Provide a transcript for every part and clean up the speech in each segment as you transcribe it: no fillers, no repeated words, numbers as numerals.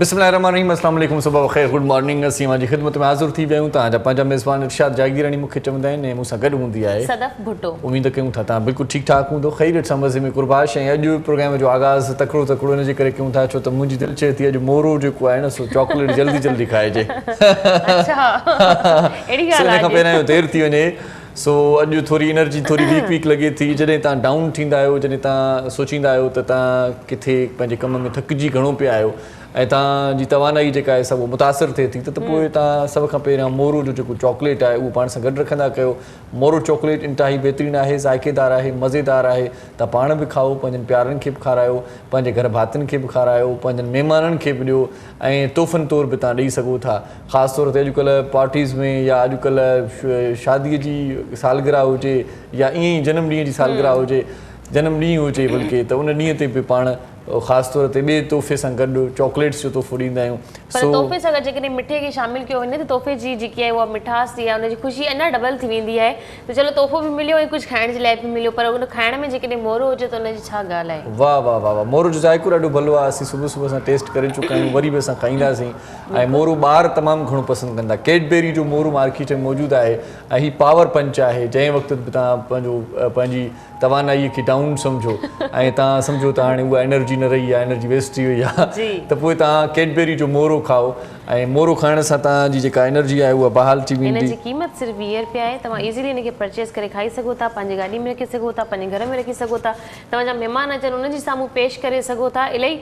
बिस्मिल्लाहिर्रहमानिर्रहीम, अस्सलाम वालेकुम, सुबह ख़ैर, गुड मॉर्निंग। असीं जी ख़िदमत में हाज़िर थी विया तव्हांजा पंहिंजा मेज़बान इरशाद जागीरानी मूंखे चवंदा आहिनि ऐं मूंसां गॾु हूंदी आहे सदफ़ भुट्टो। उम्मीद कयूं था तव्हां बिल्कुलु ठीकु ठाक हूंदो, ख़ैरियत सां मज़े में कुरबाश। ऐं अॼु प्रोग्राम जो आगाज़ तकिड़ो तकिड़ो हिन जे करे कयूं था छो त मुंहिंजी दिलि चए थी अॼु मोरो जेको आहे न सो चॉकलेट जल्दी जल्दी खाइजे। हिन खां पहिरियों देरि थी वञे। सो अॼु थोरी एनर्जी थोरी वीक लॻे थी। जॾहिं तव्हां डाउन थींदा आहियो, जॾहिं तव्हां सोचींदा आहियो त तव्हां किथे पंहिंजे कम में थकिजी घणो पिया आहियो ऐं तव्हांजी तवानाई जेका आहे सभु मुतासिर थिए थी त पोइ तव्हां सभ खां पहिरियां मोरो जो जेको चॉकलेट आहे उहो पाण सां गॾु रखंदा कयो। मोरो चॉकलेट इंतिहाई बहितरीनु आहे, ज़ाइक़ेदार आहे, मज़ेदार आहे। तव्हां पाण बि खाओ, पंहिंजनि प्यारनि खे बि खारायो, पंहिंजे घर भातियुनि खे बि खारायो, पंहिंजनि महिमाननि खे बि ॾियो ऐं तोहफ़नि तौरु बि तव्हां ॾेई सघो था। ख़ासि तौर ते अॼुकल्ह पार्टीज़ में या अॼुकल्ह शादीअ जी सालगिरह हुजे या ईअं ई जनम ॾींहं जी सालगिरह हुजे, जनम ॾींहुं हुजे बल्कि, त उन ॾींहं ते बि पाण ख़ासि तौर ते ॿिए तोहफ़े सां गॾु चॉकलेट्स जो तोहफ़ो ॾींदा आहियूं। पर तोहफ़े सां गॾु जेकॾहिं मिठे खे शामिल कयो वञे त तोहफ़े जी जेकी आहे उहा मिठास थी आहे, उनजी ख़ुशी अञा डबल थी वेंदी आहे। त चलो तोहफ़ो बि मिलियो ऐं कुझु खाइण जे लाइ बि मिलियो, पर उन खाइण में जेकॾहिं मोरो हुजे त उनजी छा ॻाल्हि आहे। वाह वाह वाह वाह, मोरो जो ज़ाइक़ो ॾाढो भलो आहे। असीं सुबुह सुबुह सां टेस्ट करे चुका आहियूं, वरी बि असां खाईंदासीं। ऐं मोरो ॿार तमामु घणो पसंदि कंदा। कैडबेरी जो मोरो मार्केट में मौजूदु आहे ऐं हीउ पावर पंच आहे। जंहिं वक़्तु बि तव्हां पंहिंजी तवानाईअ खे डाउन सम्झो ऐं तव्हां सम्झो त हाणे उहा एनर्जी न रही आहे, एनर्जी वेस्ट थी वई आहे, त पोइ तव्हां कैडबेरी जो मोरो खाओ ऐं मोरो खाइण सां तव्हांजी जेका एनर्जी आहे उहा बहाल थी वेंदी। हिनजी क़ीमत सिर्फ़ु 20 रुपया आहे। तव्हां इज़ीली हिनखे परचेस करे खाई सघो था, पंहिंजी गाॾी में रखी सघो था, पंहिंजे घर में रखी सघो था। तव्हांजा महिमान अचनि उनजे साम्हूं पेश करे सघो था। इलाही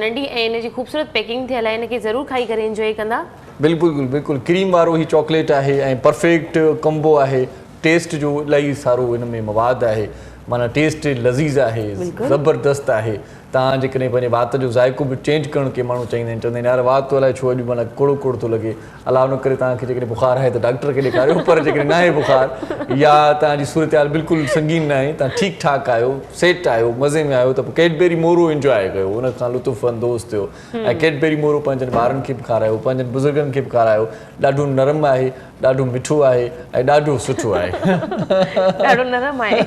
नंढी ऐं हिनजी ख़ूबसूरत पैकिंग थियल आहे, हिनखे ज़रूरु खाई करे इंजॉय कंदा। बिल्कुलु बिल्कुलु क्रीम वारो ही चॉकलेट आहे ऐं परफेक्ट कम्बो आहे। टेस्ट जो इलाही सारो हिन में मवाद आहे, माना टेस्ट लज़ीज़ आहे, ज़बरदस्त आहे। तव्हां जेकॾहिं पंहिंजे वात जो ज़ाइक़ो बि चेंज करणु के माण्हू चाहींदा आहिनि, चवंदा आहिनि यार वात तो अलाए छो अॼु माना कोड़ो कोड़ो थो लॻे। अलाह न करे तव्हांखे जेकॾहिं बुख़ार आहे त डॉक्टर खे ॾेखारियो, पर जेकॾहिं न आहे बुख़ार या तव्हांजी सूरत हाल बिल्कुलु संगीन न आहे, तव्हां ठीकु ठाक आहियो, सेट आहियो, मज़े में आहियो, त पोइ कैडबेरी मोरो इंजॉय कयो, उन खां लुत्फ़ अंदोज़ थियो। ऐं कैडबेरी मोरो पंहिंजनि ॿारनि खे बि खारायो, पंहिंजनि बुज़ुर्गनि खे बि खारायो। ॾाढो नरम आहे, ॾाढो मिठो आहे ऐं ॾाढो सुठो आहे। ॾाढो नरम आहे।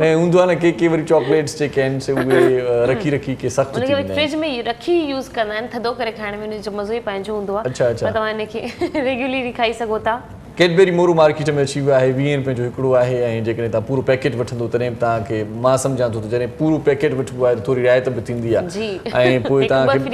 ऐं हूंदो आहे न के वरी चॉकलेट्स जेके आहिनि से उहे रखी के सख़्तु थी वेंदा आहिनि। फ्रिज में रखी यूज़ कंदा आहिनि, थधो करे खाइण में उनजो मज़ो ई पंहिंजो हूंदो आहे। अच्छा अच्छा, तव्हां हिनखे रेगुलरली खाई सघो था। कैडबेरी मोरो मार्केट में अची वियो आहे, 20 रुपए जो हिकिड़ो आहे। ऐं जेकॾहिं तव्हां पूरो पैकेट वठंदो तॾहिं बि तव्हांखे मां सम्झां थो त जॾहिं पूरो पैकेट वठिबो आहे त थोरी रिआयत बि थींदी आहे ऐं पोइ तव्हांखे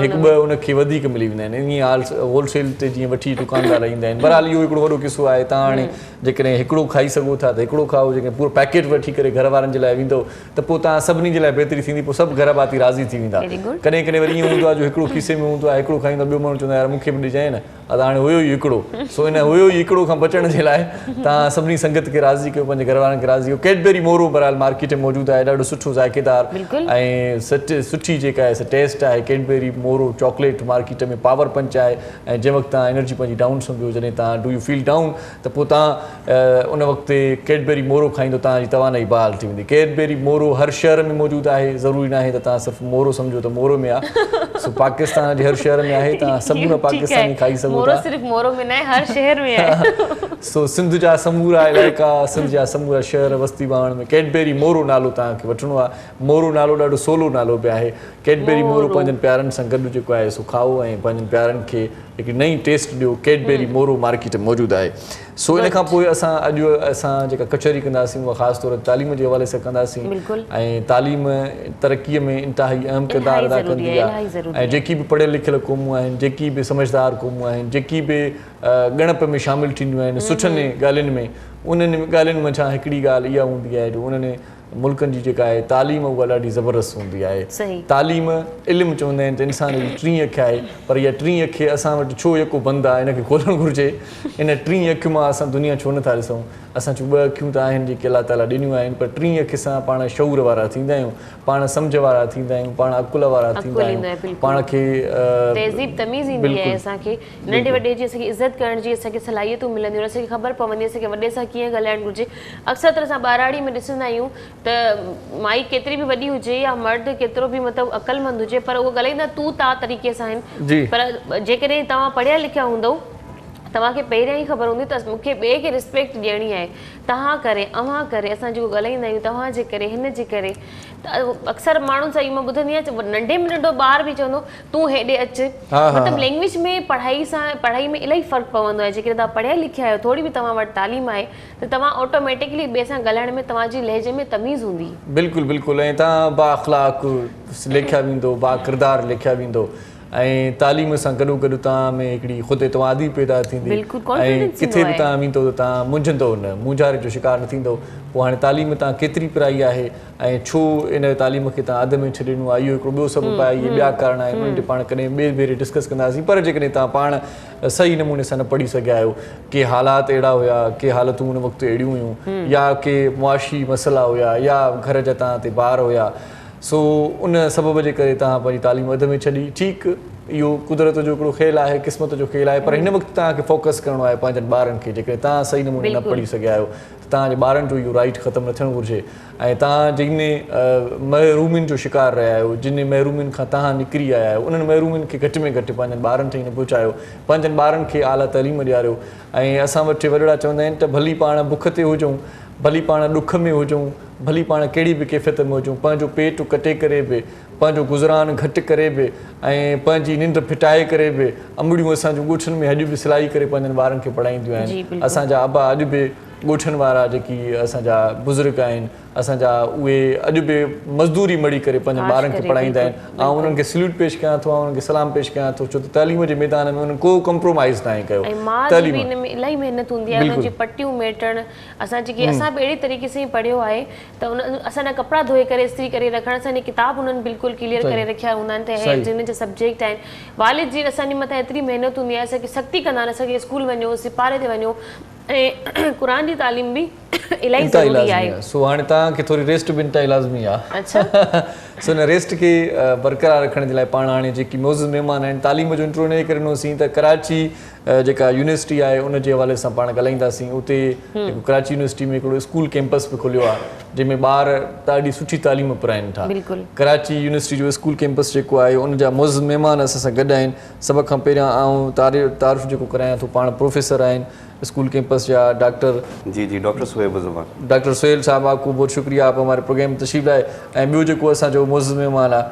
हिकु ॿ उनखे वधीक मिली वेंदा आहिनि। ईअं होलसेल ते जीअं वठी दुकानदार ईंदा आहिनि। बहरहाल इहो हिकिड़ो वॾो किस्सो आहे। तव्हां हाणे जेकॾहिं हिकिड़ो खाई सघो था त हिकिड़ो खाओ, जेकॾहिं पूरो पैकेट वठी करे घर वारनि जे लाइ वेंदो त पोइ तव्हां सभिनी जे लाइ बहितरी थींदी, पोइ सभु घर भाती राज़ी थी वेंदा। कॾहिं कॾहिं वरी ईअं हूंदो आहे जो हिकिड़ो खीसे में हूंदो आहे, हिकिड़ो खाईंदो, ॿियो माण्हू चवंदो आहे यार मूंखे बि ॾिजांइ न, अदा हाणे हुयो ई हिकिड़ो। सो इन हुयो ई हिकिड़ो खां बचण जे लाइ तव्हां सभिनी संगत खे राज़ी कयो, पंहिंजे घर वारनि खे राज़ी कयो। कैडबेरी मोरो बहरहाल मार्केट में मौजूदु आहे, ॾाढो सुठो ज़ाइक़ेदार ऐं सुठी जेका आहे टेस्ट आहे। कैडबेरी मोरो चॉकलेट मार्केट में पावर पंच आहे ऐं जंहिं वक़्तु तव्हां एनर्जी पंहिंजी डाउन सम्झो, जॾहिं तव्हां डू यू फील डाउन, त पोइ तव्हां उन वक़्तु कैडबेरी मोरो खाईंदो, तव्हांजी तवानाई बहाल थी वेंदी। कैडबेरी मोरो हर शहर में मौजूदु आहे, ज़रूरी न आहे त तव्हां सिर्फ़ु मोरो सम्झो त मोरो में आहे। सो पाकिस्तान जे हर शहर में आहे, तव्हां समूरा पाकिस्तानी खाई सघो था। मोरो सिर्फ़ु मोरो में न आहे, हर शहर में आहे। सो सिंध जा समूरा इलाइक़ा, सिंध जा समूरा शहर बस्ती बाण में कैडबेरी मोरो नालो तव्हांखे वठिणो आहे। मोरो नालो ॾाढो सवलो नालो बि आहे। कैडबेरी मोरो पंहिंजनि प्यारनि सां गॾु जेको आहे सो खाओ ऐं पंहिंजनि प्यारनि खे हिकु नई टेस्ट ॾियो। कैडबेरी मोरो मार्केट में मौजूदु आहे। सो इन खां पोइ असां जेका कचहरी कंदासीं उहा ख़ासि तौर ते तालीम जे हवाले सां कंदासीं। ऐं तालीम तरक़ीअ में इंतिहाई अहम किरदारु अदा कंदी आहे। ऐं जेकी बि पढ़ियल लिखियल क़ौमूं आहिनि, जेकी बि समझदार क़ौमूं आहिनि, जेकी बि ॻणप में शामिलु थींदियूं आहिनि सुठनि ॻाल्हियुनि में, उन्हनि ॻाल्हियुनि में छा हिकिड़ी ॻाल्हि इहा हूंदी आहे जो उन्हनि मुल्कनि जी जेका आहे तालीम उहा ॾाढी ज़बरदस्त हूंदी आहे। तालीम इल्मु चवंदा आहिनि त इंसान जी टीं अखि आहे, पर इहा टीं अखि असां वटि छो यको बंदि आहे, इनखे खोलणु घुरिजे। इन टीं अखि मां असां दुनिया छो नथा ॾिसूं। असां चूं ॿ अखियूं त आहिनि जेके अलाह ताला ॾिनियूं आहिनि, पर टीं अखि सां पाण शऊर वारा थींदा आहियूं, पाण सम्झ वारा थींदा आहियूं, पाण अकुल वारा थींदा आहियूं, पाण खे तहज़ीब तमीज़ ईंदी आहे। असांखे नंढे वॾे जी असांखे इज़त करण जी असांखे सलाहियतूं मिलंदियूं, असांखे ख़बर पवंदी असांखे वॾे सां कीअं ॻाल्हाइणु घुरिजे। अक्सर त असां ॿाराड़ी में ॾिसंदा आहियूं त माई केतिरी बि वॾी हुजे या मर्द केतिरो बि मतिलबु अक़लमंद हुजे, पर उहो ॻाल्हाईंदा तू ता तरीक़े सां आहिनि। पर जेकॾहिं तव्हां पढ़िया लिखिया हूंदव तव्हांखे पहिरियां ई ख़बर हूंदी त मूंखे ॿिए खे रिस्पेक्ट ॾियणी आहे, तव्हां करे अव्हां करे असां जेको ॻाल्हाईंदा आहियूं तव्हांजे करे हिन जे करे। त अक्सर माण्हुनि सां मां ॿुधंदी आहियां नंढे में नंढो ॿार बि चवंदो तूं हेॾे अचु, मतिलबु लैंग्वेज में पढ़ाई में इलाही फ़र्क़ु पवंदो आहे। जेकॾहिं तव्हां पढ़िया लिखिया आहियो, थोरी बि तव्हां वटि तालीम आहे त तव्हां ऑटोमेटिकली ॿिए सां ॻाल्हाइण में तव्हांजी लहजे में तमीज़ हूंदी। बिल्कुलु बिल्कुलु, ऐं तव्हां बाअख़लाक़ लिखिया वेंदो, बाकिरदार लिखिया वेंदो, ऐं तालीम सां गॾो गॾु तव्हां में हिकिड़ी ख़ुदि एतमादी पैदा थींदी, ऐं किथे बि तव्हां वेंदो त तव्हां मुंझंदो न, मुंझारे जो शिकार न थींदो। पोइ हाणे तालीम तव्हां केतिरी पढ़ाई आहे ऐं छो इन तालीम खे तव्हां अध में छॾे ॾिनो आहे, इहो हिकिड़ो ॿियो सबबु आहे। इहे ॿिया कारण आहिनि, उन्हनि ते पाण कॾहिं ॿिए भेरे डिस्कस कंदासीं। पर जेकॾहिं तव्हां पाण सही नमूने सां न पढ़ी सघिया आहियो, के हालात अहिड़ा हुया, के हालतूं उन वक़्तु अहिड़ियूं हुयूं, या के मुआशी मसइला हुया, या घर जा तव्हां ते ॿार हुया, सो उन सबब जे करे तव्हां पंहिंजी तालीम अध में छॾी। ठीकु, इहो कुदरत जो हिकिड़ो खेल आहे, क़िस्मत जो खेल आहे, पर हिन वक़्तु तव्हांखे फोकस करिणो आहे पंहिंजनि ॿारनि खे। जेकॾहिं तव्हां सही नमूने न पढ़ी सघिया आहियो त तव्हांजे ॿारनि जो इहो राइट ख़तमु न थियणु घुरिजे। ऐं तव्हां जिन महरूमियुनि जो शिकार रहिया आहियो, जिन महरूमियुनि खां तव्हां निकिरी आया आहियो, उन्हनि महरूमियुनि खे घटि में घटि पंहिंजनि ॿारनि ताईं न पहुचायो, पंहिंजनि ॿारनि खे आला तालीम ॾियारियो। ऐं असां वटि वॾड़ा चवंदा आहिनि त भली पाण बुख ते हुजूं, भली पाण ॾुख में हुजूं, भली पाण कहिड़ी बि कैफ़ियत में हुजूं, पंहिंजो पेट कटे करे बि, पंहिंजो गुज़रान घटि करे बि, ऐं पंहिंजी निंड फिटाए करे बि, अंबड़ियूं असांजूं ॻोठनि में अॼु बि सिलाई करे पंहिंजनि ॿारनि खे पढ़ाईंदियूं आहिनि। असांजा अबा अॼु बि ॻोठनि वारा जेकी असांजा बुज़ुर्ग आहिनि, असांजा उहे अॼु बि मज़दूरी मड़ी करे पंहिंजनि ॿारनि खे पढ़ाईंदा आहिनि। ऐं उन्हनि खे सल्यूट पेश कयां थो, उन्हनि खे सलाम पेश कयां थो, छो त तालीम जे मैदान में उन्हनि को कॉम्प्रोमाइज़ न आहे कयो। तालीम में इलाही महिनत हूंदी आहे, उन्हनि जी पटियूं मेटण, असां जेकी असां बि अहिड़ी तरीक़े सां पढ़ियो आहे त उन असांजा कपिड़ा धोई करे इस्त्री करे रखण, असांजी किताब उन्हनि बिल्कुलु क्लियर करे रखिया हूंदा आहिनि त जिन जा सब्जेक्ट आहिनि। वालिद जी असांजे मथां एतिरी महिनत हूंदी आहे, असांखे सख़्ती कंदा आहिनि, असांखे स्कूल वञो, सिपारे ते वञो, ऐं क़ुरान जी तालीम बि इलाही ज़रूरी आहे। सो हाणे तव्हांखे थोरी रेस्ट बि इंतिहा लाज़मी आहे। सो हिन रेस्ट खे बरक़रार रखण जे लाइ पाण हाणे जेकी मौज़ूद महिमान आहिनि, तालीम जो इंट्रो इन करे ॾिनोसीं त कराची जेका यूनिवर्सिटी आहे उन जे हवाले सां पाण ॻाल्हाईंदासीं। उते हिकु कराची यूनिवर्सिटी में हिकिड़ो स्कूल कैंपस बि खुलियो आहे, जंहिंमें ॿार ॾाढी सुठी तालीम पढ़ाइनि था। कराची यूनिवर्सिटी जो स्कूल कैंपस जेको आहे उन जा मौज़ूद महिमान असां सां गॾु आहिनि। सभ खां पहिरियां आउं तारीफ़ जेको करायां थो, पाण प्रोफेसर आहिनि स्कूल कैंपस जा डॉक्टर डॉक्टर सुहेब ज़ुबान। डॉक्टर सुहेल साहब, आपको बहुत शुक्रिया, आप हमारे प्रोग्राम में तशरीफ़ लाए। ऐं ॿियो जेको असांजो मौज़ूद महिमान आहे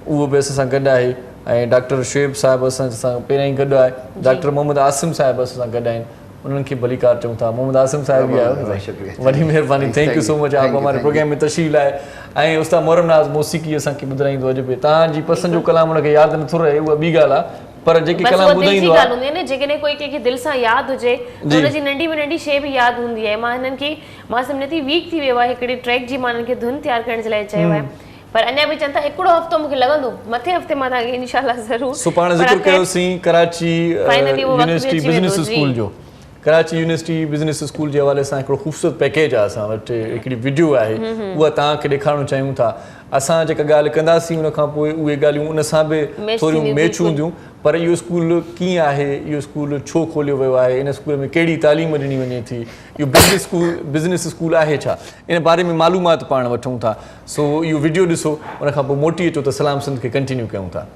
उहो बि असां सां गॾु आहे, ऐं डॉक्टर शुएब साहिबु असां सां पहिरियां ई गॾु आहे। डॉक्टर मोहम्मद आसिम साहिबु असां सां गॾु आहिनि, उन्हनि खे भलीकार चऊं था। मोहम्मद आसिम साहिब बि आहियो, वॾी महिरबानी, थैंक यू सो मच, आप हमारे प्रोग्राम में तशरीफ़ लाए। ऐं उस्ताद मोहरम नाज़ मौसीक़ी असांखे ॿुधाईंदो अॼु बि। तव्हांजी पसंदि जो कलाम उनखे यादि नथो रहे, उहा ॿी ॻाल्हि आहे, पर जेके कलाम ॿुधाईंदो आहे न, जेकॾहिं कोई कंहिंखे दिलि सां यादि हुजे त हुनजी नंढी में नंढी शइ बि यादि हूंदी आहे। मां हिननि खे मां सम्झां थी वीक थी वियो आहे हिकिड़े ट्रैक जी, मां हिननि खे धुन तयारु करण जे लाइ चयो आहे, पर अञा बि चवनि था हिकिड़ो हफ़्तो मूंखे लॻंदो, मथे हफ़्ते मां तव्हांखे इंशाल्लाह ज़रूरु। सो पाण ज़िक्र कयोसीं कराची यूनिवर्सिटी बिज़नेस स्कूल जो। कराची यूनिवर्सिटी बिज़नेस स्कूल जे हवाले सां हिकिड़ो ख़ूबसूरत पैकेज आहे, असां वटि हिकिड़ी वीडियो आहे, उहा तव्हांखे ॾेखारणु चाहियूं था। असां जेका ॻाल्हि कंदासीं उन खां पोइ उहे ॻाल्हियूं उन सां बि थोरियूं मैच हूंदियूं, पर इहो स्कूल कीअं आहे, इहो स्कूल छो खोलियो वियो आहे, इन स्कूल में कहिड़ी तालीम ॾिनी वञे थी, इहो बिज़नेस स्कूल आहे छा, इन बारे में मालूमात पाण वठूं था। सो इहो वीडियो ॾिसो, उन खां पोइ मोटी अचो त सलाम सिंध खे कंटिन्यू कयूं था।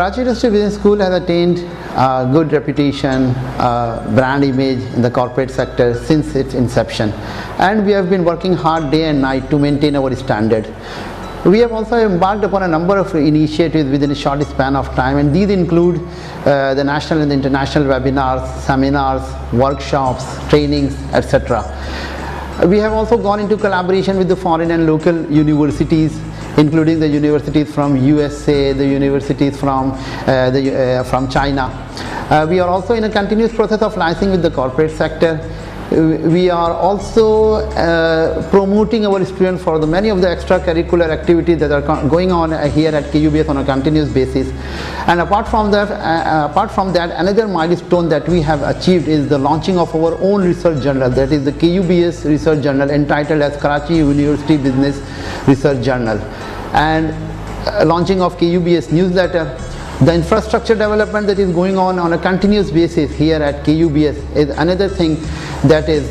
Karachi University Business School has attained a good reputation, brand image in the corporate sector since its inception, and we have been working hard day and night to maintain our standard. We have also embarked upon a number of initiatives within a short span of time, and these include the national and international webinars, seminars, workshops, trainings, etc. We have also gone into collaboration with the foreign and local universities, including the universities from USA, the universities from China. We are also in a continuous process of licensing with the corporate sector. We are also promoting our students for the many of the extracurricular activities that are going on here at KUBS on a continuous basis. And apart from that, another milestone that we have achieved is the launching of our own research journal, that is the KUBS Research Journal, entitled as Karachi University Business Research Journal, and launching of KUBS newsletter. The infrastructure development that is going on a continuous basis here at KUBS is another thing that is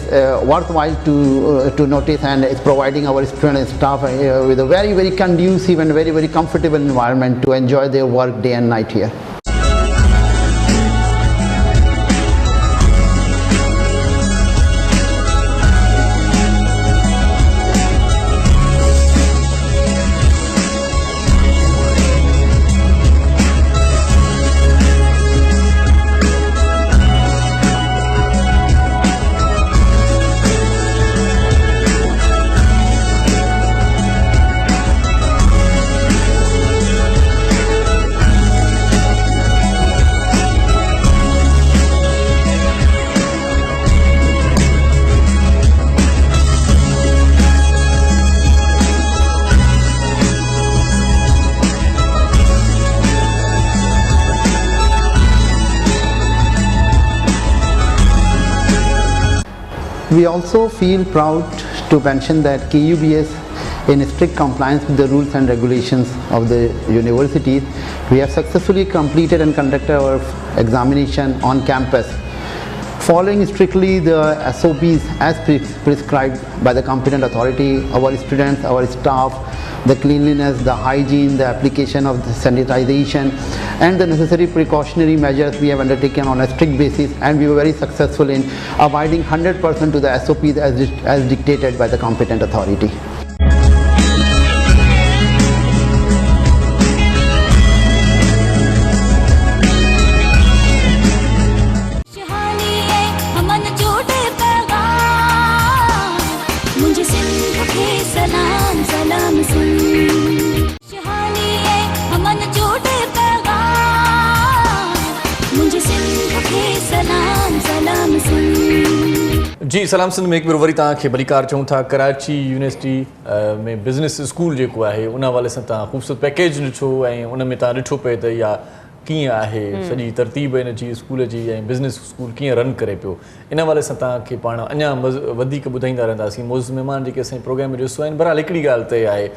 worthwhile to notice, and is providing our students and staff with a very, very conducive and very, very comfortable environment to enjoy their work day and night here. We also feel proud to mention that KUBS, in strict compliance with the rules and regulations of the universities, we have successfully completed and conducted our examination on campus, following strictly the SOPs as prescribed by the competent authority. Our students, our staff, the cleanliness, the hygiene, the application of the sanitization, and the necessary precautionary measures we have undertaken on a strict basis, and we were very successful in abiding 100% to the SOPs as dictated by the competent authority. जी सलाम सिंध में एक बार worry तव्हांखे भलीकार चऊं था। Karachi university में business school जेको आहे उन हवाले सां तव्हां ख़ूबसूरत पैकेज ॾिठो ऐं उन में तव्हां ॾिठो पिए त इहा कीअं आहे सॼी तरतीब इन जी स्कूल जी ऐं बिज़नेस स्कूल कीअं रन करे पियो। इन हवाले सां तव्हांखे पाण अञा वधीक ॿुधाईंदा रहंदासीं। मोज़ महिमान जेके असांजे प्रोग्राम में ॾिसो आहिनि, बहरहाल हिकिड़ी ॻाल्हि तय आहे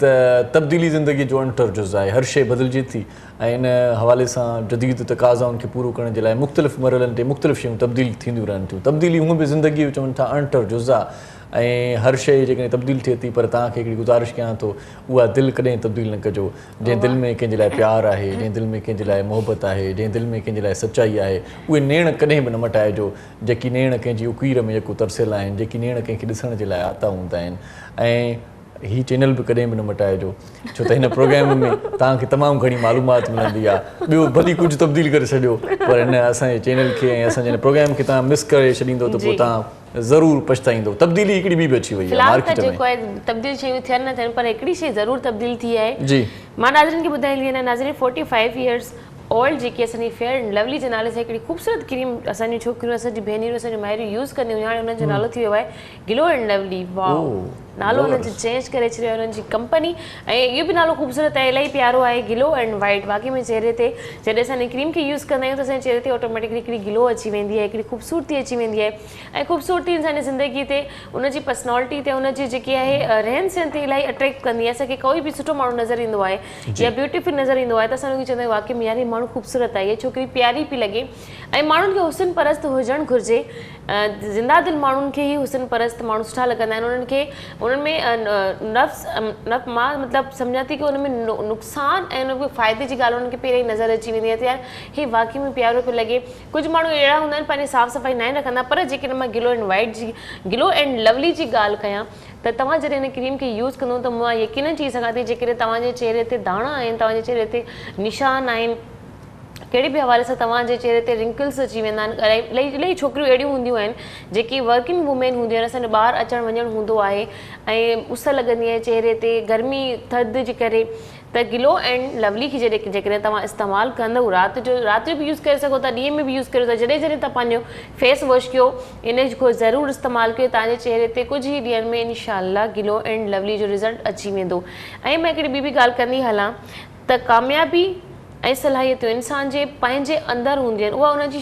त तब्दीली ज़िंदगी जो अंटर जुज़ आहे, हर शइ बदिलिजे थी ऐं इन हवाले सां जदीद तक़ाज़ाउनि खे पूरो करण जे लाइ मुख़्तलिफ़ मरहलनि ते मुख़्तलिफ़ शयूं तब्दील थींदियूं रहनि थियूं। तब्दीली हूअं बि ज़िंदगी जो चवनि था अंटर जुज़ आहे ऐं हर शइ जेकॾहिं तब्दील थिए थी, पर तव्हांखे हिकिड़ी गुज़ारिश कयां थो, उहा दिलि कॾहिं तब्दील न कजो। जंहिं दिलि में कंहिंजे लाइ प्यारु आहे, जंहिं दिलि में कंहिंजे लाइ मोहबत आहे, जंहिं दिलि में कंहिंजे लाइ सचाई आहे, उहे नेण कॾहिं बि न मटाइजो। जेकी नेण कंहिंजी उकीर में जेको तरसियल आहिनि, जेकी नेण कंहिंखे ॾिसण जे लाइ आता हूंदा आहिनि, ऐं ही चैनल भी कदें भी न मटाइजो, छो त हिन प्रोग्राम में तव्हांखे तमामु घणी मालूमात मिलंदी आहे। ॿियो भली कुझु तब्दील करे छॾियो, पर हिन असांजे चैनल खे ऐं असांजे हिन प्रोग्राम खे तव्हां मिस करे छॾींदो त पोइ तव्हां ज़रूरु पछताईंदो। तब्दीली हिकिड़ी ॿी बि अची वई आहे मार्केट में। जेको आहे तब्दील शयूं थियनि न थियनि, पर हिकिड़ी शइ ज़रूरु तब्दील थी आहे। जी मां नाज़रीन खे ॿुधाईंदी आहियां, नाज़रीन 45 इयर्स ओल्ड जेकी असांजी फेयर एंड लवली जे नाले सां हिकिड़ी ख़ूबसूरत क्रीम असांजी छोकिरियूं, असांजी भेनरूं, असांजी माइरूं यूज़ कंदियूं हुयूं। हाणे हुननि जो नालो थी वियो आहे ग्लो एंड लवली। वाओ, नालो हुननि जो चेंज करे छॾियो आहे हुननि जी कंपनी, ऐं इहो बि नालो ख़ूबसूरत आहे, इलाही प्यारो आहे, ग्लो एंड वाइट। बाक़ी में चेहरे ते जॾहिं असां हिन क्रीम खे यूज़ कंदा आहियूं त असांजे चेहरे ते ऑटोमेटिकली हिकिड़ी ग्लो अची वेंदी आहे, हिकिड़ी ख़ूबसूरती अची वेंदी आहे। ऐं ख़ूबसूरती इंसानी ज़िंदगी ते, उनजी पर्सनैलिटी ते, उनजी जेकी आहे रहन सहन ते इलाही अट्रैक्ट कंदी आहे। असांखे कोई बि सुठो माण्हू नज़र ईंदो आहे या ब्यूटीफुल नज़र ईंदो आहे त असां उनखे चवंदा आहियूं वाक़ई में यार हीअ माण्हू ख़ूबसूरत आहे, छोकिरी प्यारी पई लॻे। ऐं माण्हुनि खे हुसन परस्त हुजणु घुरिजे। ज़िंदा दिलि माण्हुनि खे ई हुसन परस्त माण्हू सुठा लॻंदा आहिनि। उन्हनि खे उन्हनि में नफ़्स मां मतिलबु सम्झां थी की उन में नुक़सानु ऐं उन फ़ाइदे जी ॻाल्हि उन्हनि खे पहिरियों ई नज़र अची वेंदी आहे त यार हे वाक़ई में प्यारो पियो लॻे। कुझु माण्हू अहिड़ा हूंदा आहिनि पंहिंजी साफ़ सफ़ाई न रखंदा, पर जेकॾहिं मां गिलो एंड लवली जी ॻाल्हि कयां त तव्हां जॾहिं हिन क्रीम खे यूज़ कंदो त मां यकीनन चई सघां थी जेकॾहिं तव्हांजे चेहरे ते दाणा आहिनि, तव्हांजे चेहरे ते निशान आहिनि, कहिड़े बि हवाले सां तव्हांजे चेहरे ते रिंकल्स अची वेंदा आहिनि। इलाही छोकिरियूं अहिड़ियूं हूंदियूं आहिनि जेकी वर्किंग वुमेन हूंदियूं आहिनि, असांजो ॿाहिरि अचणु वञणु हूंदो आहे ऐं उस लॻंदी आहे चेहरे ते, गर्मी थधि जे करे, त गिलो एंड लवली खे जेकॾहिं तव्हां इस्तेमालु कंदव राति जो बि यूज़ करे सघो था, ॾींहं में बि यूज़ करे था, जॾहिं तव्हां पंहिंजो फेस वॉश कयो इन को ज़रूरु इस्तेमालु कयो, तव्हांजे चेहरे ते कुझु ई ॾींहंनि में इंशाअल्लाह गिलो एंड लवली जो रिज़ल्ट अची वेंदो। ऐं मां हिकिड़ी ॿी ॻाल्हि कंदी हलां त कामयाबी ऐं सलाहियतूं इंसान जे पंहिंजे अंदरि हूंदियूं आहिनि, उहा उनजी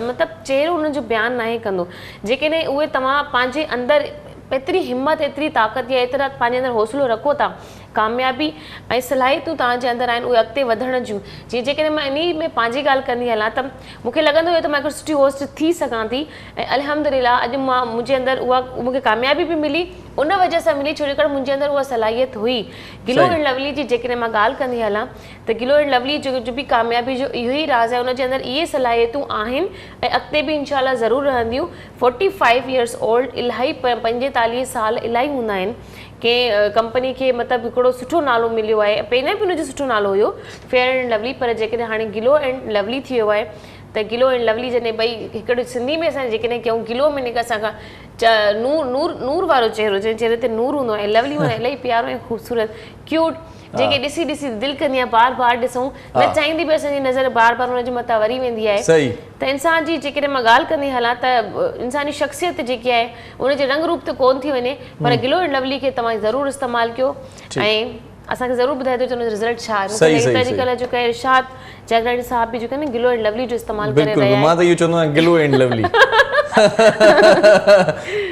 मतिलबु चेहरो उनजो बयानु नाहे कंदो। जेकॾहिं उहे तव्हां पंहिंजे अंदरि एतिरी हिम्मत, एतिरी ताक़त या एतिरा पंहिंजे अंदरि हौसलो रखो था, कामयाबी ऐं सलाहियतूं तव्हांजे अंदरि आहिनि उहे अॻिते वधण जूं। जीअं जेकॾहिं मां इन में पंहिंजी ॻाल्हि कंदी हलां त मूंखे लॻंदो हुयो त मां हिकिड़ी सुठी होस्ट थी सघां थी ऐं अल्हम्दुलिल्लाह अॼु मुंहिंजे अंदरि उहा मूंखे कामयाबी बि मिली, उन वजह सां मिली छो करे मुंहिंजे अंदरि उहा सलाहियत हुई। गिलो एंड लवली जी जेकॾहिं मां ॻाल्हि कंदी हलां त गिलो एंड लवली जो बि कामयाबी जो इहो ई राज़ आहे, उनजे अंदरि इहे सलाहियतूं आहिनि ऐं अॻिते बि इंशाअल्लाह ज़रूरु रहंदियूं। 45 इयर्स ओल्ड इलाही 45 साल इलाही हूंदा आहिनि कंहिं कंपनी खे मतिलबु हिकिड़ो सुठो नालो मिलियो आहे, पहिरियों बि हुनजो सुठो नालो हुयो फेयर एंड लवली, पर जेकॾहिं हाणे गिलो एंड लवली थी वियो आहे त गिलो एंड लवली जॾहिं ॿई हिकिड़ो सिंधी में असां जेकॾहिं कयूं गिलो में निकिरे असांखां नूर वारो चेहरो, जंहिं चेहरे ते नूर हूंदो आहे, लवली माना इलाही प्यारो ऐं ख़ूबसूरत क्यूट, जेके ॾिसी ॾिसी दिलि कंदी आहे बार बार ॾिसूं, न चाहींदी बि असांजी नज़र बार बार हुनजे मथां वरी वेंदी आहे। त इंसान जी जेकॾहिं मां ॻाल्हि कंदी हलां त इंसानी शख़्सियत जेकी आहे उनजे रंग रूप त कोन थी वञे, पर गिलो एंड लवली खे तव्हां ज़रूरु इस्तेमालु कयो ऐं असांखे ज़रूरु ॿुधाइजो त हुनजो रिज़ल्ट छा आहे। अॼुकल्ह जो कहिड़े इरशाद जगरानी साहब बि जेको आहे न गिलो एंड लवली जो इस्तेमालु करे रहिया आहिनि। मां त इहो चवंदो आहियां गिलो एंड लवली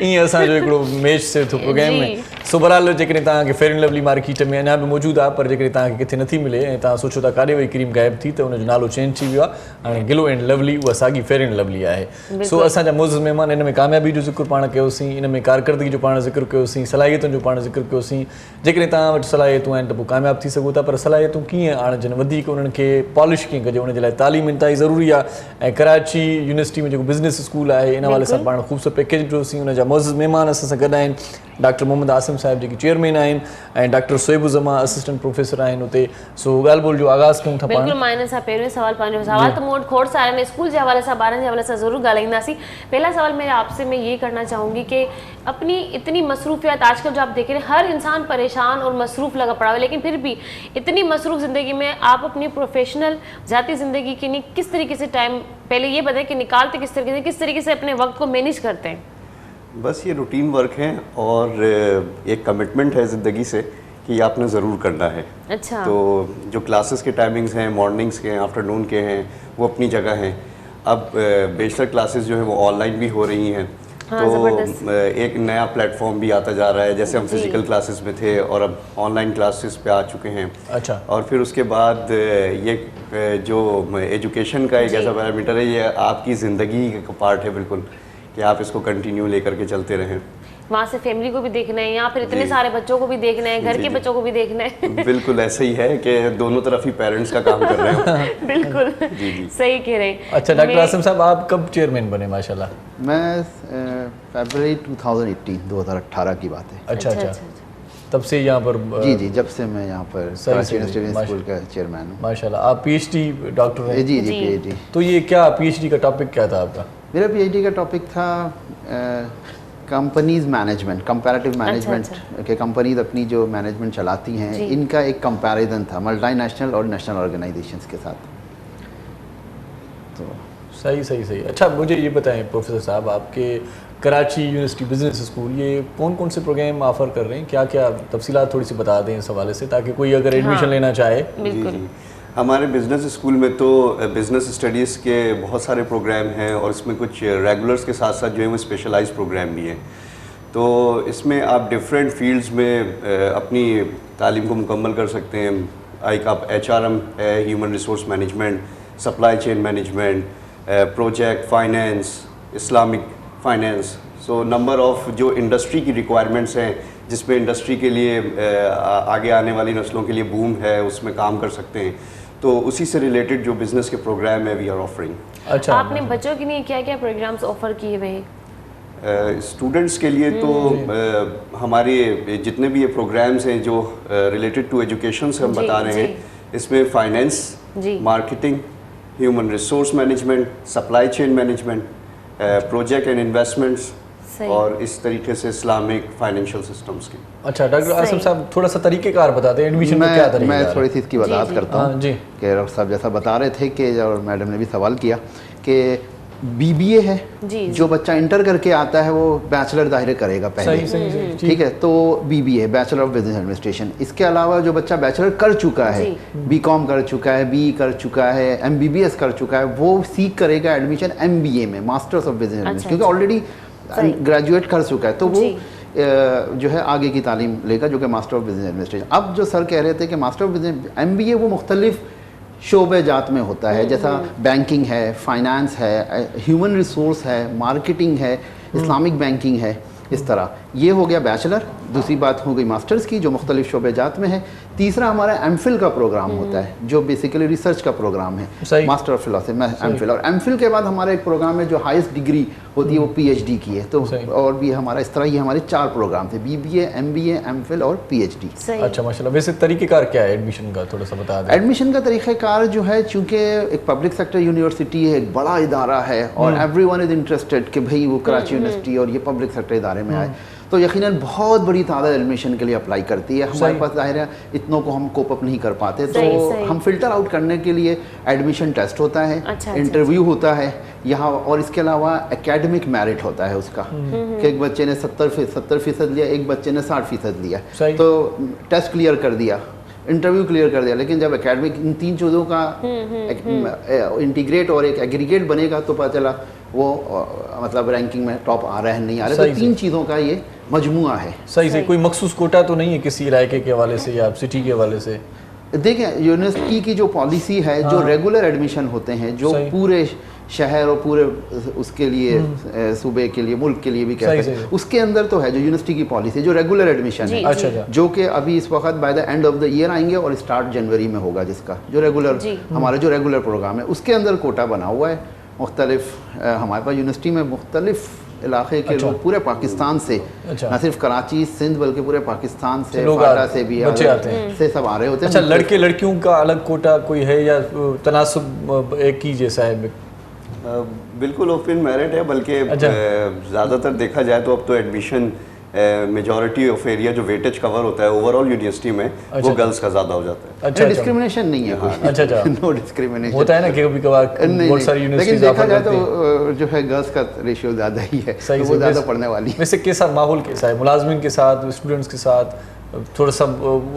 ईअं असांजो हिकिड़ो मैच थिए थो प्रोग्राम में। सो बहरहाल जेकॾहिं तव्हांखे फेयर एंड लवली मार्केट में अञा बि मौजूदु आहे, पर जेकॾहिं तव्हांखे किथे नथी मिले ऐं तव्हां सोचो था काॾे वई क्रीम गायब थी, त हुनजो नालो चेंज थी वियो आहे, हाणे गिलो एंड लवली उहा साॻी फेयर एंड लवली आहे। सो असांजा मोज़िज़ महिमान हिन में कामयाबी जो ज़िक्र पाण कयोसीं, इन में कारकर्दगी जो पाण ज़िक्र कयोसीं, सलाहियतुनि जो पाण ज़िक्र कयोसीं। जेकॾहिं तव्हां वटि सलाहियतूं आहिनि त पोइ कामयाबु थी सघो था, पर सलाहियतूं कीअं आणजनि, वधीक उन्हनि खे पॉलिश कीअं कजे, उनजे लाइ तालीम इंतिहाई ज़रूरी आहे। ऐं कराची यूनिवर्सिटी में जेको बिज़नेस स्कूल आहे इन हवाले सां पाण ख़ूबसूरत पैकेज ॾिठोसीं। उनजा मोज़िज़ महिमान असां सां गॾु आहिनि डॉक्टर मोहम्मद आसिम साहिब जेके चेयरमैन आहिनि ऐं doctor Shoaib Zama assistant professor आहिनि हुते। सो ॻाल्हि ॿोल जो आगाज़ कयूं था। बिल्कुलु मां हिन सां पहिरियों सवाल पंहिंजो सवाल त मूं वटि खोड़ सारा आहिनि, स्कूल जे हवाले सां ॿारनि जे हवाले सां ज़रूरु ॻाल्हाईंदासीं। पहला सवाल मेरा आपसे मैं ये करना चाहूँगी कि अपनी इतनी मसरूफियत आजकल जो आप देख रहे हैं, हर इंसान परेशान और मसरूफ़ लगा पड़ा हुआ है, लेकिन फिर भी इतनी मसरूफ़ ज़िंदगी में आप अपनी प्रोफेशनल ज़ाती ज़िंदगी के लिए किस तरीके से टाइम, पहले ये बताएं कि निकालते किस तरीके से अपने वक्त को मैनेज करते हैं? बस ये रूटीन वर्क है और एक कमिटमेंट है ज़िंदगी से कि आपने ज़रूर करना है। अच्छा। तो जो क्लासेस के टाइमिंग्स हैं, मॉर्निंग्स के हैं, आफ्टरनून के हैं, वो अपनी जगह हैं। अब बैचलर क्लासेस जो है वो ऑनलाइन भी हो रही हैं। हाँ, तो एक नया प्लेटफॉर्म भी आता जा रहा है, जैसे हम फिजिकल क्लासेस में थे और अब ऑनलाइन क्लासेस पे आ चुके हैं। अच्छा। और फिर उसके बाद ये जो एजुकेशन का एक ऐसा पैरामीटर है, ये आपकी ज़िंदगी का पार्ट है बिल्कुल, कि आप इसको कंटिन्यू लेकर के चलते रहें। वहाँ से फैमिली को भी देखना है, यहाँ फिर इतने सारे बच्चों को भी देखना है, घर के बच्चों को भी देखना है। बिल्कुल ऐसा ही है कि दोनों तरफ ही पेरेंट्स का काम कर रहे हैं। बिल्कुल सही कह रहे हैं। अच्छा डॉक्टर आसिम साहब, आप कब चेयरमैन बने? माशाल्लाह मैं फरवरी 2018 की बात है। अच्छा। तब से यहाँ पर? जी, जब से मैं यहाँ पर कराची यूनिवर्सिटी स्कूल का चेयरमैन हूँ। माशाल्लाह। आप पीएचडी डॉक्टर हैं? जी पीएचडी। तो ये क्या पीएचडी का टॉपिक क्या था आपका? मेरा पीएचडी का टॉपिक था कंपनीज मैनेजमेंट, कंपैरेटिव मैनेजमेंट के कंपनीज अपनी जो मैनेजमेंट चलाती हैं, इनका एक कंपैरिजन था मल्टीनेशनल और नेशनल ऑर्गेनाइजेशंस के साथ। तो सही। अच्छा मुझे ये बताएं प्रोफेसर साहब, आपके कराची यूनिवर्सिटी बिजनेस स्कूल ये कौन कौन से प्रोग्राम ऑफर कर रहे हैं, क्या क्या तफसीलात थोड़ी सी बता दें इस हवाले से, ताकि कोई अगर एडमिशन लेना चाहे। जी। हमारे बिज़नेस स्कूल में तो बिज़नेस स्टडीज़ के बहुत सारे प्रोग्राम हैं और इसमें कुछ रेगुलर्स के साथ साथ जो है वो स्पेशलाइज प्रोग्राम भी हैं। तो इसमें आप डिफरेंट फील्ड्स में अपनी तालीम को मुकम्मल कर सकते हैं। एक आप HRM है, human resource management, supply chain management, project finance, Islamic finance. So number of जो इंडस्ट्री की रिक्वायरमेंट्स हैं जिसमें इंडस्ट्री के लिए आगे आने वाली नस्लों के लिए बूम है, उसमें काम कर सकते हैं। तो उसी से रिलेटेड जो बिज़नेस के प्रोग्राम है वी आर ऑफरिंग। अच्छा, आपने बच्चों के लिए क्या क्या प्रोग्राम्स ऑफर किए हुए हैं? स्टूडेंट्स के लिए तो हमारे जितने भी ये प्रोग्राम्स हैं जो रिलेटेड टू एजुकेशन से हम बता रहे हैं, इसमें finance, marketing, human resource management, supply chain management, project and investments और इस तरीके से इस्लामिक फाइनेंशियल सिस्टम्स की। अच्छा डॉक्टर आसिम साहब थोड़ा सा तरीकेकार बताते हैं एडमिशन में क्या तरीका है? मैं थोड़ी सी इसकी वजाहत करता हूँ जी कि डॉक्टर साहब जैसा बता रहे थे कि और मैडम ने भी सवाल किया कि बीबीए है जो बच्चा इंटर करके आता है वो बैचलर दायरे करेगा पहले, ठीक है, तो BBA bachelor of business administration. इसके अलावा जो बच्चा बैचलर कर चुका है, बीकॉम कर चुका है, बीई कर चुका है, एमबीबीएस कर चुका है, वो सीख करेगा एडमिशन एमबीए में, मास्टर्स ऑफ बिजनेस एडमिनिस्ट्रेशन, क्योंकि ऑलरेडी ग्रेजुएट कर चुका है, तो वो जो है आगे की तालीम लेगा जो कि मास्टर ऑफ बिजनेस एडमिनिस्ट्रेशन। अब जो सर कह रहे थे कि मास्टर ऑफ बिजनेस एमबीए वो मुख्तलिफ शोबे जात में होता है, जैसा बैंकिंग है, फाइनेंस है, ह्यूमन रिसोर्स है, मार्केटिंग है, इस्लामिक बैंकिंग है, इस तरह ये हो गया बैचलर। दूसरी बात हो गई मास्टर्स की जो मुख्तलिफ शोबे जात में है। तीसरा हमारा एमफिल का प्रोग्राम होता है जो बेसिकली रिसर्च का प्रोग्राम है, मास्टर ऑफ फिलॉसफी में एमफिल। और एमफिल के बाद हमारा एक प्रोग्राम है जो हाईएस्ट डिग्री होती है वो पीएचडी की है। तो और भी हमारा इस तरह ये हमारे 4 प्रोग्राम थे, बीबीए, एमबीए, एमफिल और पीएचडी। अच्छा माशाल्लाह। वैसे तरीकेकार क्या है एडमिशन का, थोड़ा सा बता दें। एडमिशन का तरीक़ाकार जो है, चूँकि एक पब्लिक सेक्टर यूनिवर्सिटी है, एक बड़ा इदारा है और एवरीवन इज़ इंटरेस्टेड कि भाई वो कराची यूनिवर्सिटी और ये पब्लिक सेक्टर इदारे में आए, तो यकीनन बहुत बड़ी तादाद एडमिशन के लिए अप्लाई करती है। हमारे पास ज़ाहिर है इतनों को हम कोप अप नहीं कर पाते, तो हम फिल्टर आउट करने के लिए एडमिशन टेस्ट होता है, इंटरव्यू होता है यहाँ, और इसके अलावा एकेडमिक मेरिट होता है उसका कि एक बच्चे ने 70% लिया, एक बच्चे ने 60% लिया, तो टेस्ट क्लियर कर दिया, इंटरव्यू क्लियर कर दिया, लेकिन जब एकेडमिक इन 3 चीज़ों का इंटीग्रेट और एक एग्रीगेट बनेगा तो पता चला वो मतलब रैंकिंग में टॉप आ रहा है नहीं आ रहा है। तो 3 चीज़ों का ये मजमुआ है। सही कोई मखसूस कोटा तो नहीं है किसी इलाके के हवाले से या सिटी के हवाले से? देखें, यूनिवर्सिटी की जो पॉलिसी है, जो रेगुलर एडमिशन होते हैं, जो पूरे शहर और पूरे उसके लिए सूबे के लिए, मुल्क के लिए भी कहते हैं, उसके अंदर तो है जो यूनिवर्सिटी की पॉलिसी, जो रेगुलर एडमिशन है, अच्छा, जो कि अभी इस वक्त by the end of the year आएंगे और स्टार्ट जनवरी में होगा, जिसका जो रेगुलर हमारा जो रेगुलर प्रोग्राम है उसके अंदर कोटा बना हुआ है। मुख्तलिफ हमारे पास यूनिवर्सिटी में मुख्तलिफ इलाके के लोग पूरे पाकिस्तान से, न सिर्फ कराची सिंध बल्कि पूरे पाकिस्तान से, फाटा से भी बच्चे आते हैं, से सब आ रहे होते हैं। अच्छा, लड़के लड़कियों का अलग कोटा कोई है या तनासुब एक ही जैसा है? बिल्कुल ओपन मेरिट है, बल्कि ज़्यादातर देखा जाए तो अब तो एडमिशन मेजॉरिटी ऑफ एरिया जो वेटेज कवर होता है ओवरऑल यूनिवर्सिटी में वो गर्ल्स का ज़्यादा हो जाता है। अच्छा, डिस्क्रिमिनेशन नहीं है। अच्छा नो डिस्क्रिमिनेशन होता है ना कि कभी-कभार बहुत सारी यूनिवर्सिटीज, लेकिन देखा जाए तो जो है गर्ल्स का रेशियो ज़्यादा ही है, तो वो ज़्यादा पढ़ने वाली है। वैसे कैसा माहौल कैसा है मुलाजमिन के साथ, स्टूडेंट्स के साथ? थोड़ा सा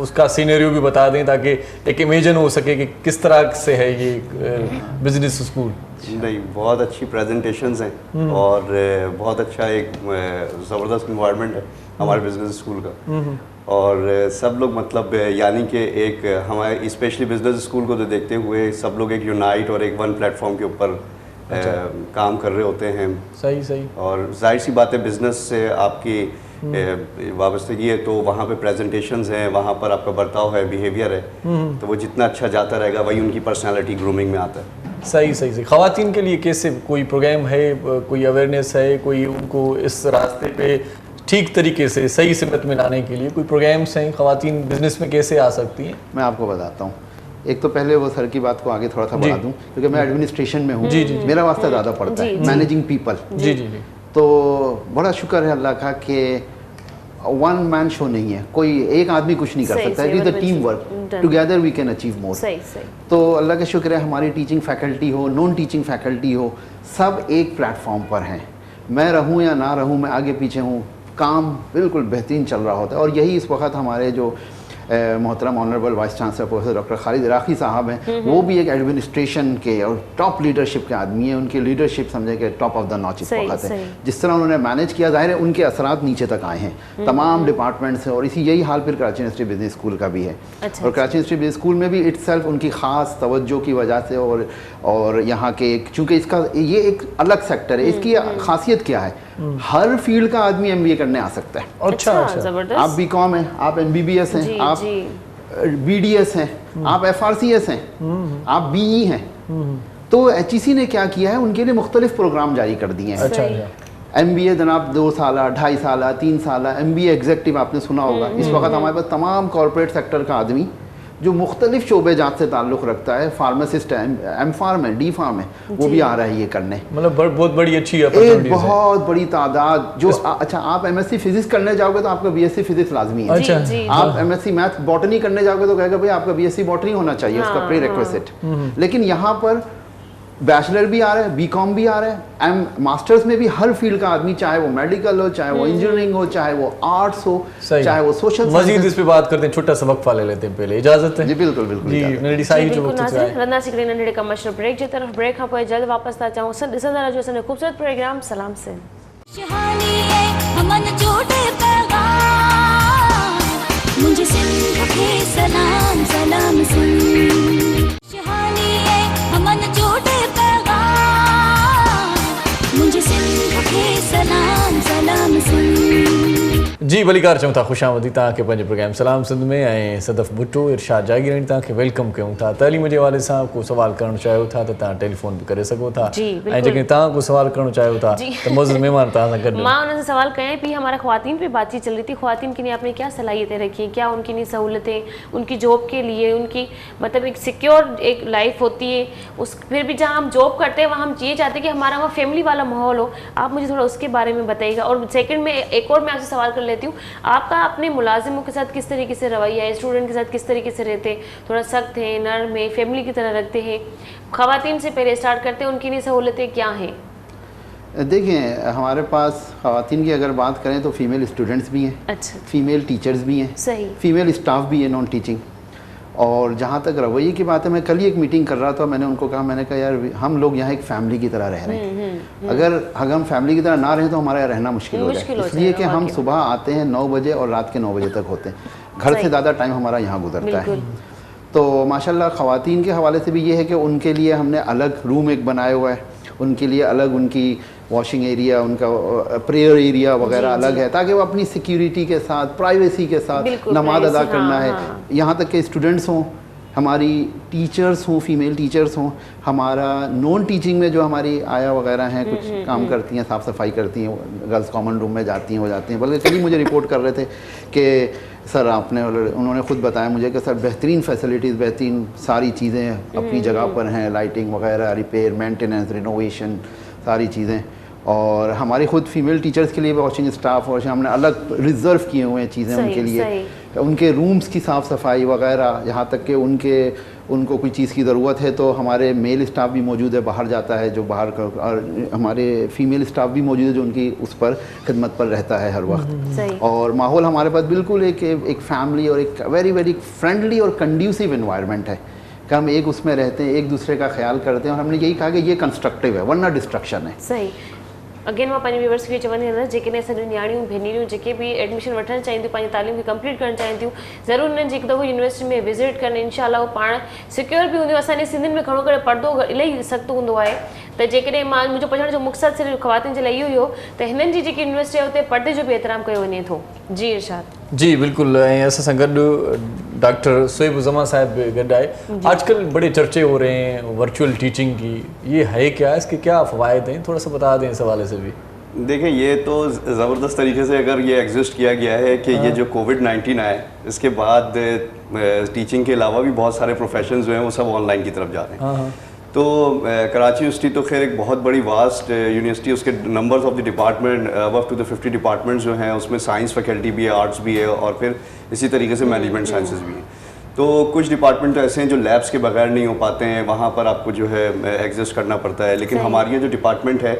उसका सीनेरियो भी बता दें ताकि एक इमेजिन हो सके कि किस तरह से है ये बिजनेस स्कूल। नहीं, बहुत अच्छी प्रेजेंटेशंस हैं और बहुत अच्छा एक ज़बरदस्त इन्वायरमेंट है हमारे बिजनेस स्कूल का, और सब लोग मतलब यानी कि एक हमारे स्पेशली बिजनेस स्कूल को तो देखते हुए सब लोग एक यूनाइट और एक वन प्लेटफॉर्म के ऊपर काम कर रहे होते हैं। सही। और जाहिर सी बात है बिजनेस से आपकी वाबस्तगी है, तो वहाँ पे प्रेजेंटेशंस हैं, वहाँ पर आपका बर्ताव है, बिहेवियर है, तो वो जितना अच्छा जाता रहेगा वही उनकी पर्सनालिटी ग्रूमिंग में आता है। सही। ख़वातीन के लिए कैसे कोई प्रोग्राम है, कोई अवेयरनेस है, कोई उनको इस रास्ते पे ठीक तरीके से सही सिमत में लाने के लिए कोई प्रोग्राम्स हैं? ख़वातीन बिजनेस में कैसे आ सकती हैं? मैं आपको बताता हूँ। एक तो पहले वो सर की बात को आगे थोड़ा सा बढ़ा दूँ, क्योंकि मैं एडमिनिस्ट्रेशन में हूँ, मेरा वास्ता ज़्यादा पड़ता है, मैनेजिंग पीपल। जी। तो बड़ा शुक्र है अल्लाह का कि वन मैन शो नहीं है, कोई एक आदमी कुछ नहीं कर सकता, it is the team work, together we can achieve more. तो अल्लाह का शुक्र है हमारी टीचिंग फैकल्टी हो, नॉन टीचिंग फैकल्टी हो, सब एक प्लेटफॉर्म पर हैं। मैं रहूं या ना रहूं, मैं आगे पीछे हूं, काम बिल्कुल बेहतरीन चल रहा होता है। और यही इस वक्त हमारे जो मोहतरम honourable vice chancellor professor doctor Khalid Iraqi साहब हैं, वो भी एक एडमिनिस्ट्रेशन के और टॉप लीडरशिप के आदमी हैं। उनकी लीडरशिप समझे कि टॉप ऑफ द नॉच इस वक्त है। जिस तरह उन्होंने मैनेज किया, जाहिर है उनके असरात नीचे तक आए हैं तमाम डिपार्टमेंट से, और इसी यही हाल फिर कराची यूनिवर्सिटी बिजनेस स्कूल का भी है। और कराची यूनिवर्सिटी बिजनेस स्कूल में भी इटसेल्फ उनकी ख़ास तवज्जो की वजह से और यहाँ के चूँकि इसका ये एक अलग सेक्टर है, इसकी खासियत क्या है, हर फील्ड का आदमी MBA करने आ सकता है। अच्छा, जबरदस्त। आप BCom हैं, आप MBBS हैं, आप BDS हैं, आप FRCS हैं, आप BE हैं। तो HEC ने क्या किया है, उनके लिए मुख्तलिफ प्रोग्राम जारी कर दिए हैं। अच्छा, MBA जनाब 2 साल, 2.5 साल, 3 साल, MBA एग्जेक्टिव आपने सुना होगा। इस वक्त हमारे पास तमाम कॉर्पोरेट सेक्टर का आदमी जो मुख्तलिफ शोबे जात से ताल्लुक़ रखता है, फार्मासिस्ट है, M.Pharm है, D.Pharm है, वो भी आ रहा है ये करने। मतलब बहुत बड़ी अच्छी एक बहुत बड़ी तादाद जो अच्छा, आप MSc फिजिक्स करने जाओगे तो आपका BSc फिजिक्स लाजमी है। अच्छा, आप MSc मैथ बॉटनी करने जाओगे तो कहेगा भाई आपका BSc बॉटनी होना चाहिए, उसका प्री रिक्विजिट। लेकिन यहाँ पर बैचलर भी आ रहा है, BCom भी आ रहा है, मास्टर्स में भी हर फील्ड का आदमी, चाहे वो मेडिकल हो, चाहे वो इंजीनियरिंग हो, चाहे वो आर्ट्स हो, चाहे वो सोशल। मजीद इस पे बात करते हैं, छोटा सा वक्फा ले लेते हैं पहले, इजाजत है? जी बिल्कुल बिल्कुल जी, नंढड़ी साई जो वक्त है रंदा सिकड़ी नंढड़े कमर्शियल ब्रेक जे तरफ ब्रेक खां पोइ जल्द वापस था अचूं। ॾिसंदा रहिजो असांजो ख़ूबसूरत प्रोग्राम सलाम सिंध। मुझे सिंध के सलाम सलाम सिंध शहानी है हमन जोड़े पैगाम, मुझे सिंध के सलाम सलाम सिंध। जी भलीकार चऊं था, ख़ुशामदी तव्हांखे पंहिंजे प्रोग्राम सलाम सिंध में ऐं सदफ़ भुट्टो इरशाद जागीरानी तव्हांखे वेलकम कयूं था। तइलीम जे हवाले सां को सवाल करणु चाहियो था त तव्हां टेलीफोन बि करे सघो था, ऐं जेकॾहिं तव्हां को सवाल करणु चाहियो था त मौजूद मेहमान तव्हां सां गॾु। मां उनसे सवाल कया भी, हमारा ख्वातीन पे बातचीत चल रही थी, ख्वातीन के लिए आपने क्या सलाहियतें रखी, क्या उनकी लिए सहूलतें, उनकी जॉब के लिए, उनकी मतलब एक सिक्योर एक लाइफ होती है, उस फिर भी जहाँ हम जॉब करते हैं वहाँ हम ये चाहते हैं कि हमारा वहाँ फैमिली वाला माहौल हो। आप मुझे थोड़ा उसके बारे में बताइएगा। और सेकंड में एक और मैं आपसे सवाल कर लेती हूँ, आपका अपने मुलाजिमों के साथ किस तरीके से रवैया है, स्टूडेंट के साथ किस तरीके से रहते हैं, थोड़ा सख्त है, नर्म है, फैमिली की तरह रखते हैं? ख़वातीन से पहले स्टार्ट करते हैं, उनकी लिए सहूलतें क्या हैं? देखिए हमारे पास ख़वातीन की अगर बात करें तो फीमेल स्टूडेंट्स भी हैं, अच्छा, फीमेल टीचर्स भी हैं, सही, फीमेल स्टाफ भी है नॉन टीचिंग। और जहाँ तक रवैये की बात है, मैं कल ही एक मीटिंग कर रहा था, मैंने उनको कहा, मैंने कहा यार हम लोग यहाँ एक फैमिली की तरह रह रहे हैं, अगर हम फैमिली की तरह ना रहें तो हमारा यहाँ रहना मुश्किल हो जाए। इसलिए कि हम सुबह आते हैं 9 बजे और रात के 9 बजे तक होते हैं, घर से ज़्यादा टाइम हमारा यहाँ गुजरता है। तो माशाल्लाह ख़वातीन के हवाले से भी ये है कि उनके लिए हमने अलग रूम एक बनाया हुआ है, उनके लिए अलग उनकी वॉशिंग एरिया, उनका प्रेयर एरिया वगैरह अलग है, ताकि वो अपनी सिक्योरिटी के साथ, प्राइवेसी के साथ नमाज अदा करना है। यहाँ तक कि स्टूडेंट्स हों, हमारी टीचर्स हों, फीमेल टीचर्स हों, हमारा नॉन टीचिंग में जो हमारी आया वगैरह हैं, कुछ काम करती हैं, साफ़ सफाई करती हैं, गर्ल्स कॉमन रूम में जाती हैं, हो जाती हैं। बल्कि कल ही मुझे रिपोर्ट कर रहे थे कि सर उन्होंने ख़ुद बताया मुझे कि सर बेहतरीन फैसिलिटीज़, बेहतरीन सारी चीज़ें अपनी जगह पर हैं, लाइटिंग वगैरह, रिपेयर, मेंटेनेंस, रिनोवेशन, सारी चीज़ें। और हमारी ख़ुद फीमेल टीचर्स के लिए वॉशिंग स्टाफ और हमने अलग रिज़र्व किए हुए हैं चीज़ें उनके लिए, उनके रूम्स की साफ़ सफाई वगैरह, यहाँ तक कि उनको कोई चीज़ की ज़रूरत है तो हमारे मेल स्टाफ भी मौजूद है, बाहर जाता है जो बाहर का, और हमारे फीमेल स्टाफ भी मौजूद है जो उनकी उस पर खिदमत पर रहता है हर वक्त। और माहौल हमारे पास बिल्कुल एक फैमिली और एक वेरी वेरी फ्रेंडली और कंड्यूसिव इन्वायरमेंट है कि हम एक उसमें रहते हैं, एक दूसरे का ख्याल करते हैं, और हमने यही कहा कि ये कंस्ट्रक्टिव है वरना डिस्ट्रक्शन है। सही। अगेन मां पंहिंजे व्यूअर्स खे चवंदी आहियां जेकॾहिं असांजूं नियाणियूं भेनरियूं जेके बि एडमिशन वठणु चाहिनि थियूं, पंहिंजी तालीम खे कंप्लीट करणु चाहिनि थियूं, ज़रूरु उन्हनि जी हिकु दफ़ो यूनिवर्सिटी में विज़िट कनि, इनशाला उहो पाण सिक्योर बि हूंदियूं। असांजे सिंधियुनि में घणो करे पर्दो इलाही सख़्तु हूंदो आहे, त जेकॾहिं मुंहिंजो पुछण जो मक़सदु सिर्फ़ु ख़वातीन जे लाइ इहो ई हो त हिननि जी जेकी यूनिवर्सिटी आहे उते पर्दे जो बि एहतराम कयो वञे थो। जी इरशाद। जी बिल्कुल, ऐं असां सां गॾु डॉक्टर सुहेब ज़मा साहब भी गॾु आहे। आजकल बड़े चर्चे हो रहे हैं वर्चुअल टीचिंग की, ये है क्या, इसके क्या फ़वाइद हैं, थोड़ा सा बता दें इस हवाले से भी। देखें, ये तो ज़बरदस्त तरीके से अगर ये एग्जिस्ट किया गया है कि ये जो कोविड-19 आया, इसके बाद टीचिंग के अलावा भी बहुत सारे प्रोफेशन जो हैं वो सब ऑनलाइन की तरफ जा रहे हैं। तो कराची यूनिवर्सिटी तो खैर एक बहुत बड़ी वास्ट यूनिवर्सिटी, उसके numbers of the department above to the 50 departments जो हैं उसमें साइंस फैकल्टी भी है, आर्ट्स भी है, और फिर इसी तरीके से मैनेजमेंट साइंसेस भी हैं। तो कुछ डिपार्टमेंट तो ऐसे हैं जो लैब्स के बगैर नहीं हो पाते हैं, वहाँ पर आपको जो है एग्जिस्ट करना पड़ता है। लेकिन हमारी ये जो डिपार्टमेंट है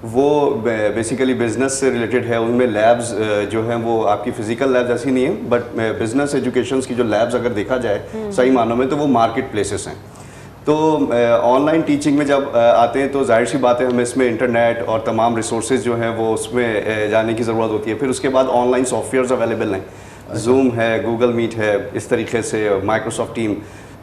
वो बेसिकली बिज़नेस से रिलेटेड है, उनमें लैब्स जो हैं वो आपकी फ़िज़िकल लैब्स ऐसी नहीं है, बट बिज़नेस एजुकेशन की जो लैब्स अगर देखा जाए सही मानों में तो वो मार्केट प्लेसेस हैं। तो ऑनलाइन टीचिंग में जब आते हैं तो जाहिर सी बात है हमें इसमें इंटरनेट और तमाम रिसोर्सेज जो हैं वो उसमें जाने की ज़रूरत होती है। फिर उसके बाद ऑनलाइन सॉफ्टवेयर्स अवेलेबल हैं, जूम है, गूगल मीट है, इस तरीके से माइक्रोसॉफ्ट टीम।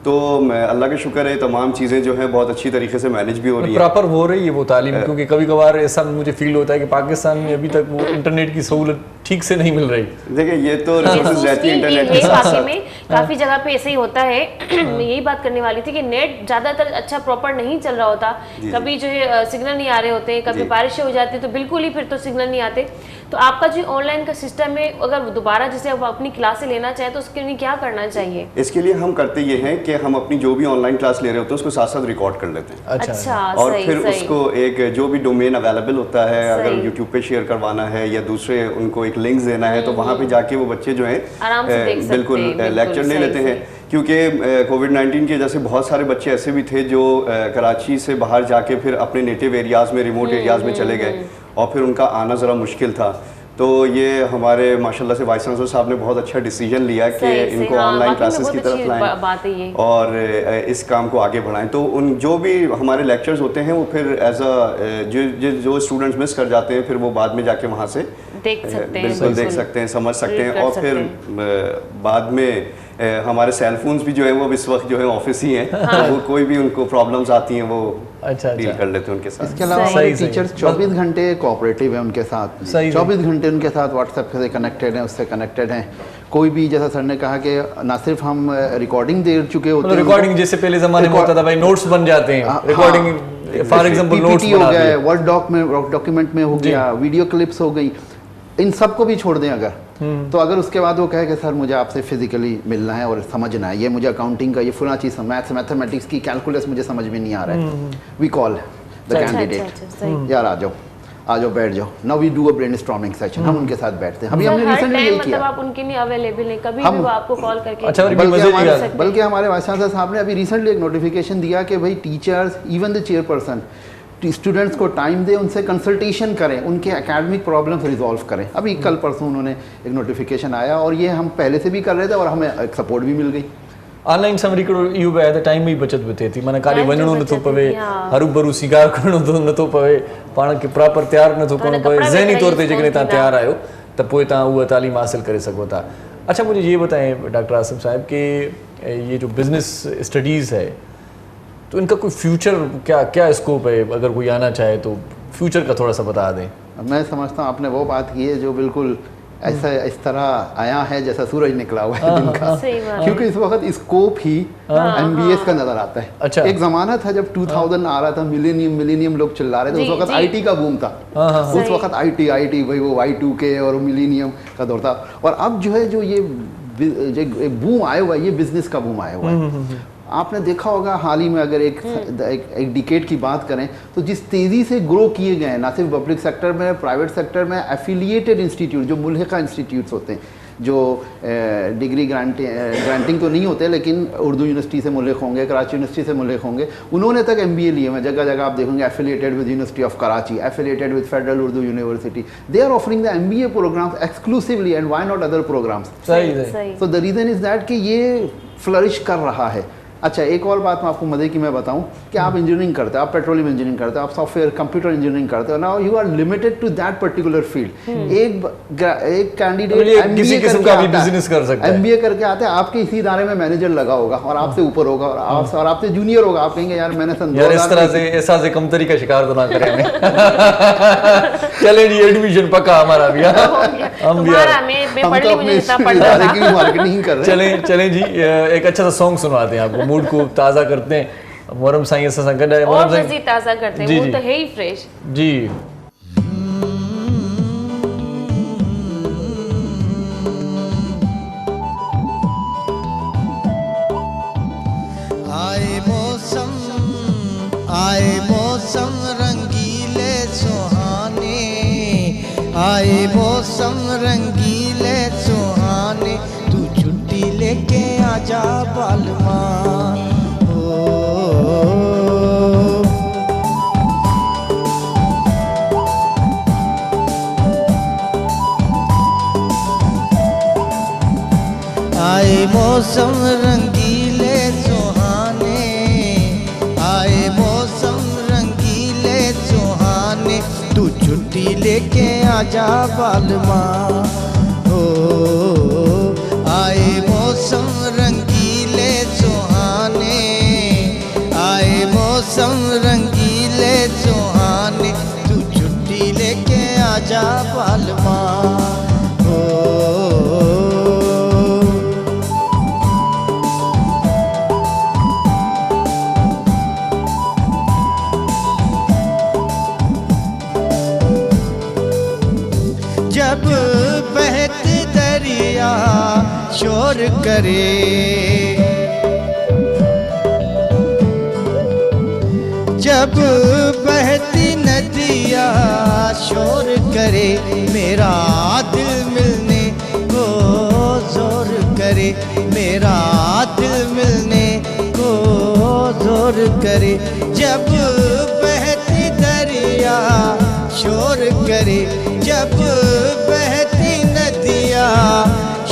तो अल्लाह का शुक्र है तमाम चीज़ें जो हैं बहुत अच्छी तरीके से मैनेज भी हो रही हैं, प्रॉपर हो रही है वो तालीम, क्योंकि कभी कभार ऐसा मुझे फील होता है कि पाकिस्तान में अभी तक वो इंटरनेट की सहूलत ठीक से नहीं मिल रही। देखिए ये तो रिसोर्सेज रहती है इंटरनेट के साथ साथ, में काफी जगह पे ऐसे ही होता है। मैं यही बात करने वाली थी कि नेट ज्यादातर अच्छा प्रॉपर नहीं चल रहा होता, कभी जो है सिग्नल नहीं आ रहे होते हैं, कभी बारिश हो जाती है तो बिल्कुल ही फिर तो सिग्नल नहीं आते। तो आपका जो ऑनलाइन का सिस्टम है, अगर दोबारा जैसे आप अपनी क्लासें लेना चाहें तो उसके लिए क्या करना चाहिए? इसके लिए हम करते ये हैं कि हम अपनी जो भी ऑनलाइन क्लास ले रहे होते हैं उसको साथ साथ रिकॉर्ड कर लेते हैं। अच्छा, और सही, फिर सही। उसको एक जो भी डोमेन अवेलेबल होता है, अगर यूट्यूब पे शेयर करवाना है या दूसरे उनको एक लिंक देना है तो वहाँ पे जाके वो बच्चे जो हैं आराम से देख सकते बिल्कुल हैं, लेक्चर ले सही, लेते हैं। क्योंकि कोविड-19 की वजह से बहुत सारे बच्चे ऐसे भी थे जो कराची से बाहर जाके फिर अपने नेटिव एरियाज़ में, रिमोट एरियाज़ में चले गए और फिर उनका आना ज़रा मुश्किल था। तो ये हमारे माशाल्लाह से वाइस चांसलर साहब ने बहुत अच्छा डिसीजन लिया कि इनको ऑनलाइन क्लासेस की तरफ लाएं और इस काम को आगे बढ़ाएं। तो उन जो भी हमारे लेक्चर्स होते हैं वो फिर एज अ जो स्टूडेंट्स मिस कर जाते हैं फिर वो बाद में जाके वहाँ से देख सकते हैं, बिल्कुल देख सकते हैं, समझ सकते हैं। और फिर बाद में हमारे सेल फोन्स भी जो है वो अब इस वक्त जो है ऑफिस ही हैं, वो कोई भी उनको प्रॉब्लम्स आती हैं वो डील कर लेते हैं उनके साथ। इसके अलावा हमारे टीचर्स 24 घंटे कोऑपरेटिव है उनके साथ, 24 घंटे उनके साथ व्हाट्सएप से कनेक्टेड हैं, उससे कनेक्टेड हैं। कोई भी जैसा सर ने कहा कि ना सिर्फ हम रिकॉर्डिंग दे चुके होते हैं, रिकॉर्डिंग जैसे पहले जमाने में होता था भाई, नोट्स बन जाते हैं, रिकॉर्डिंग फॉर एग्जांपल नोट्स हो गया, वर्ड डॉक्यूमेंट में हो गया, वीडियो क्लिप्स हो गई, इन सबको भी छोड़ दें अगर तो अगर उसके बाद वो कहे कि सर मुझे आपसे फिजिकली मिलना है और समझना है, ये मुझे अकाउंटिंग का ये फुला चीज़, मैथमेटिक्स की कैलकुलस मुझे समझ में नहीं आ रहा है, वी कॉल द कैंडिडेट, यार आ जाओ बैठ जाओ, now we do a brainstorming session, हम उनके साथ बैठते हैं। अभी हमने रिसेंटली यही किया, आप उनके लिए अवेलेबल हैं, कभी भी वो आपको कॉल करके। अच्छा, बल्कि हमारे वाइस चांसलर साहब ने अभी रिसेंटली एक नोटिफिकेशन दिया कि भाई teachers, even the chairperson, students को टाइम दे, उनसे कंसल्टेशन करें, उनके एकेडमिक प्रॉब्लम्स रिजॉल्व करें। अभी कल परसों उन्होंने एक नोटिफिकेशन आया और ये हम पहले से भी कर रहे थे और हमें एक सपोर्ट भी मिल गई। ऑनलाइन समरी को यू बे त टाइम ही बचत बि थिए थी, माना काॾे वञणो नथो पवे, हरू सिगार करणो नथो पवे, पाण खे प्रॉपर तैयार नथो करणो पवे, ज़हनी तौर पे जेकॾहिं तव्हां तैयार आहियो त पोइ तव्हां उहा तालीम हासिल करे सघो था। अच्छा, मुझे ये बताएं डॉक्टर आसिम साहब कि ये जो बिज़नेस स्टडीज़ है तो इनका कोई फ्यूचर क्या स्कोप है? अगर कोई आना चाहे तो फ्यूचर का थोड़ा सा बता दें। मैं समझता हूँ आपने वो बात की है जो बिल्कुल ऐसा इस तरह आया है जैसा सूरज निकला हुआ है दिन का, क्योंकि इस वक्त स्कोप ही MBA का नजर आता है। अच्छा। एक जमाना था जब 2000 आ रहा था, मिलेनियम लोग चिल्ला रहे थे, उस वक्त IT का बूम था, उस वक्त IT भाई वो Y2K और मिलेनियम का दौर था। और अब जो है जो ये बूम आया हुआ है, ये बिजनेस का बूम आया हुआ है। आपने देखा होगा हाल ही में अगर एक डिकेड की बात करें तो जिस तेज़ी से ग्रो किए गए हैं, ना सिर्फ पब्लिक सेक्टर में, प्राइवेट सेक्टर में, एफिलिएटेड इंस्टीट्यूट जो मुल्हिका इंस्टीट्यूट्स होते हैं, जो डिग्री ग्रांटिंग तो नहीं होते लेकिन उर्दू यूनिवर्सिटी से मुल्हिक होंगे, कराची यूनिवर्सिटी से मुल्हिक होंगे, उन्होंने तक MBA लिए हैं। जगह जगह आप देखोगे affiliated with university of Karachi, affiliated with federal Urdu university, they are offering the MBA programs exclusively and why not other programs. So the reason is that कि ये फ्लरिश कर रहा है। अच्छा, एक और बात मैं आपको मजे की मैं बताऊं कि आप इंजीनियरिंग करते हो, आप पेट्रोलियम इंजीनियरिंग करते हो, आप सॉफ्टवेयर कंप्यूटर इंजीनियरिंग करते हो, now you are limited to that particular field. एक कैंडिडेट MBA करके आता है, आपके इसी इदारे में मैनेजर लगा होगा और आपसे ऊपर होगा और आपसे जूनियर होगा, आप कहेंगे यार मैंने इस तरह से ऐसा से कमतरी का शिकार तो ना करें। चले जी, एडमिशन पक्का हमारा भी, हम भी मार्केटिंग कर रहे हैं। चलें जी, एक अच्छा सा सॉन्ग सुनवाते हैं आपको, मूड को ताज़ा करते हैं। मोहरम साईं असां सां गॾु आहे, और मज़ीद ताज़ा करते हैं, मूड तो है ही फ्रेश जी। आए मौसम रंगीले सुहाने, आए मौसम रंगीले सुहाने, तू छुट्टी लेके आजा बालमा। आए मौसम रंगीले सुहाने, आए मौसम रंगीले सुहाने, तू छुट्टी लेके आजा बालमा। हो आए मौसम रंगीले सुहाने, आजा पालमा हो। जब बहते दरिया शोर करे, जब बहती नदिया शोर करे, मेरा दिल मिलने को जोर करे, मेरा दिल मिलने को जोर करे। जब बहती दरिया शोर करे, जब बहती नदिया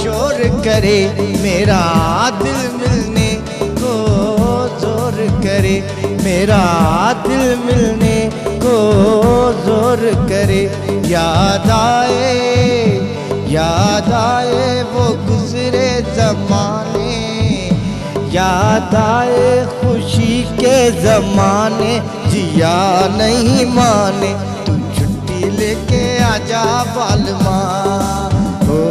शोर करे, मेरा दिल मिलने को जोर करे, मेरा दिल मिलने को जोर करे। याद आए वो गुजरे ज़माने, याद आए खुशी के ज़माने, जिया नहीं माने तू छुट्टी लेके आजा बालमा हो।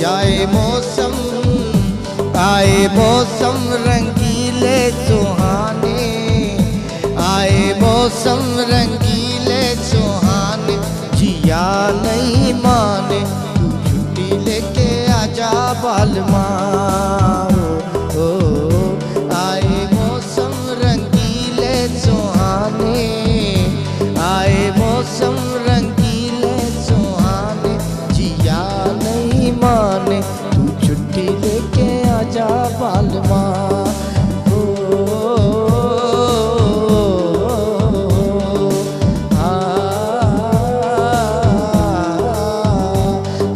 आए मौसम रंगीले सुहाने, आए मौसम रंगीले सुहाने, जिया नहीं माने तू छुट्टी लेके आजा बालमा हो। आए मौसम रंगीले सुहाने, आए मौसम रंगीले सुहाने, जिया नहीं माने तू छुट्टी लेके आजा बालमा हो।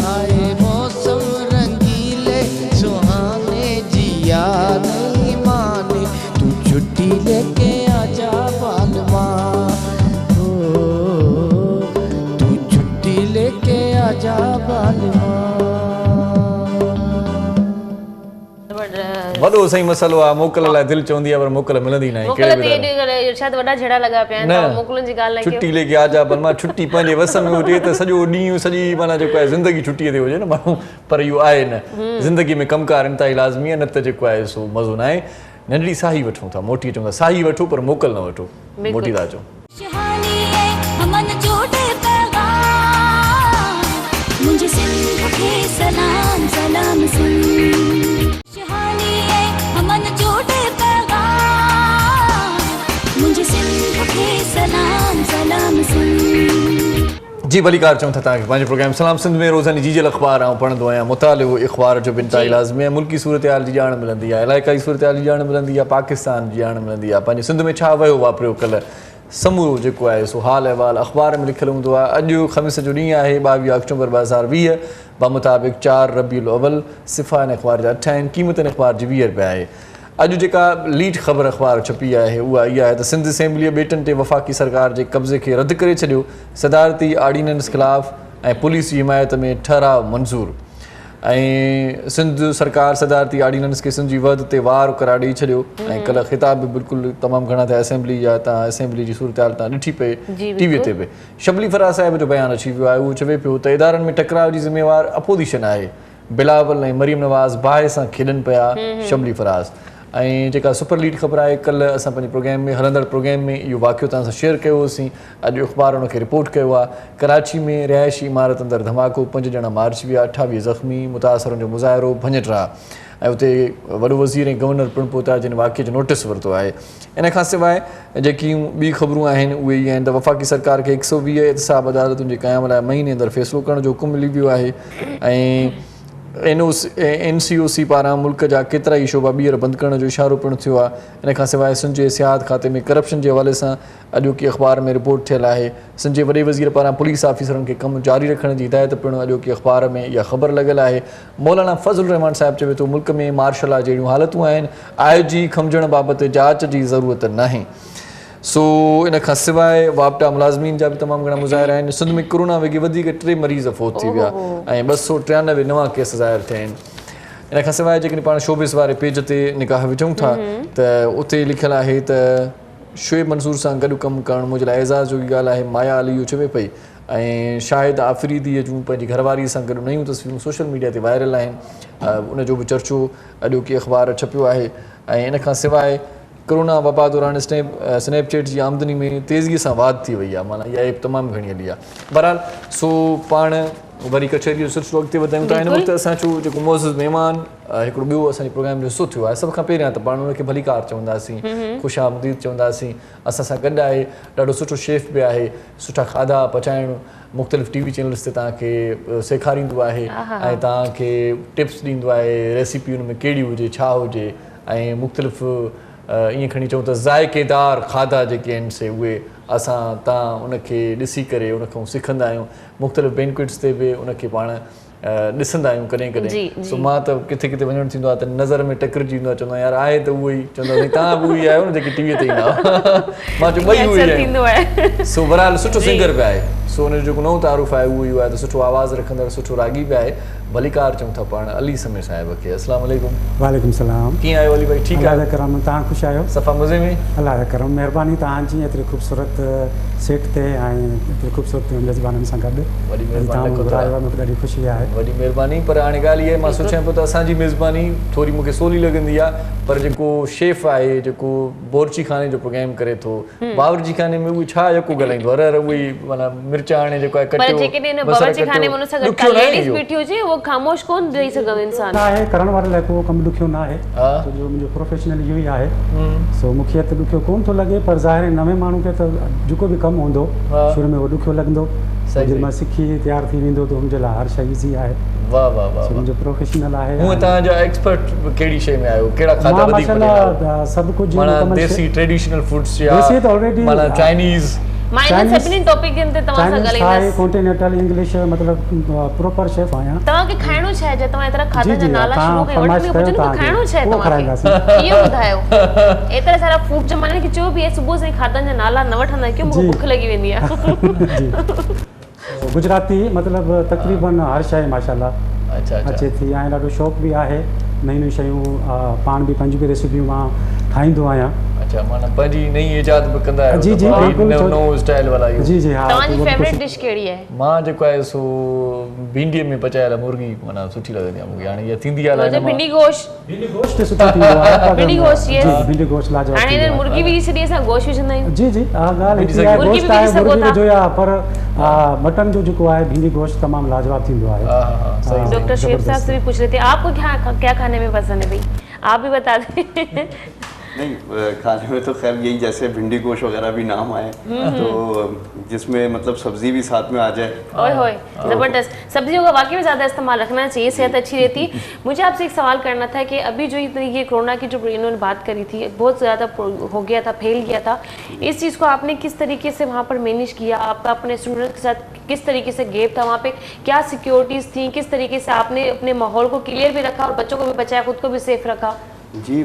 आए मौसम रंगीले सुहाने, जिया नहीं माने तू छुट्टी लेके आजा बालमा हो। तू छुट्टी लेके आजा बालमा। वॾो सही मसलो आहे, मोकल लाइ दिलि चवंदी आहे पर मोकल मिलंदी न आहे। शायदि वॾा झेड़ा लॻा पिया आहिनि, मोकलुनि जी ॻाल्हि न कयो। छुट्टी लेके आजा बलमा, छुट्टी पंहिंजे वस में हुजे त सॼो ॾींहुं सॼी माना जेको आहे ज़िंदगी छुट्टीअ ते हुजे न माण्हू, पर इहो आहे न, ज़िंदगी में कमकार इंतिहाई लाज़मी आहे, न त जेको आहे सो मज़ो न आहे। नंढड़ी साही वठूं था, मोटी चऊं था साही वठो पर मोकल न वठो। मोटी था चओ सलाम सलाम सुन, शहानी है हमन जोड़े पैगाम, मुझे सिंध के सलाम सलाम सुन। जी भलीकार चऊं था तव्हांखे पंहिंजे प्रोग्राम सलाम सिंध में रोज़ानी जी अख़बार आउं पढ़ंदो आहियां। मुतालिबो अख़बार जो बि इंतिहाई लाज़मी आहे। मुल्की सूरत हाल जी ॼाण मिलंदी आहे, इलाइक़ाई सूरत हाल जी ॼाण मिलंदी आहे, पाकिस्तान जी ॼाण मिलंदी आहे, पंहिंजे सिंध में छा वियो वापिरियो कल्ह समूरो जेको आहे सो हाल अहिवाल अख़बार में लिखियलु हूंदो आहे। अॼु ख़मीस जो ॾींहुं आहे 22 अक्टूबर 2020 बामुताबिक़ 4 रबीउल अव्वल। सिफ़ा इन अख़बार जा 8 आहिनि, क़ीमत इन अख़बार जी 20 रुपया आहे। अॼु जेका लीड ख़बर अख़बार छपी आहे उहा इहा आहे त सिंध असेंबलीअ ॿेटनि ते वफ़ाक़ी सरकार जे कब्ज़े खे रद्द करे छॾियो, सदारती आर्डीनेंस ख़िलाफ़ ऐं पुलिस जी हिमायत में ठहराव मंज़ूर। ऐं सिंध सरकार सदारती आर्डीनेंस खे सिंध जी वध ते वार करार ॾेई छॾियो। ऐं कल्ह ख़िताब बि बिल्कुलु तमामु घणा थिया असेंबली जा, तव्हां असेंबली जी सूरत हाल तव्हां ॾिठी पए टीवीअ ते बि। शबली फराज़ साहिब जो बयानु अची वियो आहे, उहो चवे पियो त इदारनि में टकराव जी ज़िम्मेवार अपोज़िशन आहे। बिलावल ऐं मरियम नवाज़ बाहि सां खेॾनि पिया, शबली फराज़। ऐं जेका सुपर लीड ख़बर आहे, कल्ह असां पंहिंजे प्रोग्राम में हलंदड़ प्रोग्राम में इहो वाक़ियो तव्हां सां शेयर कयो होसीं। अॼु अख़बार उनखे रिपोर्ट कयो आहे। कराची में रिहाइशी इमारत अंदरि धमाको, 5 ॼणा मारिजी विया, 28 ज़ख़्मी, मुतासिरनि जो मुज़ाहिरो, भञट ऐं उते वॾो वज़ीर ऐं गवर्नर पिणु पहुता जिन वाक़िए जो नोटिस वरितो आहे। इन खां सवाइ जेकी ॿी ख़बरूं आहिनि उहे इहे आहिनि त वफ़ाक़ी सरकार खे 120 एहतिसाब अदालतुनि जे क़याम लाइ महीने अंदरि फ़ैसिलो करण जो हुकुम मिली वियो आहे। ऐं NCOC पारां मुल्क जा केतिरा ई शोबा ॿीहर बंदि करण जो इशारो पिणु थियो आहे। इन खां सवाइ सिंध जे सियाहत खाते में करप्शन जे हवाले सां अॼोकी अख़बार में रिपोर्ट थियल आहे। सिंध जे वॾे वज़ीर पारां पुलिस ऑफिसरनि खे कमु जारी रखण जी हिदायत पिणु अॼोकी अख़बार में इहा ख़बर लॻियल आहे। मौलाना फज़ल रहमान साहिबु चवे थो मुल्क में मार्शल लॉ जहिड़ियूं हालतूं आहिनि, IG खमजण बाबति जांच जी ज़रूरत नाहे। सो इन खां सवाइ वापटा मुलाज़मीन जा बि तमामु घणा मुज़ाहिरा आहिनि। सिंध में कोरोना वेगी वधीक 3 मरीज़ फ़ौत थी विया ऐं 293 नवां केस ज़ाहिर थिया आहिनि। इन खां सवाइ जेकॾहिं पाण शोबिस वारे पेज ते निगाह विझूं था त उते लिखियलु आहे त शुएब मंसूर सां गॾु कमु करणु मुंहिंजे लाइ एज़ाज़ जो ॻाल्हि आहे। माया अली इहो चवे पई ऐं शाहिद आफ़रीदीअ जूं पंहिंजी घरवारीअ सां गॾु नयूं तस्वीरूं सोशल मीडिया ते वायरल आहिनि। उनजो बि चर्चो अॼोकी अख़बार छपियो आहे। ऐं इन खां सवाइ कोरोना वबा दौरान स्नैपचैट जी आमदनी में तेज़ीअ सां वाध थी वई आहे। माना इहा एप तमामु घणी हली आहे। बहरहाल सो पाण वरी कचहरी जो सिलसिलो अॻिते वधायूं था। हिन वक़्तु असां चयो जेको मोज़िज़ महिमान हिकिड़ो ॿियो असांजे प्रोग्राम जो हिसो थियो आहे। सभ खां पहिरियां त पाण हुनखे भलीकार चवंदासीं, ख़ुशि आमदीद चवंदासीं। असां सां गॾु आहे ॾाढो सुठो शेफ बि आहे, सुठा खाधा पचाइणु मुख़्तलिफ़ टीवी चैनल्स ते तव्हांखे सेखारींदो आहे ऐं तव्हांखे टिप्स ॾींदो आहे रेसिपी हुन में कहिड़ी हुजे छा हुजे ऐं मुख़्तलिफ़ ईअं खणी चऊं त ज़ाइक़ेदार खाधा जेके आहिनि से उहे असां तव्हां उनखे ॾिसी करे उनखां सिखंदा आहियूं। मुख़्तलिफ़ बैंक्वेट्स ते बि उनखे पाण ॾिसंदा आहियूं कॾहिं कॾहिं। सो मां त किथे किथे वञणु थींदो आहे त नज़र में टकरिजी वेंदो आहे, चवंदो आहियां यार आहे त उहो ई, चवंदो आहे तव्हां बि उहो ई आहियो न जेके टीवीअ ते ईंदा मां चयो ॿई उहो ई आहिनि। सो बहरहाल सुठो सिंगर बि आहे। सो हुनजो जेको नओं तारुफ़ आहे उहो इहो आहे त सुठो आवाज़ु रखंदड़ सुठो रागी बि आहे। भलीकार चऊं था पाण अली समीर साहिब खे। अस्सलाम वालेकुम। वालेकुम सलाम। कीअं आहियो अली भाई? ठीकु आहे करम। तव्हां ख़ुशि आहियो? सफ़ा मज़े में? अलाह करम महिरबानी तव्हांजी एतिरी ख़ूबसूरत सेट ते ऐं एतिरी ख़ूबसूरत मेज़बाननि सां गॾु वॾी महिरबानी मूंखे ॾाढी ख़ुशी आहे। वॾी महिरबानी। पर हाणे ॻाल्हि इहा आहे मां सोचियां पियो त असांजी मेज़बानी थोरी मूंखे सवली लॻंदी आहे, पर जेको शेफ आहे जेको बावर्ची खाने जो प्रोग्राम करे थो, बावर्ची खाने में उहो छा यको ॻाल्हाईंदो हर उहो ई माना मिर्च हाणे जेको आहे कटियो बावर्ची खाने में उन सां गॾु लेडीज़ बीठी हुजे उहो ख़ामोश कोन रही सघंदो इंसान आहे। करण वारे लाइ को कमु ॾुखियो न आहे, छो जो मुंहिंजो प्रोफेशनल इहो ई आहे। सो मूंखे त ॾुखियो कोन थो लॻे, पर ज़ाहिर नवे माण्हू खे त जेको बि कमु हूंदो शुरू में उहो ॾुखियो लॻंदो। जॾहिं मां सिखी तयारु थी वेंदो त मुंहिंजे लाइ हर शइ ईज़ी आहे। वाह वाह वाह। मुंहिंजो प्रोफेशनल आहे। हूअं तव्हांजा एक्सपर्ट कहिड़ी शइ में आहियो? कहिड़ा खाधा वधीक माशाल्लाह सभु कुझु माना देसी ट्रेडिशनल फूड्स या माना चाइनीज़ सभिनी टॉपिकनि ते तव्हां सां ॻाल्हाईंदासीं। कॉन्टिनेंटल इंग्लिश मतिलबु प्रॉपर शेफ आहियां। तव्हांखे खाइणो छा आहे? तव्हां एतिरा खाधनि जा नाला शुरू कयो वठी पुछो न खाइणो छा आहे तव्हांखे? इहो ॿुधायो। एतिरा सारा फूड जो माने कि चयो बि सुबुह सां खाधनि जा नाला न वठंदा कयो, मूंखे भुख लॻी वेंदी आहे। गुजराती मतिलबु तक़रीबन हर शइ माशाल्लाह अचे थी ऐं ॾाढो शौक़ु बि आहे। नयूं नयूं शयूं पाण बि पंहिंजूं बि रेसिपियूं मां ठाहींदो आहियां। अच्छा माना पंहिंजी नई ईजाद बि कंदा आहियो? जी जी बिल्कुलु नओं स्टाइल वाला इहो। जी जी हा। तव्हांजी फेवरेट डिश कहिड़ी आहे? मां जेको आहे सो भिंडीअ में पचायल मुर्गी माना सुठी लॻंदी आहे मूंखे। हाणे इहा थींदी आहे भिंडी गोश्त। भिंडी गोश्त सुठो थींदो आहे। भिंडी गोश्त यस। भिंडी गोश्त लाजवाब। हाणे इन्हनि मुर्गी बि छॾी असां गोश्त विझंदा आहियूं। जी जी हा ॻाल्हि आहे। गोश्त आहे मुर्गी जो आहे, पर मटन जो जेको आहे भिंडी गोश्त तमामु लाजवाब थींदो आहे। डॉक्टर शेफ साहब से भी पूछ रहे थे आपको क्या खाने में पसंद है भाई? आप भी बता दें। नहीं, खाने में तो खैर यही जैसे भिंडी गोश्त वगैरह भी नाम आए तो जिसमें मतलब सब्जी भी साथ में आ जाए। ओए होए ज़बरदस्त। सब्जियों का वाकई में ज़्यादा इस्तेमाल रखना चाहिए, सेहत अच्छी रहती। मुझे आपसे एक सवाल करना था कि अभी जो ये कोरोना की जो इन्होंने बात करी थी बहुत ज़्यादा हो गया था, फैल गया था, इस चीज़ को आपने किस तरीके से वहाँ पर मैनेज किया? आपका अपने स्टूडेंट के साथ किस तरीके से गैप था? वहाँ पे क्या सिक्योरिटीज़ थी? किस तरीके से आपने अपने माहौल को क्लियर भी रखा और बच्चों को भी बचाया, खुद को भी सेफ रखा? जी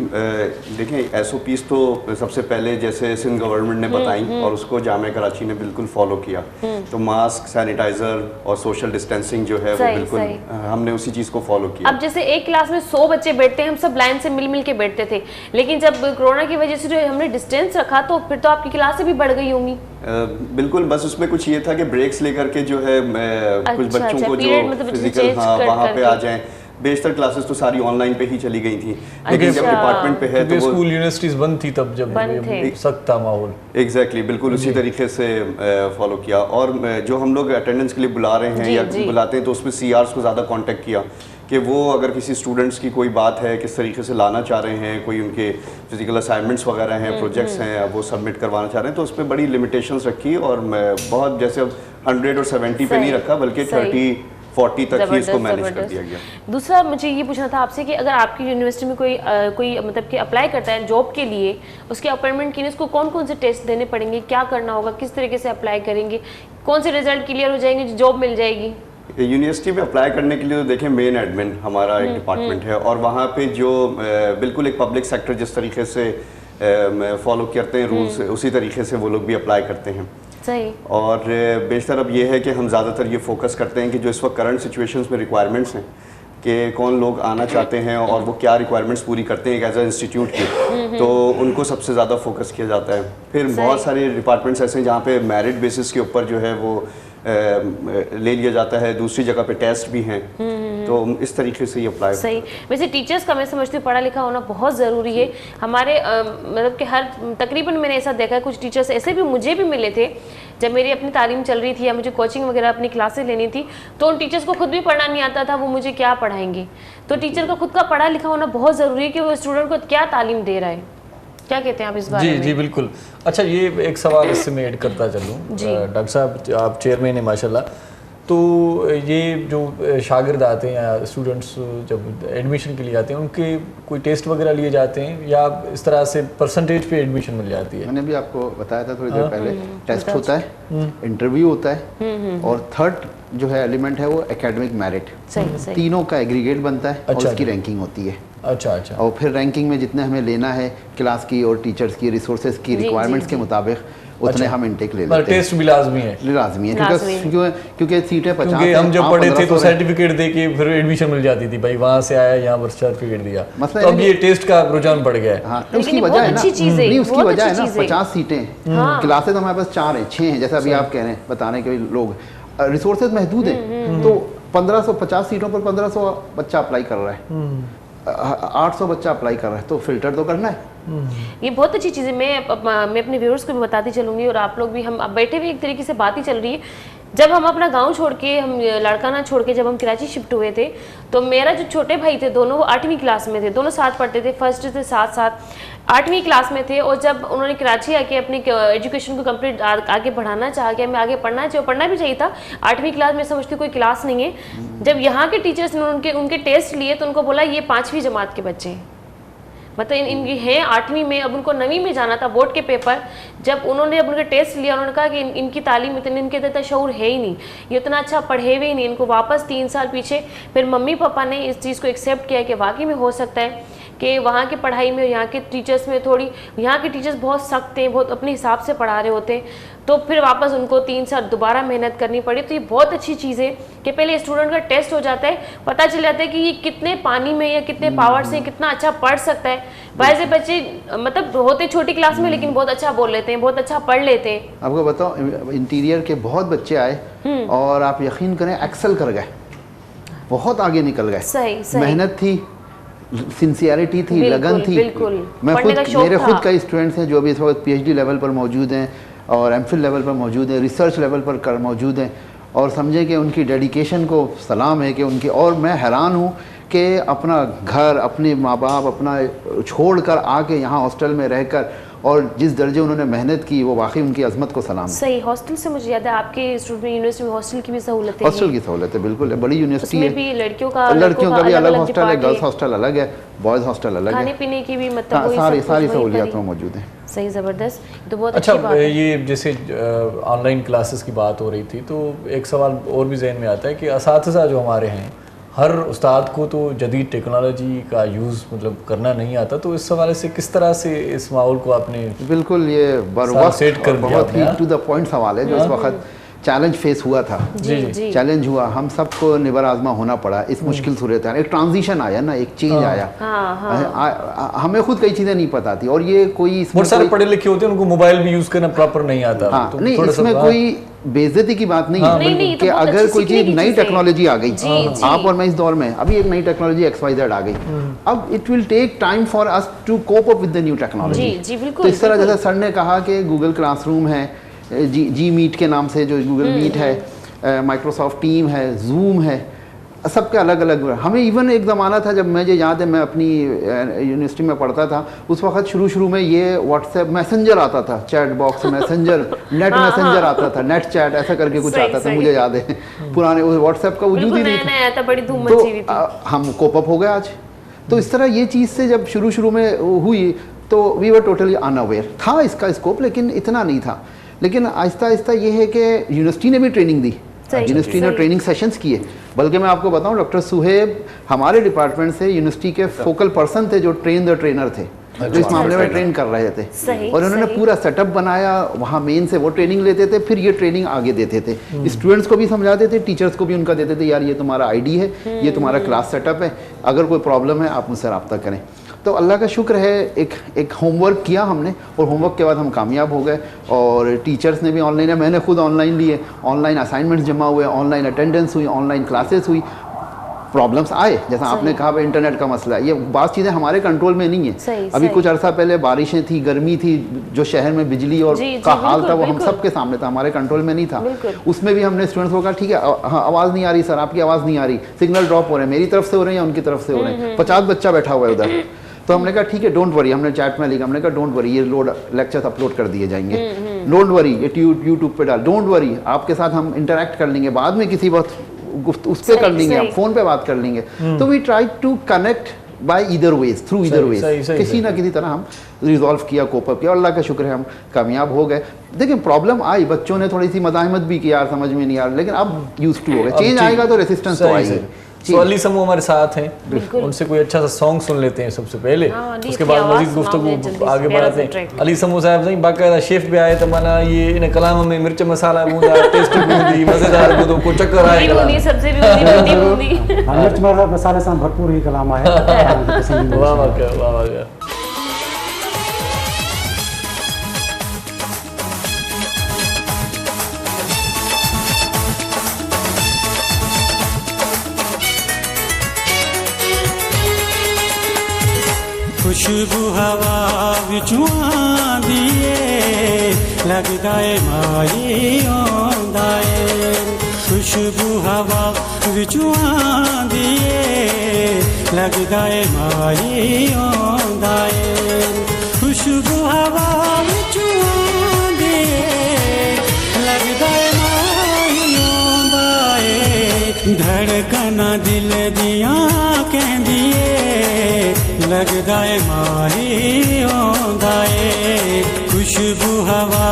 देखिए SOPs तो सबसे पहले जैसे सिंध गवर्नमेंट ने बताई और उसको जामिया कराची ने बिल्कुल फॉलो किया। तो मास्क, सैनिटाइजर और सोशल डिस्टेंसिंग जो है वो बिल्कुल हमने उसी चीज़ को फॉलो किया। अब जैसे एक क्लास में 100 बच्चे बैठते हैं, हम सब लाइन से मिल के बैठते थे, लेकिन जब कोरोना की वजह से जो हमने डिस्टेंस रखा तो फिर तो आपकी क्लासें भी बढ़ गई होंगी। बिल्कुल, बस उसमें कुछ ये था कि ब्रेक्स लेकर के जो है कुछ बच्चों को जो फिजिकल वहाँ पे आ जाएं। बेशतर क्लासेस तो सारी ऑनलाइन पे ही चली गई थी, लेकिन जब डिपार्टमेंट पे है तो स्कूल यूनिवर्सिटीज बंद थी तब जब सख्त था माहौल। एग्जैक्टली बिल्कुल उसी तरीके से फॉलो किया। और जो हम लोग अटेंडेंस के लिए बुला रहे हैं या बुलाते हैं तो उसमें CRs को ज़्यादा कांटेक्ट किया कि वो अगर किसी स्टूडेंट्स की कोई बात है, किस तरीके से लाना चाह रहे हैं, कोई उनके फिजिकल असाइनमेंट्स वगैरह हैं, प्रोजेक्ट्स हैं, वो सबमिट करवाना चाह रहे हैं, तो उस पर बड़ी लिमिटेशंस रखी और मैं बहुत जैसे अब 100 और 70 पे नहीं रखा बल्कि 30-40 तक ही इसको मैनेज कर दिया गया। दूसरा मुझे ये पूछना था आपसे कि अगर आपकी यूनिवर्सिटी में कोई मतलब कि अप्लाई करता है जॉब के लिए, उसके अपॉइंटमेंट के लिए उसको कौन कौन से टेस्ट देने पड़ेंगे, क्या करना होगा, किस तरीके से अप्लाई करेंगे, कौन से रिजल्ट क्लियर हो जाएंगे, जॉब मिल जाएगी? यूनिवर्सिटी में अप्लाई करने के लिए तो देखें मेन एडमिन हमारा एक डिपार्टमेंट है और वहाँ पे जो बिल्कुल एक पब्लिक सेक्टर जिस तरीके से फॉलो करते हैं रूल्स, उसी तरीके से वो लोग भी अप्लाई करते हैं। सही। और बेशतर अब ये है कि हम ज़्यादातर ये फोकस करते हैं कि जो इस वक्त करंट सिचुएशंस में रिक्वायरमेंट्स हैं कि कौन लोग आना चाहते हैं और वो क्या रिक्वायरमेंट्स पूरी करते हैं एक एज अ इंस्टीट्यूट की, तो उनको सबसे ज़्यादा फोकस किया जाता है। फिर बहुत सारे डिपार्टमेंट्स ऐसे हैं जहाँ पे मेरिट बेसिस के ऊपर जो है वो ले लिया जाता है, दूसरी जगह पे टेस्ट भी हैं, तो इस तरीके से ये अप्लाई। सही। वैसे टीचर्स का मैं समझती हूँ पढ़ा लिखा होना बहुत ज़रूरी है हमारे मतलब कि हर तकरीबन मैंने ऐसा देखा है, कुछ टीचर्स ऐसे भी मुझे भी मिले थे जब मेरी अपनी तालीम चल रही थी या मुझे कोचिंग वगैरह अपनी क्लासेस लेनी थी, तो उन टीचर्स को खुद भी पढ़ना नहीं आता था, वो मुझे क्या पढ़ाएंगे। तो टीचर का खुद का पढ़ा लिखा होना बहुत ज़रूरी है कि वो स्टूडेंट को क्या तालीम दे रहा है। क्या कहते हैं आप इस बारे में? जी बिल्कुल। अच्छा, ये एक सवाल इससे मैं ऐड करता चलूँ। डॉक्टर साहब, आप चेयरमैन हैं माशाल्लाह, तो ये जो शागिर्द आते हैं या स्टूडेंट्स जब एडमिशन के लिए आते हैं, उनके कोई टेस्ट वगैरह लिए जाते हैं या इस तरह से परसेंटेज पे एडमिशन मिल जाती है? मैंने भी आपको बताया था थोड़ी देर पहले, टेस्ट होता है, इंटरव्यू होता है, और थर्ड जो है एलिमेंट है वो एकेडमिक मेरिट। तीनों का एग्रीगेट बनता है और उसकी रैंकिंग होती है। अच्छा। और फिर रैंकिंग में जितने हमें लेना है क्लास की और टीचर्स की रिसोर्सेज की रिक्वायरमेंट्स के मुताबिक उतने हम इनटेक ले लेते हैं। टेस्ट भी लाजमी है क्योंकि सीटें 50 क्योंकि हम जब पढ़े थे तो सर्टिफिकेट दे के फिर एडमिशन मिल जाती थी, भाई वहाँ से आया यहाँ पर सर्टिफिकेट दिया, तो अब ये टेस्ट का रुझान बढ़ गया है। हाँ, उसकी वजह है ना, नहीं उसकी वजह है ना 50 सीटें, क्लासेज हमारे पास 4 हैं 6 हैं, जैसा अभी आप कह रहे हैं, बताने के लोग रिसोर्सेज महदूद हैं, तो 1550 सीटों पर 1500 बच्चा अप्लाई कर रहा है, 800 बच्चा अप्लाई कर रहा है, तो फिल्टर तो करना है। ये बहुत अच्छी चीज़ है। मैं अपने व्यूअर्स को भी बताती चलूँगी और आप लोग भी, हम अब बैठे हुए एक तरीके से बात ही चल रही है। जब हम अपना गांव छोड़ के, हम लड़काना छोड़ के जब हम कराची शिफ्ट हुए थे, तो मेरा जो छोटे भाई थे दोनों, वो 8वीं क्लास में थे, दोनों साथ पढ़ते थे, फर्स्ट से साथ 8वीं क्लास में थे। और जब उन्होंने कराची आके अपनी एजुकेशन को कंप्लीट आगे बढ़ाना चाहा कि हमें आगे पढ़ना चाहिए, पढ़ना भी चाहिए था, 8वीं क्लास में समझती कोई क्लास नहीं है। जब यहाँ के टीचर्स ने उनके टेस्ट लिए तो उनको बोला ये 5वीं जमात के बच्चे हैं, मतलब इनकी हैं 8वीं में, अब उनको 9वीं में जाना था, बोर्ड के पेपर। जब उन्होंने अब उनके टेस्ट लिया, उन्होंने कहा कि इनकी तालीम इतने, इनके इतना शऊर है ही नहीं, ये इतना अच्छा पढ़े हुए ही नहीं, इनको वापस 3 साल पीछे। फिर मम्मी पापा ने इस चीज़ को एक्सेप्ट किया कि वाकई में हो सकता है कि वहाँ की पढ़ाई में, यहाँ के टीचर्स में थोड़ी, यहाँ के टीचर्स बहुत सख्त हैं, बहुत अपने हिसाब से पढ़ा रहे होते हैं, तो फिर वापस उनको 3 साल दोबारा मेहनत करनी पड़ी। तो ये बहुत अच्छी चीज़ है कि पहले स्टूडेंट का टेस्ट हो जाता है, पता चल जाता है कि ये कितने पानी में या कितने पावर से कितना अच्छा पढ़ सकता है। वैसे बच्चे मतलब होते छोटी क्लास में लेकिन बहुत अच्छा बोल लेते हैं, बहुत अच्छा पढ़ लेते हैं। आपको बताओ, इंटीरियर के बहुत बच्चे आए और आप यकीन करें एक्सेल कर गए, बहुत आगे निकल गए। सही। मेहनत थी, सिंसियरिटी थी, लगन थी। मैं खुद, मेरे खुद कई स्टूडेंट्स हैं जो अभी इस वक्त PhD लेवल पर मौजूद हैं और MPhil लेवल पर मौजूद हैं, रिसर्च लेवल पर मौजूद हैं, और समझे कि उनकी डेडिकेशन को सलाम है कि उनकी, और मैं हैरान हूँ कि अपना घर, अपने माँ बाप अपना छोड़ कर आके यहाँ हॉस्टल में रहकर और जिस दर्जे उन्होंने मेहनत की, वो वाकई उनकी अजमत को सलाम। सही। हॉस्टल से मुझे याद है आपके यूनिवर्सिटी में हॉस्टल की भी सहूलत है? हॉस्टल की सहूलत है, बिल्कुल है, बड़ी यूनिवर्सिटी है। भी लड़कियों का भी अलग हॉस्टल है, गर्ल्स हॉस्टल अलग है, बॉयज़ हॉस्टल अलग है, खाने पीने की भी मतलब सारी सहूलियात मौजूद हैं। सही, ज़बरदस्त, तो बहुत अच्छा अच्छी बात है। ये जैसे ऑनलाइन क्लासेस की बात हो रही थी, तो एक सवाल और भी जहन में आता है कि असातिज़ा जो हमारे हैं, हर उस्ताद को तो जदीद टेक्नोलॉजी का यूज़ मतलब करना नहीं आता, तो इस हवाले से किस तरह से इस माहौल को आपने? बिल्कुल, ये बहुत ही टू द पॉइंट सवाल है जो इस वक्त चैलेंज फेस हुआ था। जी। चैलेंज हुआ, हम सबको निबर आजमा होना पड़ा इस मुश्किल सूरत हाल। एक ट्रांजिशन आया ना, एक चेंज आया। हमें खुद कई चीज़ें नहीं पता थी, और ये कोई बहुत सारे पढ़े लिखे होते हैं, उनको मोबाइल भी यूज़ करना प्रॉपर नहीं आता। तो नहीं, इसमें कोई बेइज्जती की बात नहीं है कि अगर कोई चीज़, नई टेक्नोलॉजी आ गई, आप और मैं इस दौर में, अभी एक नई टेक्नोलॉजी XYZ आ गई, अब it will take time for us to cope up with the new technology. तो इस तरह जैसे सर ने कहा कि गूगल क्लासरूम है, जी मीट के नाम से जो गूगल मीट है, माइक्रोसॉफ्ट टीम है, जूम है, सबके अलग अलग। हमें इवन एक ज़माना था जब मुझे याद है, मैं अपनी यूनिवर्सिटी में पढ़ता था, उस वक्त शुरू में ये व्हाट्सएप मैसेंजर आता था, chat box messenger, net messenger आता था, नेट चैट ऐसा करके कुछ आता था, मुझे याद है। पुराने व्हाट्सएप का वजूद ही नहीं था, तो हम कोप अप हो गए आज। तो इस तरह ये चीज़ से जब शुरू में हुई तो वी वर टोटली अनअवेयर, था इसका स्कोप लेकिन इतना नहीं था। लेकिन आहिस्ता आहिस्ता ये है कि यूनिवर्सिटी ने भी ट्रेनिंग दी, यूनिवर्सिटी ने ट्रेनिंग सेशंस किए। बल्कि मैं आपको बताऊं, डॉक्टर सुहेब हमारे डिपार्टमेंट से यूनिवर्सिटी के फोकल पर्सन थे जो ट्रेन द ट्रेनर थे। जो इस मामले में ट्रेन कर रहे थे, और उन्होंने पूरा सेटअप बनाया, वहाँ मेन से वो ट्रेनिंग लेते थे, फिर ये ट्रेनिंग आगे देते थे, स्टूडेंट्स को भी समझाते थे, टीचर्स को भी उनका देते थे, यार ये तुम्हारा आईडी है, ये तुम्हारा क्लास सेटअप है, अगर कोई प्रॉब्लम है आप मुझसे रब्ता करें। तो अल्लाह का शुक्र है एक होमवर्क किया हमने, और होमवर्क के बाद हम कामयाब हो गए, और टीचर्स ने भी ऑनलाइन है, मैंने खुद ऑनलाइन लिए, ऑनलाइन असाइनमेंट्स जमा हुए, ऑनलाइन अटेंडेंस हुई, ऑनलाइन क्लासेस हुई। प्रॉब्लम्स आए, जैसा आपने कहा भाई इंटरनेट का मसला है, ये बात चीज़ें हमारे कंट्रोल में नहीं है। अभी कुछ अर्सा पहले बारिशें थी, गर्मी थी, जो शहर में बिजली और का हाल था वो हम सबके सामने था, हमारे कंट्रोल में नहीं था। उसमें भी हमने स्टूडेंट्स को कहा ठीक है, हाँ आवाज़ नहीं आ रही सर, आपकी आवाज़ नहीं आ रही, सिग्नल ड्रॉप हो रहे हैं, मेरी तरफ से हो रहे हैं या उनकी तरफ से हो रहे हैं, 50 बच्चा बैठा हुआ है उधर। तो हमने कहा ठीक है, डोंट वरी, हमने चैट में लिखा, हमने कहा डोंट वरी, ये लेक्चर्स अपलोड कर दिए जाएंगे, डोंट वरी, ये यूट्यूब पे डाल, डोंट वरी, आपके साथ हम इंटरेक्ट कर लेंगे, बाद में किसी वक्त उस पर कर लेंगे, हम फोन पे बात कर लेंगे। तो we try to connect by either ways, through either ways, किसी ना किसी तरह हम रिजॉल्व किया, कोप अप किया, अल्लाह का शुक्र है हम कामयाब हो गए। देखिए प्रॉब्लम आई, बच्चों ने थोड़ी सी मज़ाहमत भी की, यार समझ में नहीं आ रहा, लेकिन अब यूज्ड टू हो गए, चेंज आएगा तो रेसिस्टेंस तो आएगी। तो अली समूह हमारे साथ हैं, उनसे कोई अच्छा सा सॉन्ग सुन लेते हैं सबसे पहले, उसके बाद मजीद गुफ्तगू आगे बढ़ाते हैं। अली समूह साहब नहीं बाकायदा शेफ भी आए, तो माना ये इन कलाम में मिर्च मसाला बूंदा, टेस्ट बूंदी, मजेदार बूंदो को चक्कर आए, सबसे भी बूंदी मिर्च मसाले से भरपूर ही कलाम आहे। वाह वाह क्या, वाह वाह क्या। खुशबू हवा विचों आंदी है, लगदा है माई आंदा है, खुशबू हवा विचों आंदी है, लगदा है माई आंदा है, खुशबू हवा विचों आंदी है, लगदा है माई आंदा है, धड़कना दिल दियां कहंदी है, लगदा है माही आंदा है, खुशबू हवा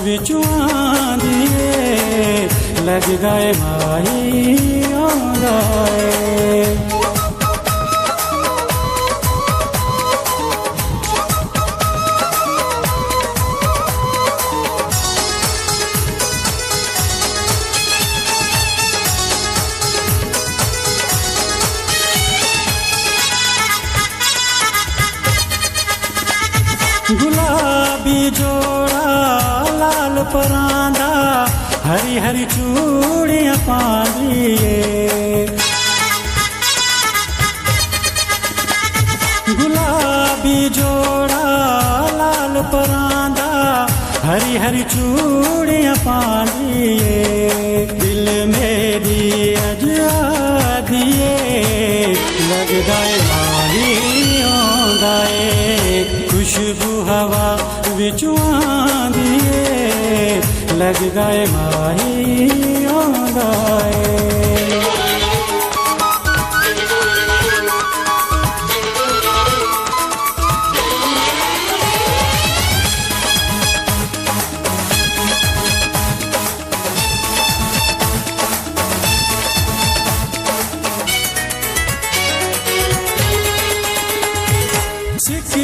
विचों आंदी है, लगदा है माही आंदा है। गुलाबी जोड़ा लाल परांदा, हरी हरी चूड़ियां पांदिए, गुलाबी जोड़ा लाल परांदा, हरी हरी चूड़ियां पांदिए, दिल मेरी अजा दिए, लगदा है माही आंदा है, खुशबू हवा विचों आंदी है, लगदा है माही आंदा है।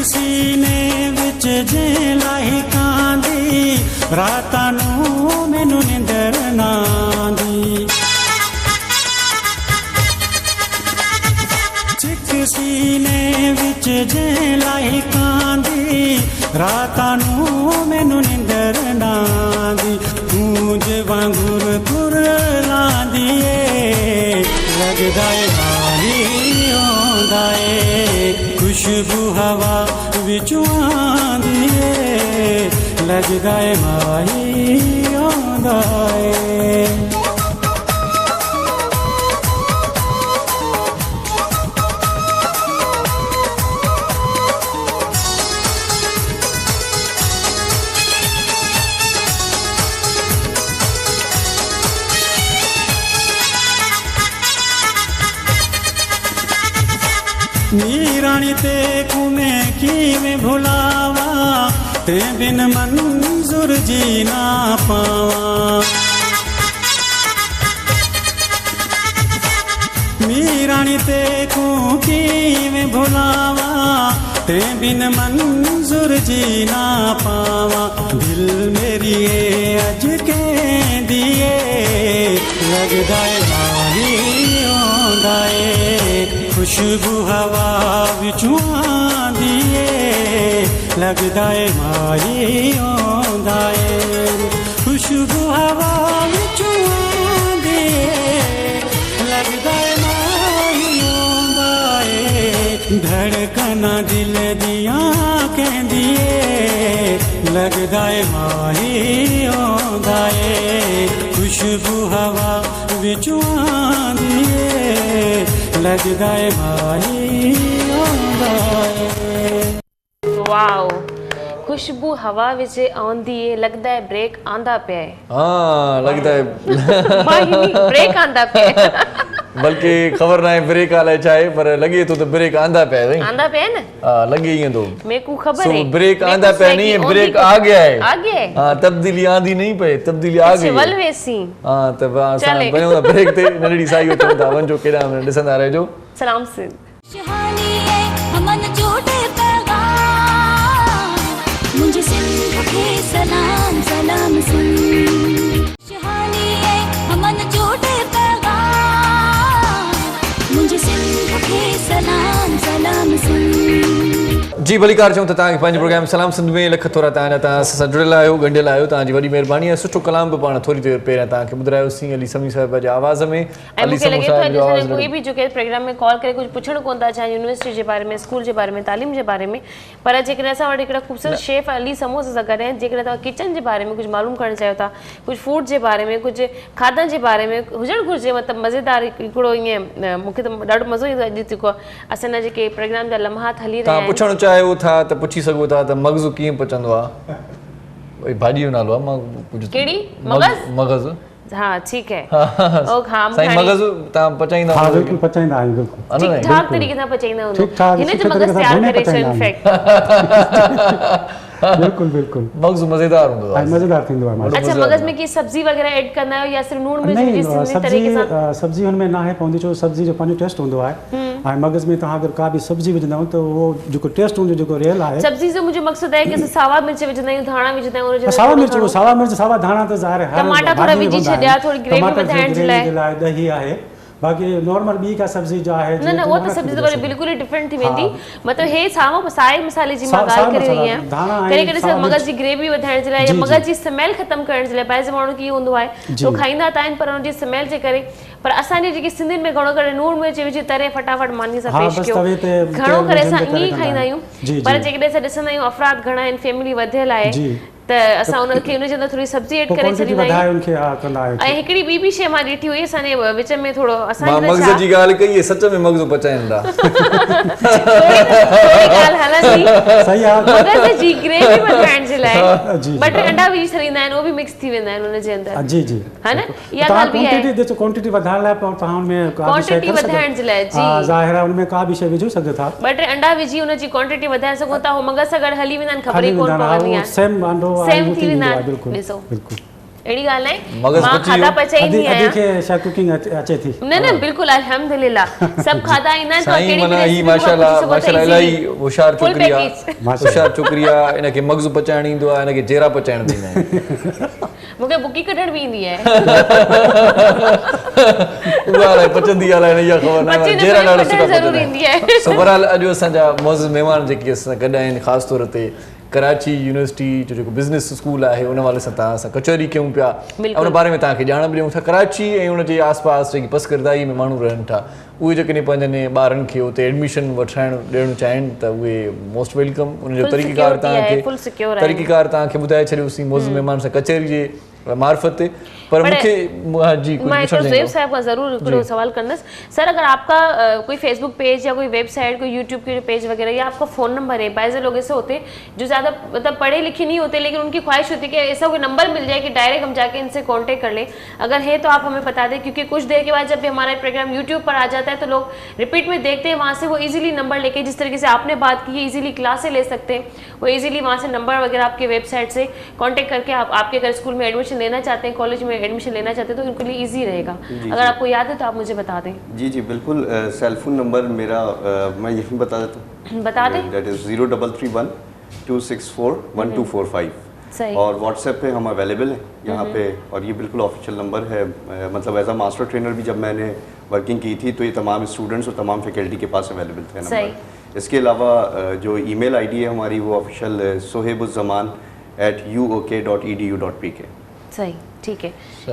सीने विच जे लाही कांदी, रातां नूं मैनूं निंदर ना आंदी, चिक सीने विच जे लाही कांदी, रातां नूं मैनूं निंदर ना आंदी, गूंज वांगुर कुरलांदी ए, लगदा है माही आंदा है, खुशबू हवा विचों आंदी है, लगदा है माही आंदा है। मीरानी ते कुमे किवें भुलावा, ते बिन मंजूर जी ना पावा, मीरानी ते किवें भुलावा, ते बिन मंजूर जी ना पावा दिल मेरी अज के दिए लगदा है माही आंदा है खुशबू हवा विचों आंदी है लगदा है माही आंदा है खुशबू हवा विचों आंदी है लगदा है माही आंदा है धड़कना दिल दिया कहंदी है लगदा है माही आंदा है खुशबू हवा विचों आंदी है लगदा है माही आंदा है। वाओ, खुशबू हवा विच आंदी है लगदा है ब्रेक आंदा पे है। हाँ लगता है माही ब्रेक आंदा पे है। बल्कि खबर ना है ब्रेक आला चाहे पर लगे तो ब्रेक आंदा पे है आंदा पे है ना। हाँ लगे ही तो मेरे को खबर है ब्रेक आंदा पे नहीं है ब्रेक आ गया है आ गया है। हाँ तब्दीली आंदी नहीं पे तब्दीली आ गई वल वेसी हाँ तब असां बनो ब्रेक ते नंढड़ी साई चवंदा वञो केॾा ॾिसंदा रहिजो सलाम से शहानी है अमन जोड़े पैगाम मुझे सिंध के सलाम सलाम सुन शहानी है अमन जोड़े पैगाम मुझे सिंध के सलाम सलाम सुन। जी भलीकार चऊं त तव्हांखे पंहिंजे प्रोग्राम सलाम सिंध में लख थोरा तव्हां सां जुड़ियल आहियो ॻंढियल आहियो तव्हांजी वॾी महिरबानी आहे सुठो कलाम बि पाण थोरी देरि पहिरियां तव्हांखे ॿुधायोसीं अली समी साहिब जे आवाज़ में अली मूंखे समी लॻे थो साहिब जो अॼु आवाज़ कोई बि जेके प्रोग्राम में कॉल करे कुझु पुछणु कोन था चाहिनि यूनिवर्सिटी जे बारे में स्कूल जे बारे में तालीम जे बारे में पर जेकॾहिं असां वटि हिकिड़ा ख़ूबसूरत शेफ अली समोस सां गॾु आहिनि जेकॾहिं तव्हां किचन जे बारे में कुझु मालूम करणु चाहियो था कुझु फूड जे बारे में कुझु खाधनि जे बारे में हुजणु घुरिजे मतिलबु मज़ेदार हिकिड़ो ईअं मूंखे त ॾाढो मज़ो ईंदो आहे अॼु जेको असांजा जेके प्रोग्राम जा लम्हात हली रहिया तव्हां पुछणु चाहियो था त पुछी सघो था त मग़ज़ कीअं पचंदो आहे भई भाॼी जो नालो आहे मां कुझु कहिड़ी मग़ज़ मग़ज़ हाँ ठीक है ओ खाम साईं मग़ज़ तव्हां पचाईंदा हाँ बिल्कुल पचाईंदा आहियूं बिल्कुल ठीक ठाक तरीके सां पचाईंदा हूंदो ठीक-ठाक, हिन जो सुठे मग़ज़ तरीक़े सां तयार घणे करे छो पचाईंदा इनफैक्ट बिल्कुल बिल्कुल मग़ज़ मज़ेदार हूंदो आहे मज़ेदार थींदो आहे अच्छा मग़ज़ में की सब्जी वगैरह ऐड कंदा आहियो या सिर्फ लूण मिर्च विझी नहीं सिंधी तरीके सां सब्जी हुनमें ना आहे पवंदी छो सब्जी जो पंहिंजो टेस्ट हूंदो आहे ऐं मग़ज़ में तव्हां अगरि का बि सब्जी विझंदा आहियो त उहो जेको टेस्ट हूंदो जेको रियल आहे सब्जी जो मुझे मकसद है कि असां सावा मिर्च विझंदा आहियूं धाणा विझंदा आहियूं उनजे सावा मिर्च सावा धाणा त ज़ाहिर आहे टमाटा थोड़ा विझी छॾिया थोड़ी ग्रेवी वधाइण जे लाइ दही आहे बाक़ी नॉर्मल ॿी का सब्जी जो आहे न वो तो सब्जी तो बिल्कुल ही डिफरेंट थी वेंदी मतलब हे सावा साए मसाले जी मां ॻाल्हि करे रही आहियां करे करे सिर्फ मग़ज़ जी ग्रेवी वधाइण जे लाइ या मग़ज़ जी स्मेल ख़तम करण जे लाइ बाज़ माण्हू कीअं हूंदो आहे तो खाईंदा त आहिनि पर उन जी स्मेल जे करे पर असांजी जेकी सिंधियुनि में घणो करे लूण मिर्च विझी तरे फटाफट मानी सां पेश कयो घणो करे असां ईअं ई खाईंदा आहियूं पर जेकॾहिं असां ॾिसंदा आहियूं अफ़राद घणा आहिनि फैमिली वधियल आहे त असां उनखे उनजे अंदरि थोरी सब्जी ऐड करे छॾींदा आहियूं ऐं हिकिड़ी ॿी बि शइ मां ॾिठी हुई असांजे विच में थोरो असां मग़ज़ जी ॻाल्हि कई आहे सच में मग़ज़ पचाईंदा ॻाल्हि हलंदी सही आहे मग़ज़ जी ग्रेवी वधाइण जे लाइ ॿ टे अंडा विझी छॾींदा आहिनि उहो बि मिक्स थी वेंदा आहिनि उनजे अंदरि जी जी है न इहा ॻाल्हि बि आहे क्वांटिटी वधाइण लाइ तव्हां हुनमें क्वांटिटी वधाइण जे लाइ जी ज़ाहिर आहे हुनमें का बि शइ विझो सघो था ॿ टे अंडा विझी उनजी क्वांटिटी वधाए सघो था उहो मग़ज़ सां गॾु हली वेंदा आहिनि ख़बर ई कोन पवंदी आहे सेम थी वेंदा आहिनि ॾिसो अहिड़ी ॻाल्हि आहे मां खाधा पचाईंदी आहियां कुकिंग अचे थी न बिल्कुलु अल्हम्दुलिल्लाह सभु खाधा ईंदा आहिनि साईं माना ही माशाल्लाह इलाही होशियार छोकिरी आहे होशियार छोकिरी आहे इनखे मग़ज़ पचाइण ईंदो आहे इनखे जेरा पचाइण ईंदा आहिनि मूंखे बुकी कढण बि ईंदी आहे उहा अलाए पचंदी आहे इहा ख़बर न आहे जेरा ॾाढा सुठा पचंदा आहिनि सो बहरहाल अॼु असांजा मौज़ूद महिमान जेके असां गॾु आहिनि ख़ासि तौर ते कराची यूनिवर्सिटी जो जेको बिज़नेस स्कूल आहे उन वाले सां तव्हां असां कचहरी कयूं पिया उन बारे में तव्हांखे ॼाण बि ॾियूं था कराची ऐं उनजे आसपास जेकी पसकिरदाई में माण्हू रहनि था उहे जेकॾहिं पंहिंजनि ॿारनि खे उते एडमिशन वठाइणु ॾियणु चाहिनि त उहे मोस्ट वेलकम उनजो तरीक़ेकार तव्हांखे ॿुधाए छॾियोसीं मौज़ूद महिमान सां कचहरी जे मार्फत ते पर मुझे जी मैं ज़ुएब साहब का ज़रूर हिकिड़ो सवाल कंदसि सर अगर आपका कोई फेसबुक पेज या कोई वेबसाइट कोई यूट्यूब के पेज वगैरह या आपका फ़ोन नंबर है बाज़ लोग ऐसे होते जो ज़्यादा मतलब पढ़े लिखे नहीं होते लेकिन उनकी ख्वाहिश होती है कि ऐसा कोई नंबर मिल जाए कि डायरेक्ट हम जाके इनसे कॉन्टेक्ट कर लें अगर है तो आप हमें बता दें क्योंकि कुछ देर के बाद जब भी हमारा प्रोग्राम यूट्यूब पर आ जाता है तो लोग रिपीट में देखते हैं वहाँ से वो ईजिली नंबर लेके जिस तरीके से आपने बात की है ईजिली क्लासें ले सकते हैं वो ईजिली वहाँ से नंबर वगैरह आपके वेबसाइट से कॉन्टेक्ट करके आपके अगर स्कूल में एडमिशन एडमिशन लेना चाहते हैं, कॉलेज में एडमिशन लेना चाहते हैं, तो उनके लिए ईजी रहेगा। अगर आपको याद है तो आप मुझे बता दें। जी जी बिल्कुल, सेल फोन नंबर मेरा मैं यही बता देता हूँ, बता दें। That is 0331 264 1245। और व्हाट्सएप पे हम अवेलेबल हैं यहाँ पे, और ये बिल्कुल ऑफिशियल नंबर है। मतलब एज अ मास्टर ट्रेनर भी जब मैंने वर्किंग की थी तो ये तमाम स्टूडेंट्स और तमाम फैकल्टी के पास अवेलेबल थे नंबर। इसके अलावा जो ईमेल आईडी है हमारी वो ऑफिशियल sohebuzzaman@uok.edu.pk। सही, ठीक है।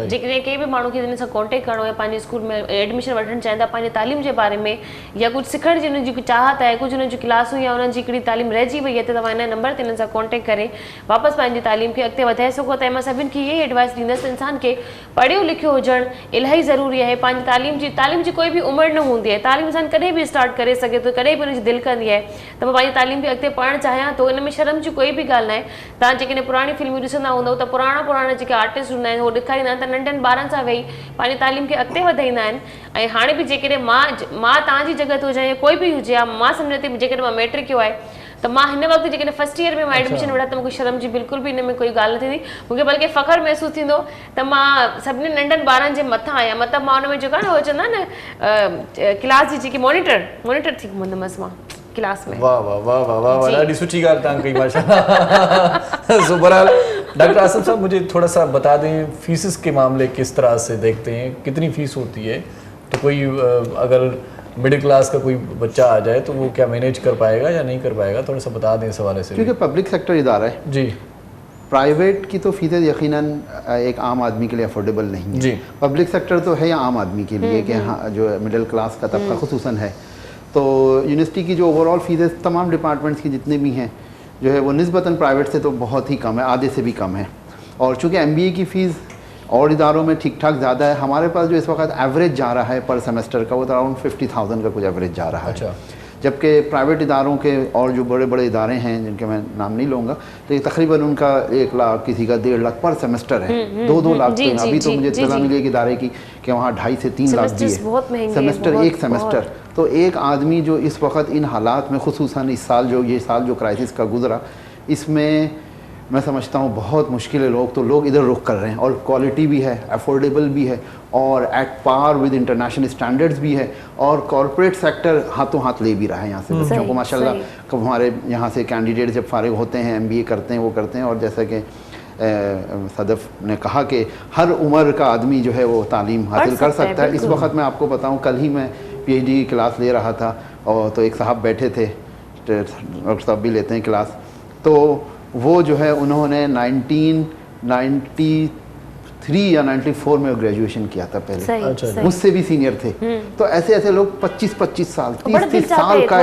जेकॾहिं कंहिं बि माण्हू खे हिन सां कॉन्टेक्ट करिणो आहे, पंहिंजे स्कूल में एडमिशन वठणु चाहिनि था, पंहिंजे तालीम जे बारे में या कुझु सिखण जी हुनजी चाहत आहे, कुझु हुनजी क्लासूं या हुननि जी हिकिड़ी तालीम रहिजी वई आहे, त तव्हां हिन नंबर ते हिननि सां कॉन्टेक्ट करे वापसि पंहिंजी तालीम खे अॻिते वधाए सघो था। मां सभिनि खे इहे एडवाइस ॾींदसि, इंसान खे पढ़ियो लिखियो हुजणु इलाही ज़रूरी आहे। पंहिंजी तालीम जी कोई बि उमिरि न हूंदी आहे, तालीम इंसान कॾहिं बि स्टार्ट करे सघे थो, कॾहिं बि हुनजी दिलि कंदी आहे त मां पंहिंजी तालीम खे अॻिते पढ़णु चाहियां थो। इन में शर्म जी कोई बि ॻाल्हि न आहे। तव्हां जेकॾहिं पुराणी फिल्मूं ॾिसंदा हूंदव त पुराणा जेके आर्टिस्ट हूंदा आहिनि उहो ॾेखारींदा आहिनि त नंढनि ॿारनि सां वेही पंहिंजी तालीम खे अॻिते वधाईंदा आहिनि। ऐं हाणे बि जेकॾहिं मां तव्हांजी जॻह ते हुजां या कोई बि हुजे, मां सम्झां थी जेकॾहिं मां मैट्रिक कयो आहे त मां हिन वक़्तु जेकॾहिं फर्स्ट ईयर में मां एडमिशन वठां त मूंखे शर्म जी बिल्कुलु बि हिन में कोई ॻाल्हि न थींदी। मूंखे बल्कि फ़ख़्रु महसूसु थींदो त मां सभिनी नंढनि ॿारनि जे मथां आहियां। मतिलबु मां हुन में जेको आहे न उहो चवंदा न क्लास जी जेकी मॉनिटर थी घुमंदमि मां क्लास में। वाह वाह वाह वाह वाह, ॾाढी सुठी ॻाल्हि तव्हां कई माशाल्लाह। सो बहरहाल डॉक्टर आसिम साहब मुझे थोड़ा सा बता दें फीसिस के मामले किस तरह से देखते हैं, कितनी फीस होती है? तो कोई अगर मिडिल क्लास का कोई बच्चा आ जाए तो वो क्या मैनेज कर पाएगा या नहीं कर पाएगा, थोड़ा सा बता दें इस हवाले से। क्योंकि पब्लिक सेक्टर इदारा है जी, प्राइवेट की तो फीसें यकीनन एक आम आदमी के लिए अफोर्डेबल नहीं है जी। पब्लिक सेक्टर तो है या आम आदमी के लिए कि हाँ जो मिडिल क्लास का तबका खुसूसन है। तो यूनिवर्सिटी की जो ओवरऑल फीसें तमाम डिपार्टमेंट्स की जितने भी हैं जो है वो निस्बतन प्राइवेट से तो बहुत ही कम है, आधे से भी कम है। और चूँकि MBA की फ़ीस और इदारों में ठीक ठाक ज़्यादा है, हमारे पास जो इस वक्त एवरेज जा रहा है पर सेमेस्टर का वो अराउंड 50,000 का कुछ एवरेज जा रहा है। जबकि प्राइवेट इदारों के और जो बड़े बड़े इदारे हैं जिनके मैं नाम नहीं लूँगा तो ये तकरीबन उनका 1 लाख, किसी का 1.5 लाख पर सेमेस्टर है। 2-2 लाख तो अभी तो मुझे इत्तला मिली एक इदारे की कि वहाँ 2.5 से 3 लाख भी है सेमेस्टर, एक सेमेस्टर। तो एक आदमी जो इस वक्त इन हालात में खुसूसन इस साल जो क्राइसिस का गुजरा, इसमें मैं समझता हूँ बहुत मुश्किल है। लोग इधर रुख कर रहे हैं और क्वालिटी भी है, अफोर्डेबल भी है और at par with international standards भी है। और कॉर्पोरेट सेक्टर हाथों हाथ ले भी रहा है यहाँ से बच्चों को माशाल्लाह। कब हमारे यहाँ से कैंडिडेट जब फारिग होते हैं, MBA करते हैं, वो करते हैं। और जैसा कि सदफ ने कहा कि हर उम्र का आदमी जो है वो तालीम हासिल कर सकता है। इस वक्त मैं आपको बताऊँ, कल ही मैं PhD की क्लास ले रहा था और तो एक साहब बैठे थे, डॉक्टर साहब भी लेते हैं क्लास, तो वो जो है उन्होंने 1993 या 94 में ग्रेजुएशन किया था पहले, मुझसे भी सीनियर थे। तो ऐसे लोग 25 साल 30 साल का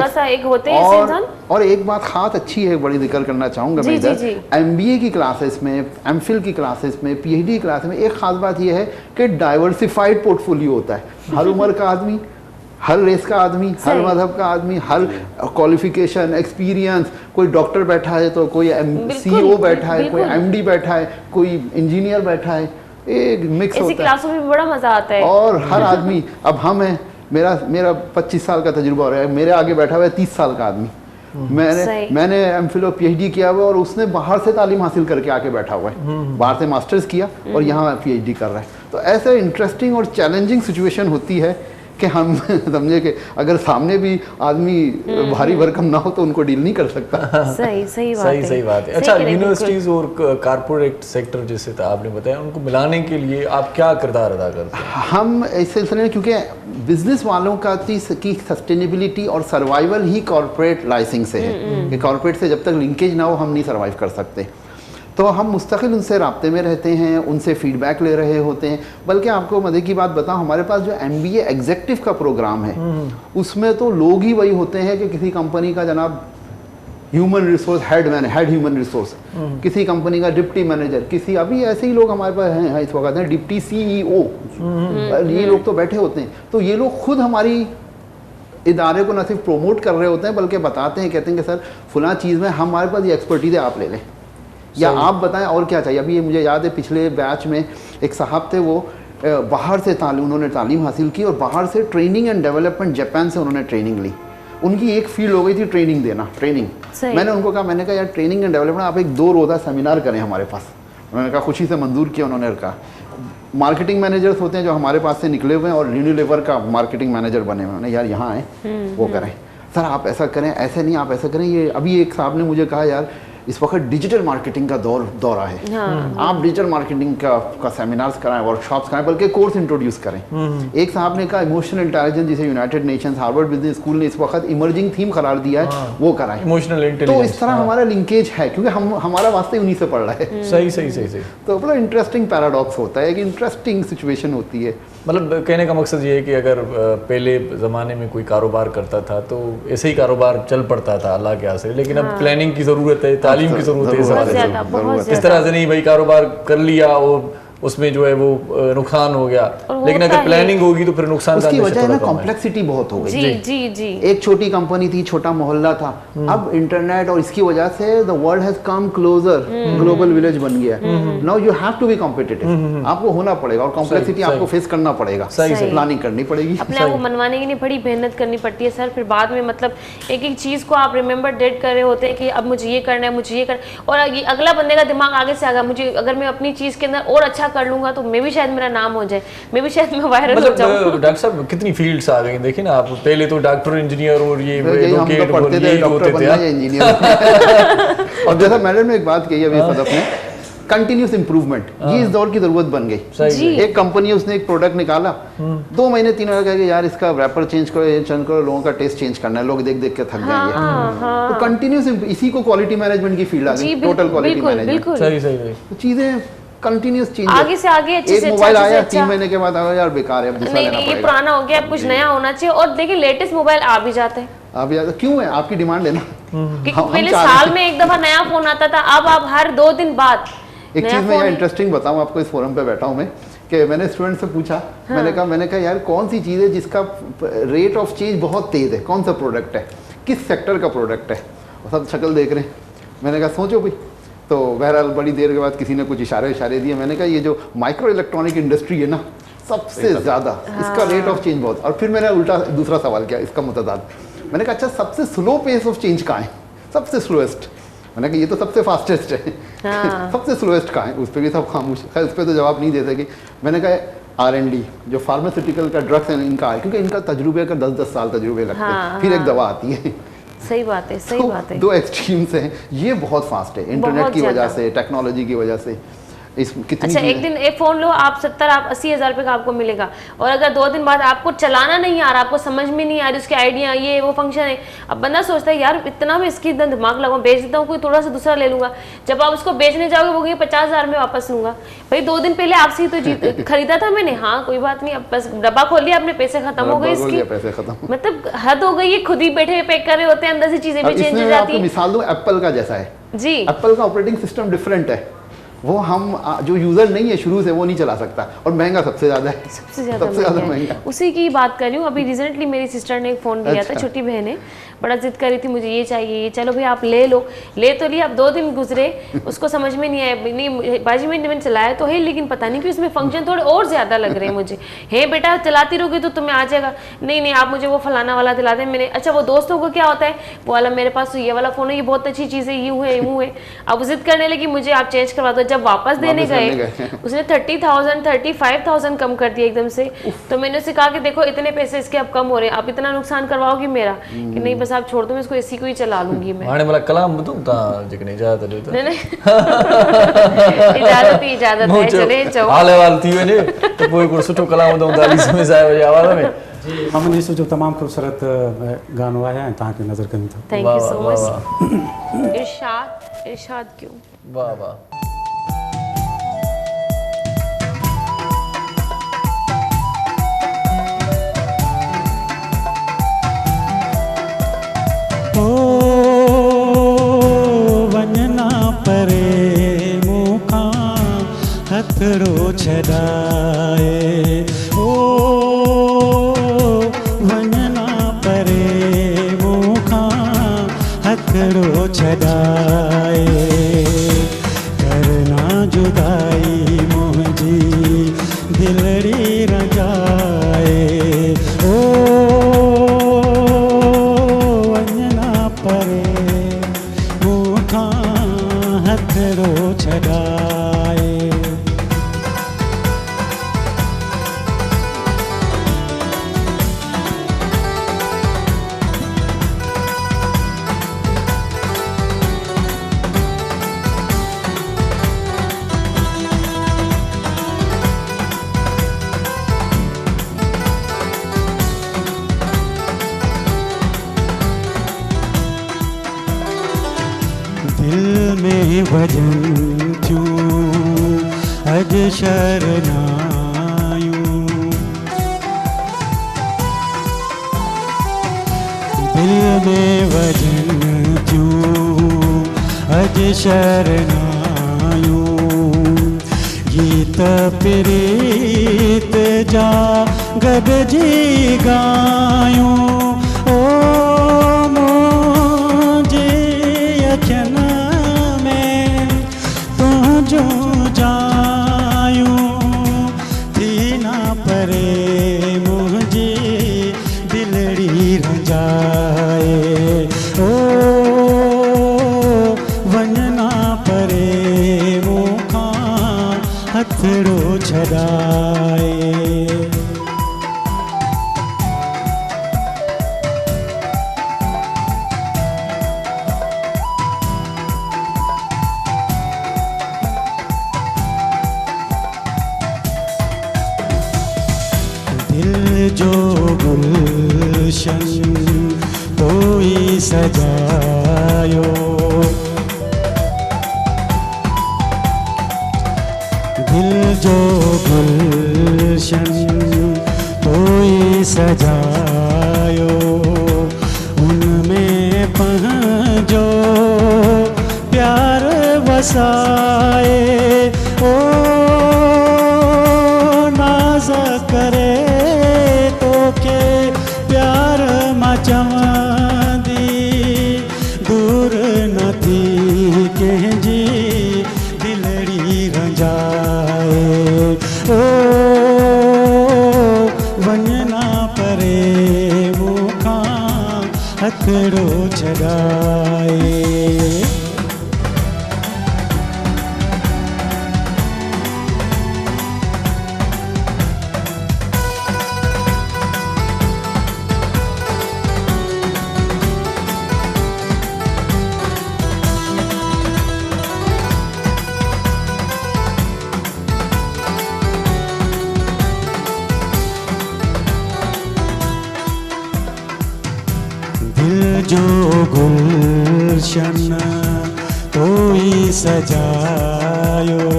और एक बात खास अच्छी है, बड़ी जिक्र करना चाहूँगा मैं इधर, MBA की क्लासेस में, MPhil की क्लासेस में, PhD की क्लासेस में एक खास बात यह है कि डाइवर्सिफाइड पोर्टफोलियो होता है। हर उम्र का आदमी, हर रेस का आदमी, हर मजहब का आदमी, हर क्वालिफिकेशन, एक्सपीरियंस, कोई डॉक्टर बैठा है तो कोई CEO बैठा है, कोई MD बैठा है, कोई इंजीनियर बैठा है, एक मिक्स होता है। क्लासों में बड़ा मजा आता है। और हर आदमी, अब हम हैं, मेरा 25 साल का तजुर्बा हो रहा है, मेरे आगे बैठा हुआ है 30 साल का आदमी। मैंने MPhil और PhD किया हुआ और उसने बाहर से तालीम हासिल करके आके बैठा हुआ है, बाहर से मास्टर्स किया और यहाँ PhD कर रहा है। तो ऐसे इंटरेस्टिंग और चैलेंजिंग सिचुएशन होती है कि हम समझे कि अगर सामने भी आदमी भारी भरकम ना हो तो उनको डील नहीं कर सकता। सही बात है। अच्छा, यूनिवर्सिटीज और कारपोरेट सेक्टर जैसे आपने बताया, उनको मिलाने के लिए आप क्या किरदार अदा करते हैं? हम इस सिलसिले में, क्योंकि बिजनेस वालों का की सस्टेनेबिलिटी और सर्वाइवल ही कॉर्पोरेट लाइसेंस से है कि कॉर्पोरेट से जब तक लिंकेज ना हो हम नहीं सर्वाइव कर सकते। तो हम मुस्तकिल उनसे राब्ते में रहते हैं, उनसे फीडबैक ले रहे होते हैं। बल्कि आपको मज़े की बात बताऊं, हमारे पास जो MBA एग्जेक्टिव का प्रोग्राम है उसमें तो लोग ही वही होते हैं कि किसी कंपनी का जनाब human resource head human resource, किसी कंपनी का डिप्टी मैनेजर, किसी अभी ऐसे ही लोग हमारे पास हैं इस वक्त हैं डिप्टी CEO, ये लोग तो बैठे होते हैं। तो ये लोग खुद हमारी इदारे को न सिर्फ प्रोमोट कर रहे होते हैं बल्कि बताते हैं, कहते हैं कि सर फलां चीज़ में हमारे पास ये एक्सपर्टीज है, आप ले लें या आप बताएं और क्या चाहिए। अभी ये मुझे याद है पिछले बैच में एक साहब थे, वो बाहर से उन्होंने तालीम हासिल की और बाहर से ट्रेनिंग एंड डेवलपमेंट, जापान से उन्होंने ट्रेनिंग ली। उनकी एक फील्ड हो गई थी ट्रेनिंग देना, ट्रेनिंग। मैंने उनको कहा, मैंने कहा यार ट्रेनिंग एंड डेवलपमेंट आप एक 2 रोज़ा सेमिनार करें हमारे पास, उन्होंने कहा खुशी से मंजूर किया। उन्होंने कहा मार्केटिंग मैनेजर्स होते हैं जो हमारे पास से निकले हुए हैं और यूनिलीवर का मार्केटिंग मैनेजर बने हुए हैं, यार यहाँ आए वो करें, सर आप ऐसा करें, ऐसे नहीं आप ऐसा करें। ये अभी एक साहब ने मुझे कहा यार इस वक्त डिजिटल मार्केटिंग का दौरा है, आप डिजिटल मार्केटिंग का सेमिनार्स कराएं, वर्कशॉप्स कराएं, बल्कि कोर्स इंट्रोड्यूस करें। एक साहब ने कहा इमोशनल इंटेलिजेंस, जिसे United Nations Harvard business school ने इस वक्त इमर्जिंग थीम करार दिया है, वो कराएं इमोशनल इंटेलिजेंस। तो इस तरह हमारा लिंकेज है क्योंकि हमारा वास्ते उन्हीं से पढ़ रहा है। सही। तो बड़ा इंटरेस्टिंग पैराडॉक्स होता है, एक इंटरेस्टिंग सिचुएशन होती है। मतलब कहने का मकसद ये है कि अगर पहले ज़माने में कोई कारोबार करता था तो ऐसे ही कारोबार चल पड़ता था अल्लाह के आसरे, लेकिन अब प्लानिंग की ज़रूरत है, तालीम की ज़रूरत है। इस तरह से नहीं भाई कारोबार कर लिया और उसमें जो है वो नुकसान हो गया, लेकिन अगर प्लानिंग होगी तो फिर नुकसान उसकी वजह है ना कॉम्प्लेक्सिटी बहुत हो गई। जी। एक छोटी कंपनी थी, छोटा मोहल्ला था, अब इंटरनेट और इसकी वजह से the world has come closer, global village बन गया। Now you have to be competitive, आपको होना पड़ेगा और कॉम्प्लेक्सिटी आपको फेस करना पड़ेगा, प्लानिंग करनी पड़ेगी, अपने आप को मनवाने के लिए बड़ी मेहनत करनी पड़ती है सर। फिर बाद में मतलब एक एक चीज को आप रिमेंबर डेट कर रहे होते हैं कि अब मुझे ये करना है, मुझे ये करना, और अगला बंदे का दिमाग आगे से आगा, मुझे अगर मैं अपनी चीज के अंदर और अच्छा कर लूंगा तो मैं भी शायद मेरा नाम हो जाए, मैं भी शायद मैं वायरल हो जाऊं। डॉक्टर साहब कितनी फील्ड्स आ गई, देखिए ना आप, पहले तो डॉक्टर इंजीनियर और ये एडवोकेट और यही होते थे इंजीनियर। और जैसा मैडम ने एक बात कही अभी सदफ ने, कंटिन्यूस इंप्रूवमेंट, ये इस दौर की जरूरत बन गई। एक कंपनी उसने एक प्रोडक्ट निकाला, 2 महीने 3 महीने कहा यार इसका रैपर चेंज करो, ये चेंज करो, लोगों का टेस्ट चेंज करना है, लोग देख देख के थक जाएंगे। तो कंटिन्यूस, इसी को क्वालिटी मैनेजमेंट की फील्ड आ गई, टोटल क्वालिटी मैनेजमेंट। सही। चीजें कंटिन्यूस चेंज, आगे से आगे अच्छे से एक मोबाइल आया 3 महीने के बाद यार बेकार है, अब दूसरा लेना पड़ेगा, ये पुराना हो गया, अब कुछ नया होना चाहिए। और देखिए लेटेस्ट मोबाइल आ भी जाते हैं, आप यार क्यों है, आपकी डिमांड है ना। पहले साल में एक दफा नया फोन आता था, अब आप हर 2 दिन बाद। एक चीज मैं इंटरेस्टिंग बताऊं आपको, इस फोरम पे बैठा हूं मैं, कि मैंने स्टूडेंट से पूछा, मैंने कहा यार कौन सी चीज़ है जिसका रेट ऑफ चेंज बहुत तेज है, कौन सा प्रोडक्ट है, किस सेक्टर का प्रोडक्ट है, और सब शक्ल देख रहे हैं। मैंने कहा सोचो भाई, तो बहरहाल बड़ी देर के बाद किसी ने कुछ इशारे दिए। मैंने कहा ये जो माइक्रो इलेक्ट्रॉनिक इंडस्ट्री है ना, सबसे ज़्यादा इसका रेट ऑफ चेंज बहुत। और फिर मैंने उल्टा दूसरा सवाल किया इसका मुतदाद, मैंने कहा अच्छा सबसे स्लो पेस ऑफ चेंज कहाँ है, सबसे स्लोएस्ट। मैंने कहा ये तो सबसे फास्टेस्ट है, सबसे स्लोएस्ट कहाँ है, उस पर भी सब खामोश। खैर उस पर तो जवाब नहीं दे सके। मैंने कहा R&D जो फार्मास्यूटिकल का ड्रग्स है इनका है, क्योंकि इनका तजुर्बे का 10-10 साल तजुर्बे लगते हैं, फिर एक दवा आती है। सही बात है, सही बात है। 2 एक्सट्रीम्स हैं, ये बहुत फास्ट है इंटरनेट की वजह से, टेक्नोलॉजी की वजह से। अच्छा एक दिन एक फोन लो आप 70-80 हज़ार रुपये का आपको मिलेगा, और अगर 2 दिन बाद आपको चलाना नहीं आ रहा, आपको समझ में नहीं आ रही उसके आइडिया, ये वो फंक्शन है, अब बंदा सोचता है यार इतना मैं इसकी इतना दिमाग लगाऊं, बेच देता हूँ, कोई थोड़ा सा दूसरा ले लूंगा। जब आप उसको बेचने जाओगे वो 50 हज़ार में वापस लूंगा। भाई 2 दिन पहले आपसे ही तो खरीदा था मैंने, हाँ कोई बात नहीं, अब बस डब्बा खोल लिया आपने, पैसे खत्म हो गए इसकी, मतलब हद हो गई है, खुद ही बैठे पैक कर रहे होते हैं, अंदर से चीजें भी चेंज हो जाती है। मिसाल दो, एप्पल का जैसा है जी, एप्पल का ऑपरेटिंग सिस्टम डिफरेंट है, वो हम जो यूजर नहीं है शुरू से वो नहीं चला सकता, और महंगा सबसे ज्यादा है, सबसे ज्यादा महंगा। उसी की बात कर रही हूँ। अभी रिसेंटली मेरी सिस्टर ने एक फ़ोन दिया था, छोटी बहन है, बड़ा जिद कर रही थी मुझे ये चाहिए, चलो भाई आप ले लो, ले तो लिया। अब 2 दिन गुजरे, उसको समझ में नहीं आया, नहीं बाजी में मैंने चलाया तो है, लेकिन पता नहीं कि उसमें फंक्शन थोड़े और ज़्यादा लग रहे हैं मुझे। है बेटा चलाती रहोगी तो तुम्हें आ जाएगा, नहीं आप मुझे वो फलाना वाला दिला दें। मैंने अच्छा वो दोस्तों को क्या होता है, वो वाला मेरे पास तो ये वाला फ़ोन है, ये बहुत अच्छी चीज़ है, यूँ है। अब जिद करने लगी मुझे आप चेंज करवा दो। जब वापस देने गए उसने 30,000 35,000 कम कर दिया एकदम से। तो मैंने उसे कहा कि देखो इतने पैसे इसके अब कम हो रहे हैं, आप इतना नुकसान करवाओगे मेरा, कि नहीं बस आप छोड़ दो, मैं इसको इसी को ही चला लूंगी। मैं हाणे मला कलाम बुधूं ता जेकने इजाजत ॾियो त नहीं इजाजत है, चले चओ हाल अहवाल थी वञे त पोइ हिकिड़ो सुठो कलाम ॿुधूं था अली समीर साहिब जे आवाज़ में। अमन यूसुफ जो तमामु ख़ूबसूरत गानो आहे ऐं तव्हांखे नज़र कयूं था। Thank you so much. इरशाद क्यों, वाह वाह। वञना परे मूंखां हथड़ो छॾाए, वञना परे मूंखां हथड़ो छॾाए, करना जुदाई मुंहिंजी दिलड़ी रजाए, हथड़ो छॾाए। भॼन थियूं अॼु शरनायूं दिल में भॼन थियूं अॼु शरनायूं गीत प्रीत जा गॾिजी गायूं ओ मुंहिंजी अखियुनि में तुंहिंजूं जायूं थी ना परे मुंहिंजी दिलड़ी रंजाए ओ वञना परे मूंखां हथड़ो छॾाए दिल जो गुलशन तो ही सजायो दिल जो गुलशन तो ही सजायो उनमें पंहिंजो प्यार वसाए ओ नाज़ करे तोखे प्यार मां चवंदी दूर न थी कंहिंजी दिलड़ी रंजाए ओ वञना परे मूंखां हथड़ो छॾाए दिल जो गुलशन तो ही सजायो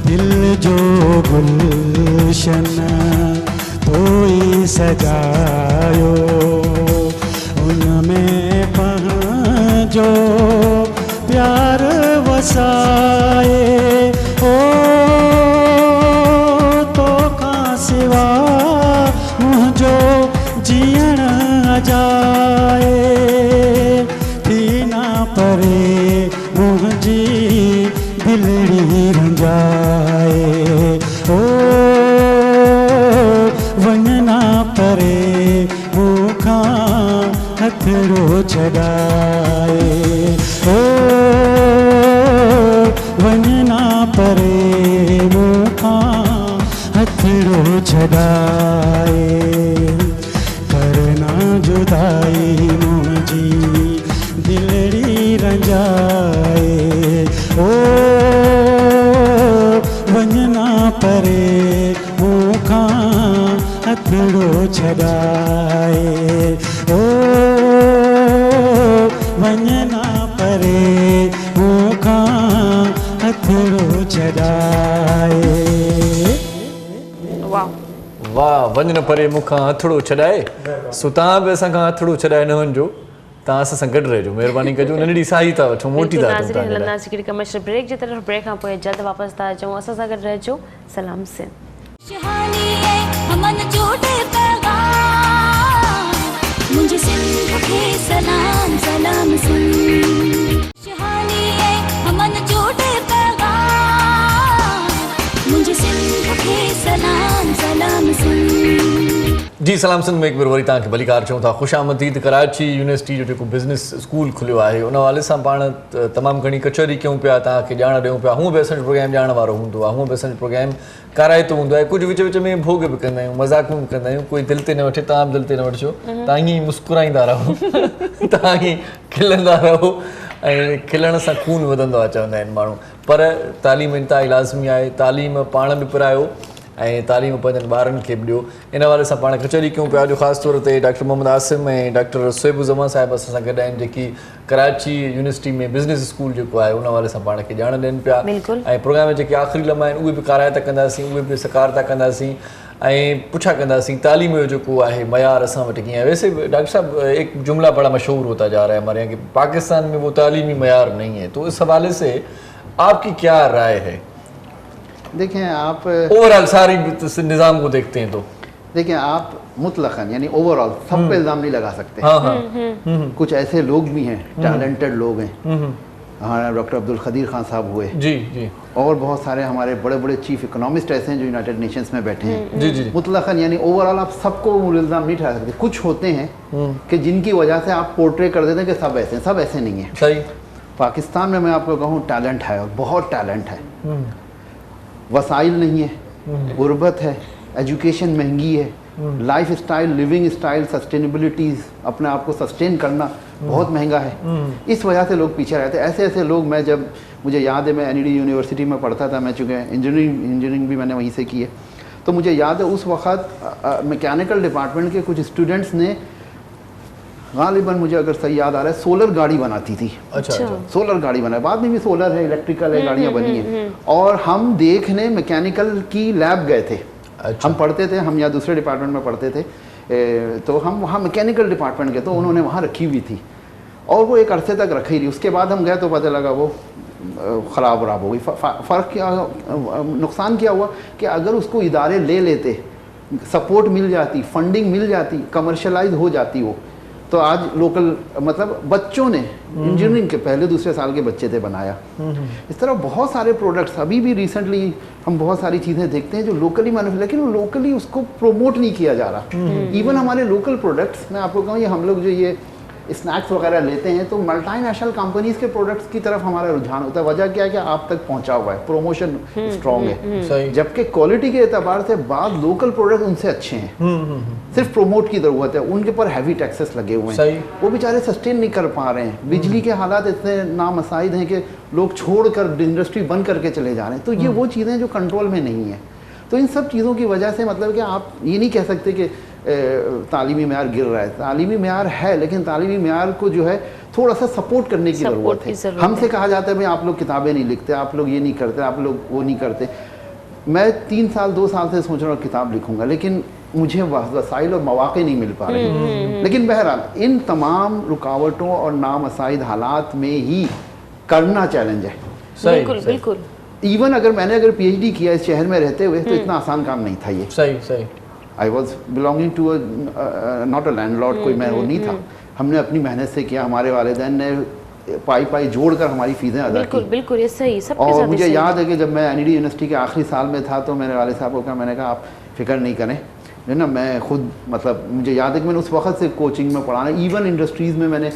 दिल जो गुलशन तो ही सजायो उनमें पंहिंजो प्यार वसाए ओ तोखां सिवा मुंहिंजो जीअण अजाए थी ना परे मुंहिंजी दिलड़ी रंजाए ओ वञना परे मूंखां हथड़ो छॾाए ओ वञना परे मूंखां हथड़ो छॾाए करना जुदाई मुंहिंजी दिलड़ी रंजाए ओ वञना परे मूंखां हथड़ो छॾाए ओ वञना परे मूंखां हथड़ो छॾाए वाह वञण परे मूंखां हथड़ो छॾाए सो तव्हां बि असां खां हथड़ो छॾाए न वञिजो तव्हां असां सां गॾु रहिजो महिरबानी कजो नंढड़ी साई था वठो मोटी था वठो हलंदासीं हिकिड़ी कमर्शियल ब्रेक जे तरफ़ ब्रेक खां पोइ जल्द वापसि था अचूं असां सां गॾु रहिजो सलाम सिंध खुशहाली है अमन जोड़े पैगाम मुझे सिंध के सलाम सलाम सिंध खुशहाली है अमन जोड़े पैगाम मुझे सिंध के सलाम सलाम सिंध जी सलाम सिंध में एक बार वरी तव्हांखे भलीकार चऊं था ख़ुशामदीद कराची यूनिवर्सिटी जो जेको बिज़नेस स्कूल खुलियो आहे उन हवाले सां पाण तमामु घणी कचहरी कयूं पिया तव्हांखे ॼाण ॾियूं पिया हूअं बि असांजो प्रोग्राम ॼाण वारो हूंदो आहे हूअं बि असांजो प्रोग्राम काराइतो हूंदो आहे कुझु विच विच में भोग बि कंदा आहियूं मज़ाक़ूं बि कंदा आहियूं कोई दिलि ते न वठे तव्हां बि दिलि ते न वठिजो तव्हां ईअं ई मुस्कुराईंदा रहो तव्हां ईअं खिलंदा रहो ऐं खिलण सां खून वधंदो आहे चवंदा आहिनि माण्हू पर तालीम इंतिहाई लाज़मी आहे तालीम पाण बि पिरायो ऐं तालीम पंहिंजनि ॿारनि खे बि ॾियो। इन हवाले सां पाण कचहरी कयूं पिया। जो ख़ासि तौर ते डॉक्टर मोहम्मद आसिम ऐं डॉक्टर सुहेब साहिब असां सां गॾु आहिनि, जेकी कराची यूनिवर्सिटी में बिज़नेस स्कूल जेको आहे उन हवाले सां पाण खे ॼाण ॾियनि पिया। ऐं प्रोग्राम में जेके आख़िरी लम्हा आहिनि उहे बि काराइता कंदासीं, उहे बि सकारता कंदासीं ऐं पुछा कंदासीं तालीम जो जेको आहे मयार असां वटि कीअं है। वैसे डॉक्टर साहब एक जुमला बड़ा मशहूर होता जा रहा है हमारे यहाँ कि पाकिस्तान में वो तालीमी मयार नहीं है, तो इस हवाले से आपकी क्या राय है? देखें आप ओवरऑल सारी निज़ाम को देखते हैं तो देखें आप मुतलकन यानी ओवरऑल सब पे इल्ज़ाम नहीं लगा सकते। कुछ ऐसे लोग भी हैं, टैलेंटेड लोग हैं, हमारा डॉक्टर अब्दुल खदीर खान साहब हुए जी, और बहुत सारे हमारे बड़े बड़े चीफ इकोनॉमिस्ट ऐसे हैं जो यूनाइटेड नेशंस में बैठे हैं जी। मुतलकन यानी ओवरऑल आप सबको इल्ज़ाम नहीं ठहरा सकते। कुछ होते हैं कि जिनकी वजह से आप पोर्ट्रे कर देते हैं कि सब ऐसे नहीं है। सही। पाकिस्तान में मैं आपको कहूँ टैलेंट है और बहुत टैलेंट है, वसाइल नहीं है, गुर्बत है, एजुकेशन महंगी है, लाइफ स्टाइल, लिविंग स्टाइल, सस्टेनेबिलिटीज़, अपने आप को सस्टेन करना बहुत महंगा है। इस वजह से लोग पीछे रहते हैं। ऐसे ऐसे लोग, मैं जब मुझे याद है मैं NED यूनिवर्सिटी में पढ़ता था, मैं चूँकि इंजीनियरिंग भी मैंने वहीं से की है, तो मुझे याद है उस वक्त मैकेनिकल डिपार्टमेंट के कुछ स्टूडेंट्स ने गालिबन, मुझे अगर सही याद आ रहा है, सोलर गाड़ी बनाती थी। अच्छा। सोलर गाड़ी बनाई, बाद में भी सोलर है, इलेक्ट्रिकल है, गाड़ियाँ बनी हैं। और हम देखने मैकेनिकल की लैब गए थे। अच्छा। हम पढ़ते थे, हम यहाँ दूसरे डिपार्टमेंट में पढ़ते थे, तो हम वहाँ मैकेनिकल डिपार्टमेंट के, तो उन्होंने वहाँ रखी हुई थी और वो एक अरसे तक रखी रही। उसके बाद हम गए तो पता लगा वो ख़राब हो गई। फ़र्क क्या, नुकसान क्या हुआ कि अगर उसको इदारे ले लेते, सपोर्ट मिल जाती, फंडिंग मिल जाती, कमर्शलाइज हो जाती वो, तो आज लोकल मतलब बच्चों ने इंजीनियरिंग के पहले दूसरे साल के बच्चे थे बनाया। इस तरह बहुत सारे प्रोडक्ट्स अभी भी रिसेंटली हम बहुत सारी चीज़ें देखते हैं जो लोकली मैन्युफैक्चर, लेकिन वो लोकली उसको प्रोमोट नहीं किया जा रहा। इवन हमारे लोकल प्रोडक्ट्स, मैं आपको कहूँ, ये हम लोग जो ये स्नैक्स वगैरह लेते हैं तो मल्टीनेशनल कंपनीज के प्रोडक्ट्स की तरफ हमारा रुझान होता है। वजह क्या है कि आप तक पहुंचा हुआ है, प्रमोशन स्ट्रॉन्ग है, जबकि क्वालिटी के एतबार से बाद लोकल प्रोडक्ट उनसे अच्छे हैं। सिर्फ प्रोमोट की ज़रूरत है, उनके पर हैवी टैक्सेस लगे हुए हैं, वो बेचारे सस्टेन नहीं कर पा रहे हैं। बिजली के हालात इतने नामसाइद हैं कि लोग छोड़कर इंडस्ट्री बंद करके चले जा रहे हैं। तो ये वो चीज़ें जो कंट्रोल में नहीं है। तो इन सब चीज़ों की वजह से मतलब कि आप ये नहीं कह सकते कि तालीमी मेयार गिर रहा है। तालीमी मेयार है, लेकिन तालीमी मेयार को जो है थोड़ा सा सपोर्ट करने की ज़रूरत है। हमसे कहा जाता है भाई आप लोग किताबें नहीं लिखते, आप लोग ये नहीं करते, आप लोग वो नहीं करते। मैं 2 साल से सोच रहा हूँ किताब लिखूँगा, लेकिन मुझे वसाइल और मौक़े नहीं मिल पा रहे। लेकिन बहरहाल इन तमाम रुकावटों और नामसाइद हालात में ही करना चैलेंज है। बिल्कुल। इवन अगर मैंने PhD किया इस शहर में रहते हुए तो इतना आसान काम नहीं था ये। सही। I was belonging to not a landlord, कोई मैं वो नहीं था। हमने अपनी मेहनत से किया, हमारे वालिदैन ने पाई जोड़कर हमारी फीसें अदा की। बिल्कुल ये सही। और मुझे याद है कि जब मैं NED यूनिवर्सिटी के आखिरी साल में था तो मेरे वाले साहब को कहा, मैंने कहा आप फिक्र नहीं करें, है ना, मैं खुद मतलब मुझे याद है कि मैंने उस वक्त से कोचिंग में पढ़ाना, इवन इंडस्ट्रीज़ में मैंने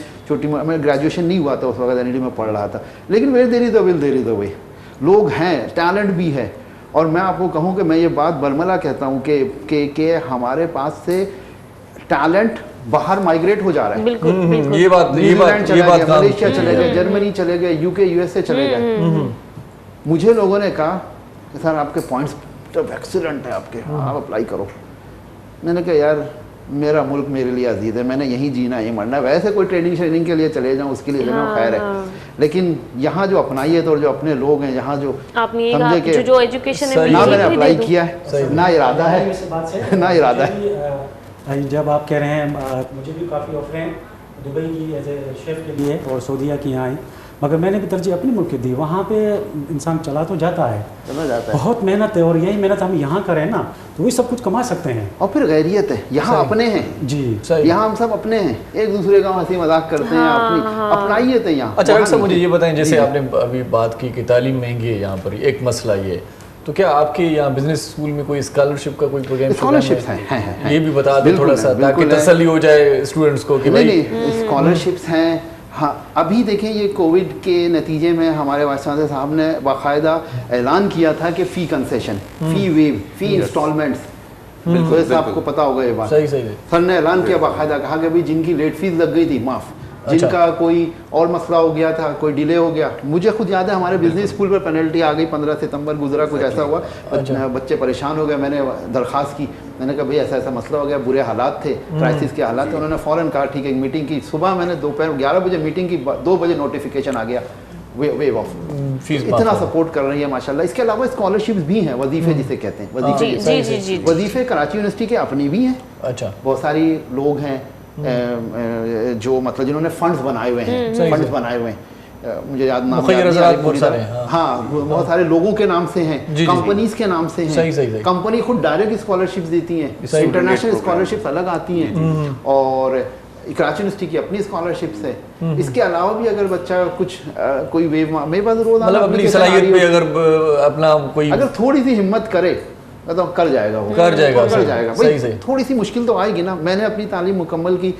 मैं ग्रेजुएशन नहीं हुआ था उस वक्त, NED में पढ़ रहा था। लेकिन where there is a will there is a way. लोग हैं, टैलेंट भी है। और मैं आपको कहूँ कि मैं ये बात बरमला कहता हूँ कि हमारे पास से टैलेंट बाहर माइग्रेट हो जा रहा है। बिल्कुल। ये बात मलेशिया चले गए, जर्मनी चले गए, UK USA चले गए। मुझे लोगों ने कहा कि सर आपके पॉइंट्स तो एक्सीलेंट है आपके, आप अप्लाई करो। मैंने कहा यार मेरा मुल्क मेरे लिए अजीज है, मैंने यहीं जीना है, मरना है। वैसे कोई ट्रेनिंग के लिए चले जाऊँ उसके लिए खैर है, लेकिन यहाँ जो अपनाइए तो जो अपने लोग हैं, यहाँ जो समझे कि जो एजुकेशन ना मैंने अप्लाई किया है, ना इरादा है, ना इरादा है। जब आप कह रहे हैं मुझे भी काफ़ी ऑफर हैं दुबई की एज ए शेफ़ के लिए और सऊदीया की यहाँ आई, मगर मैंने भी तरजीह अपने मुल्क की दी। वहाँ पे इंसान चला जाता है, बहुत मेहनत है, और यही मेहनत हम यहाँ करें ना तो वही सब कुछ कमा सकते हैं। और फिर गैरियत है, यहाँ अपने हैं जी, यहाँ हम सब अपने हैं, एक दूसरे का हंसी मजाक करते हैं, अपनी अपनाइयत है यहाँ। अच्छा डॉक्टर साहब मुझे ये बताएं, जैसे आपने अभी बात की कि तालीम महंगी है यहाँ पर, एक मसला ये, तो क्या आपके यहाँ बिजनेस स्कूल में कोई स्कॉलरशिप का कोई प्रोग्राम? स्कॉलरशिप्स हैं, ये भी बता दें थोड़ा सा, ताकि तसल्ली हो जाए स्टूडेंट्स को कि भाई स्कॉलरशिप्स हैं। हाँ, अभी देखें ये कोविड के नतीजे में हमारे वाइस चांसलर साहब ने बाकायदा ऐलान किया था कि फ़ी कंसेशन, फ़ी वेव, फ़ी इंस्टॉलमेंट्स, बिल्कुल आपको पता होगा ये बात। सही सर ने ऐलान किया, बाकायदा कहा कि भाई जिनकी लेट फीस लग गई थी माफ़, जिनका कोई और मसला हो गया था, कोई डिले हो गया। मुझे खुद याद है हमारे बिजनेस स्कूल पर पेनल्टी आ गई, 15 सितंबर गुजरा, कुछ ऐसा हुआ, बच्चे परेशान हो गए। मैंने दरख्वास्त की, मैंने कहा भाई ऐसा ऐसा मसला हो गया, बुरे हालात थे, क्राइसिस के हालात थे। उन्होंने फ़ौरन कहा ठीक है, एक मीटिंग की। सुबह मैंने दोपहर 11 बजे मीटिंग की, 2 बजे नोटिफिकेशन आ गया वेव ऑफ। इतना सपोर्ट कर रही है माशाल्लाह। इसके अलावा स्कॉलरशिप्स भी हैं, वजीफे जिसे कहते हैं, वजीफे कराची यूनिवर्सिटी के अपनी भी हैं। अच्छा, बहुत सारी लोग हैं जो मतलब जिन्होंने फंड्स बनाए हुए हैं, मुझे याद नाम बहुत सारे लोगों के नाम से हैं, कंपनीज के नाम से हैं। कंपनी खुद डायरेक्ट स्कॉलरशिप्स देती हैं, इंटरनेशनल स्कॉलरशिप्स अलग आती हैं, और कराची यूनिवर्सिटी की अपनी स्कॉलरशिप्स है। इसके अलावा भी अगर बच्चा कुछ कोई वेव मेरे पास रोज़ाना अपनी सलाहियत पे अगर अपना कोई अगर थोड़ी सी हिम्मत करे तो कर जाएगा, वो कर जाएगा। सही थोड़ी सी मुश्किल तो आएगी ना। मैंने अपनी तालीम मुकम्मल की,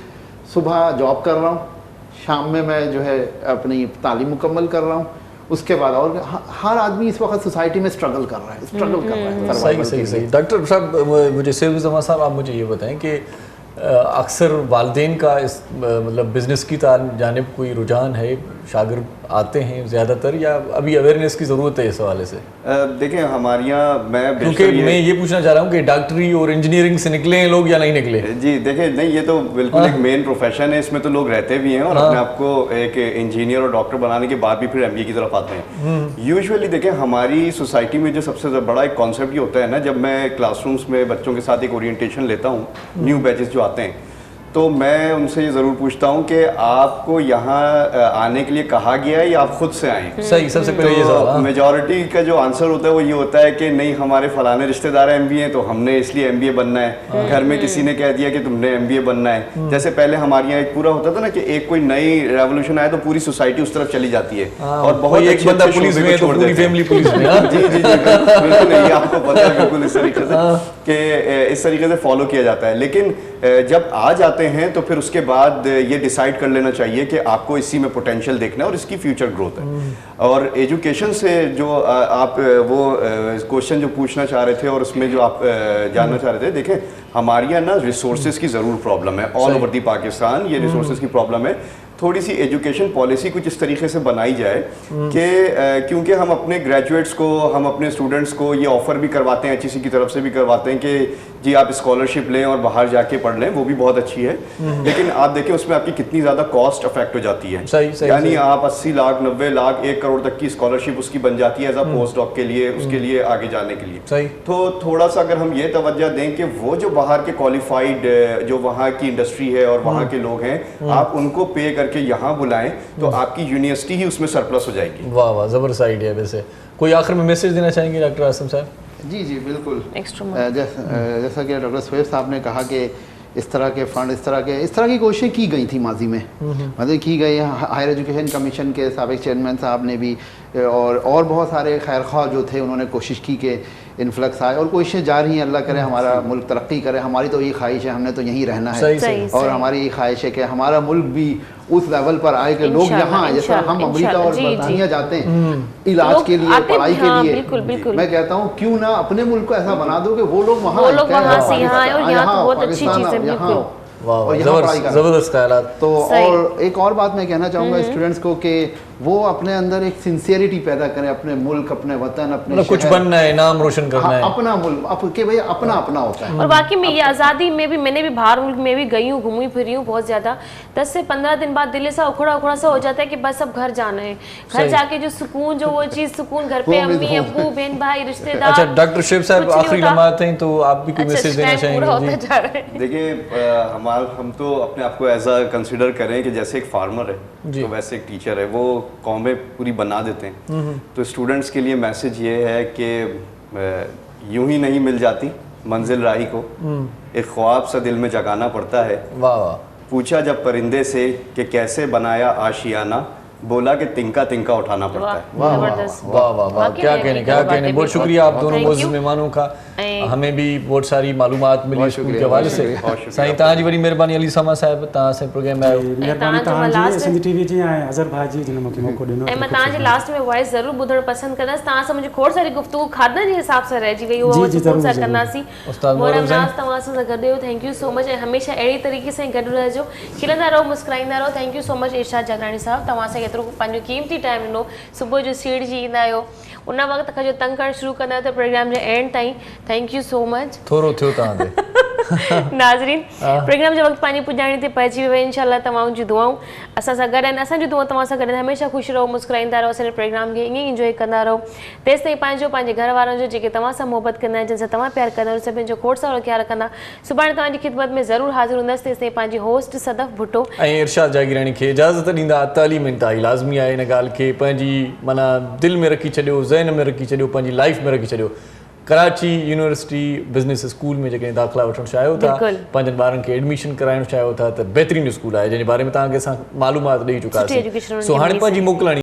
सुबह जॉब कर रहा हूँ, शाम में मैं जो है अपनी तालीम मुकम्मल कर रहा हूँ, उसके बाद और हर आदमी इस वक्त सोसाइटी में स्ट्रगल कर रहा है। सही। डॉक्टर साहब, मुझे सैयद जमा साहब, आप मुझे ये बताएं कि अक्सर वालिदैन का इस मतलब बिज़नेस की जानिब कोई रुझान है, शागिर्द आते हैं ज़्यादातर, या अभी अवेयरनेस की ज़रूरत है इस हवाले से? देखिए हमारे यहाँ क्योंकि मैं ये पूछना चाह रहा हूँ कि डॉक्टरी और इंजीनियरिंग से निकले हैं लोग या नहीं निकले? जी देखिए, नहीं ये तो बिल्कुल एक मेन प्रोफेशन है, इसमें तो लोग रहते भी हैं और अपने आप को एक इंजीनियर और डॉक्टर बनाने के बाद भी फिर MBA की तरफ आते हैं। यूजुअली देखिए हमारी सोसाइटी में जो सबसे बड़ा एक कॉन्सेप्ट ये होता है ना, जब मैं क्लासरूम्स में बच्चों के साथ एक ओरिएंटेशन लेता हूँ, न्यू बैचेस जो आते हैं, तो मैं उनसे ये ज़रूर पूछता हूँ कि आपको यहाँ आने के लिए कहा गया है या आप खुद से आए? सही, सबसे पहले ये सवाल। मेजॉरिटी का जो आंसर होता है वो ये होता है कि नहीं, हमारे फलाने रिश्तेदार MBA हैं तो हमने इसलिए MBA बनना है, घर में किसी ने कह दिया कि तुमने MBA बनना है। जैसे पहले हमारे यहाँ एक पूरा होता था ना कि एक कोई नई रेवोल्यूशन आया तो पूरी सोसाइटी उस तरफ चली जाती है और बहुत एक बंदा पुलिस में तो पूरी फैमिली पुलिस में। जी बिल्कुल, नहीं आपको पता है बिल्कुल इस तरीके से कि इस तरीके से फॉलो किया जाता है। लेकिन जब आ जाते हैं तो फिर उसके बाद ये डिसाइड कर लेना चाहिए कि आपको इसी में पोटेंशियल देखना है और इसकी फ्यूचर ग्रोथ है। और एजुकेशन से जो आप वो क्वेश्चन जो पूछना चाह रहे थे और उसमें जो आप जानना चाह रहे थे, देखें हमारे यहाँ ना रिसोर्सेज की ज़रूर प्रॉब्लम है, ऑल ओवर दी पाकिस्तान ये रिसोर्सेज की प्रॉब्लम है। थोड़ी सी एजुकेशन पॉलिसी कुछ इस तरीके से बनाई जाए कि क्योंकि हम अपने ग्रेजुएट्स को, हम अपने स्टूडेंट्स को ये ऑफ़र भी करवाते हैं, HEC की तरफ से भी करवाते हैं कि जी आप स्कॉलरशिप लें और बाहर जाके पढ़ लें, वो भी बहुत अच्छी है। लेकिन आप देखें उसमें आपकी कितनी ज़्यादा कॉस्ट अफेक्ट हो जाती है। यानी आप 80 लाख 90 लाख 1 करोड़ तक की स्कॉलरशिप उसकी बन जाती है एज अ पोस्ट डॉक के लिए, उसके लिए आगे जाने के लिए। तो थोड़ा सा अगर हम ये तवज्जो दें कि वो जो बाहर के क्वालिफाइड जो वहाँ की इंडस्ट्री है और वहाँ के लोग हैं, आप उनको पे करके यहाँ बुलाएं तो आपकी यूनिवर्सिटी ही उसमें सरप्लस हो जाएगी। वाह वाह, ज़बरदस्त आइडिया। वैसे कोई आखिर में मैसेज देना चाहेंगे डॉक्टर आसिम साहब? जी बिल्कुल। जैसा कि डॉक्टर सुहेब साहब ने कहा कि इस तरह के फंड, इस तरह की कोशिशें की गई थी माजी में, मतलब की गई। हायर एजुकेशन कमीशन के साबिक चेयरमैन साहब ने भी और बहुत सारे खैर ख्वाह जो थे उन्होंने कोशिश की कि इन्फ्लक्स आए और कोशिशें जारी हैं। अल्लाह करे हमारा मुल्क तरक्की करे। हमारी तो ये ख्वाहिश है, हमने तो यहीं रहना है और हमारी ये ख्वाहिश है कि हमारा मुल्क भी उस लेवल पर आए कि लोग यहाँ, जैसे हम अमेरिका और बरतानिया जाते हैं इलाज के लिए, पढ़ाई के लिए, मैं कहता हूँ क्यों ना अपने मुल्क को ऐसा बना दो कि वो लोग वहाँ जबरदस्त ख्यालात। तो और एक और बात मैं कहना चाहूँगा स्टूडेंट्स को कि वो अपने अंदर एक सिंसियरिटी पैदा करें, अपने मुल्क, अपने वतन, अपने कुछ बनना है, नाम रोशन करना है, अपना मुल्क के भाई अपना होता है। और वाकई में ये आज़ादी में भी मैंने भी बाहर मुल्क में भी गई हूँ, घूमी फिरी हूँ बहुत ज़्यादा। 10 से 15 दिन बाद दिल सा उखड़ा सा हो जाता है कि बस अब घर जाना है। घर जाके जो सुकून, जो वो चीज़ सुकून घर पे अम्मी अब्बू बहन भाई रिश्तेदार। अच्छा डॉक्टर शुएब साहब, आखिरी लम्हात हैं तो आप भी कोई मैसेज देना चाहेंगे? देखिए हम तो अपने आप को एज अ कंसिडर करें कि जैसे एक फार्मर है तो वैसे एक टीचर है, वो कौमें पूरी बना देते हैं। तो स्टूडेंट्स के लिए मैसेज ये है कि यूं ही नहीं मिल जाती मंजिल राही को, एक ख्वाब सा दिल में जगाना पड़ता है। वाह वाह। पूछा जब परिंदे से कि कैसे बनाया आशियाना, बोला कि तिनका तिनका उठाना पड़ता है। वाह वाह वाह वाह, क्या कहने। बहुत शुक्रिया आप दोनों मोअज़्ज़िज़ मेहमानों का, हमें भी बहुत सारी मालूमात मिली स्कूल के हवाले से। साईं तव्हांजी वॾी महिरबानी अली सामा साहिब, तव्हां असांजे प्रोग्राम में आयो। महिरबानी तव्हांजी सिंधी टीवी जी ऐं अज़हर भाई जी जिन मूंखे मौक़ो ॾिनो। ऐं मां तव्हांजे लास्ट में वॉइस ज़रूरु ॿुधणु पसंदि कंदसि। तव्हां सां मुंहिंजी खोड़ सारी गुफ़्तगू खाधनि जे हिसाब सां रहिजी वई, उहा सुकून सां कंदासीं। मोहरम नाज़ तव्हां असां सां गॾु, थैंक यू सो मच, ऐं हमेशह अहिड़ी तरीक़े सां गॾु रहिजो, खिलंदा रहो, मुस्कुराईंदा रहो। थैंक यू सो मच इरशाद जागरानी साहब, तव्हां असांखे एतिरो पंहिंजो कीमती टाइम ॾिनो। सुबुह जो सीढ़ जी ईंदा आहियो, उन वक़्त खां जो तंग करणु शुरू कंदा आहियो त प्रोग्राम जे एंड ताईं। Thank you so much. थोरो थियो तव्हां ते नाज़रीन, प्रोग्राम जो वक़्तु पंहिंजी पुॼाणी ते पहुची वियो आहे। इंशाल्लाह तव्हां जूं दुआऊं असां सां गॾु आहिनि, असांजूं दुआऊं तव्हां सां गॾु आहिनि। हमेशह ख़ुशि रहो, मुस्कुराईंदा रहो, असांजे प्रोग्राम खे ईअं ई इंजॉय कंदा रहो। तेसि ताईं पंहिंजे घर वारनि जो, जेके तव्हां सां मोहबत कंदा आहिनि, जिन सां तव्हां प्यार कंदा आहियो, सभिनि जो खोड़ सारो ख्यालु रखंदा। सुभाणे तव्हांजी ख़िदमत में ज़रूरु हाज़िर हूंदसि। तेसि ताईं पंहिंजी होस्ट सदफ़ भुट्टो ऐं इरशाद जागीरानी खे इजाज़त ॾींदा। तालीम इंतहाई लाज़मी आहे, इन ॻाल्हि खे पंहिंजी माना दिलि में रखी छॾियो, ज़हन में रखी छॾियो, पंहिंजी लाइफ में रखी छॾियो। कराची यूनिवर्सिटी बिज़नेस स्कूल में जेकॾहिं दाख़िला वठणु चाहियो था, पंहिंजनि ॿारनि खे एडमिशन कराइणु चाहियो था, त बहितरीनु स्कूल आहे, जंहिंजे बारे में तव्हांखे असां मालूमात ॾेई चुकासीं। सो हाणे पंहिंजी मोकिलणी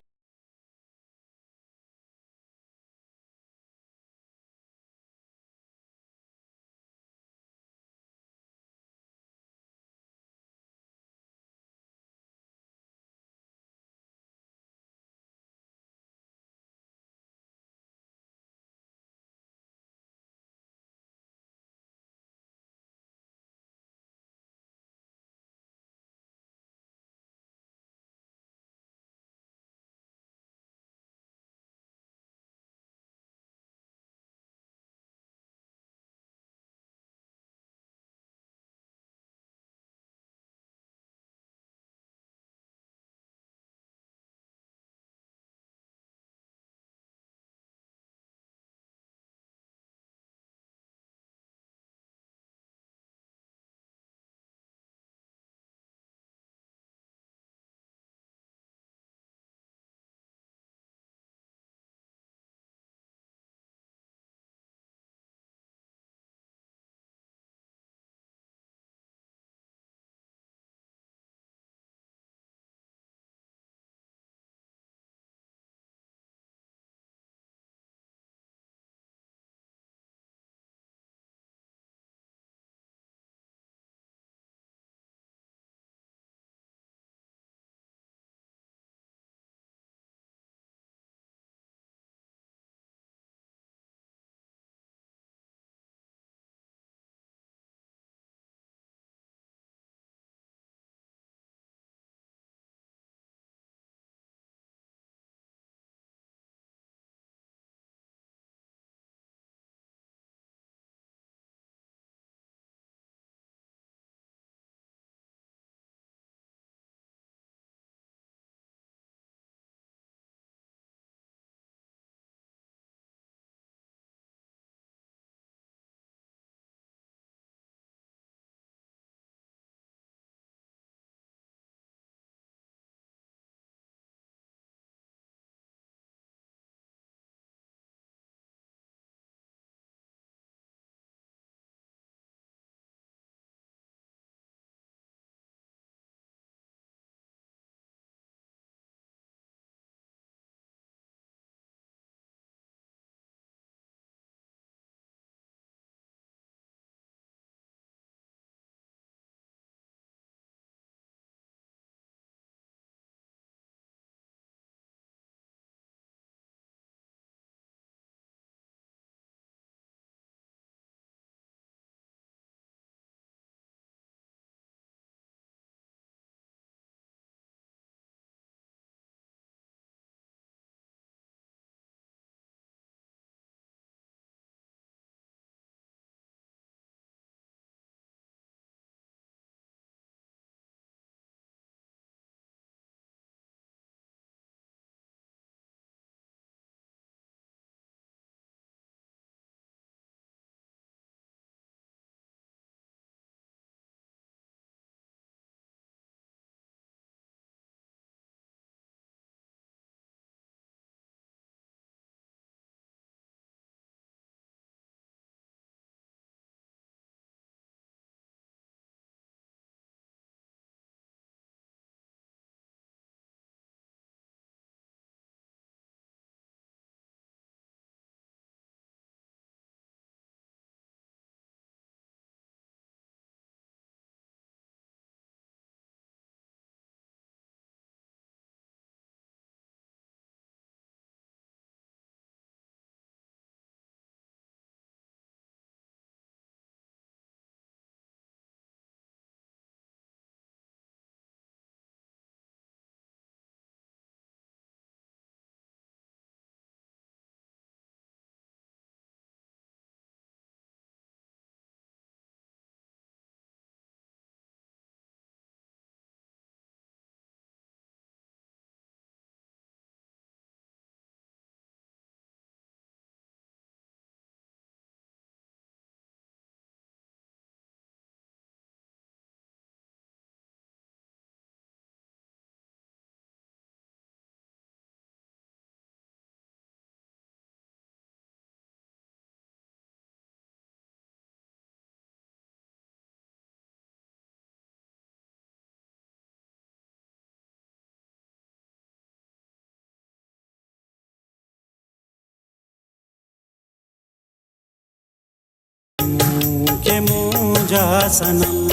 सनम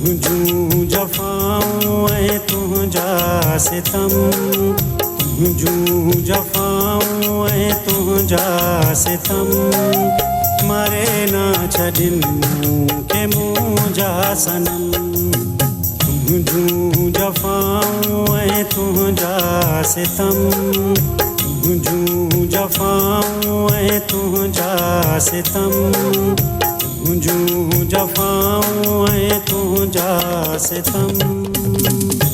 तुझूं जफ़ाऊं ऐं तुंहिंजा सितम तुझूं जफ़ाऊं ऐं तुंहिंजा सितम मरे ना छॾिन मूंखे मुंहिंजा सनम तुझूं जफ़ाऊं ऐं तुंहिंजा सितम तुझूं जफ़ाऊं ऐं तुंहिंजा सितम तुझूं जफ़ाऊं ऐं तुंहिंजा सितम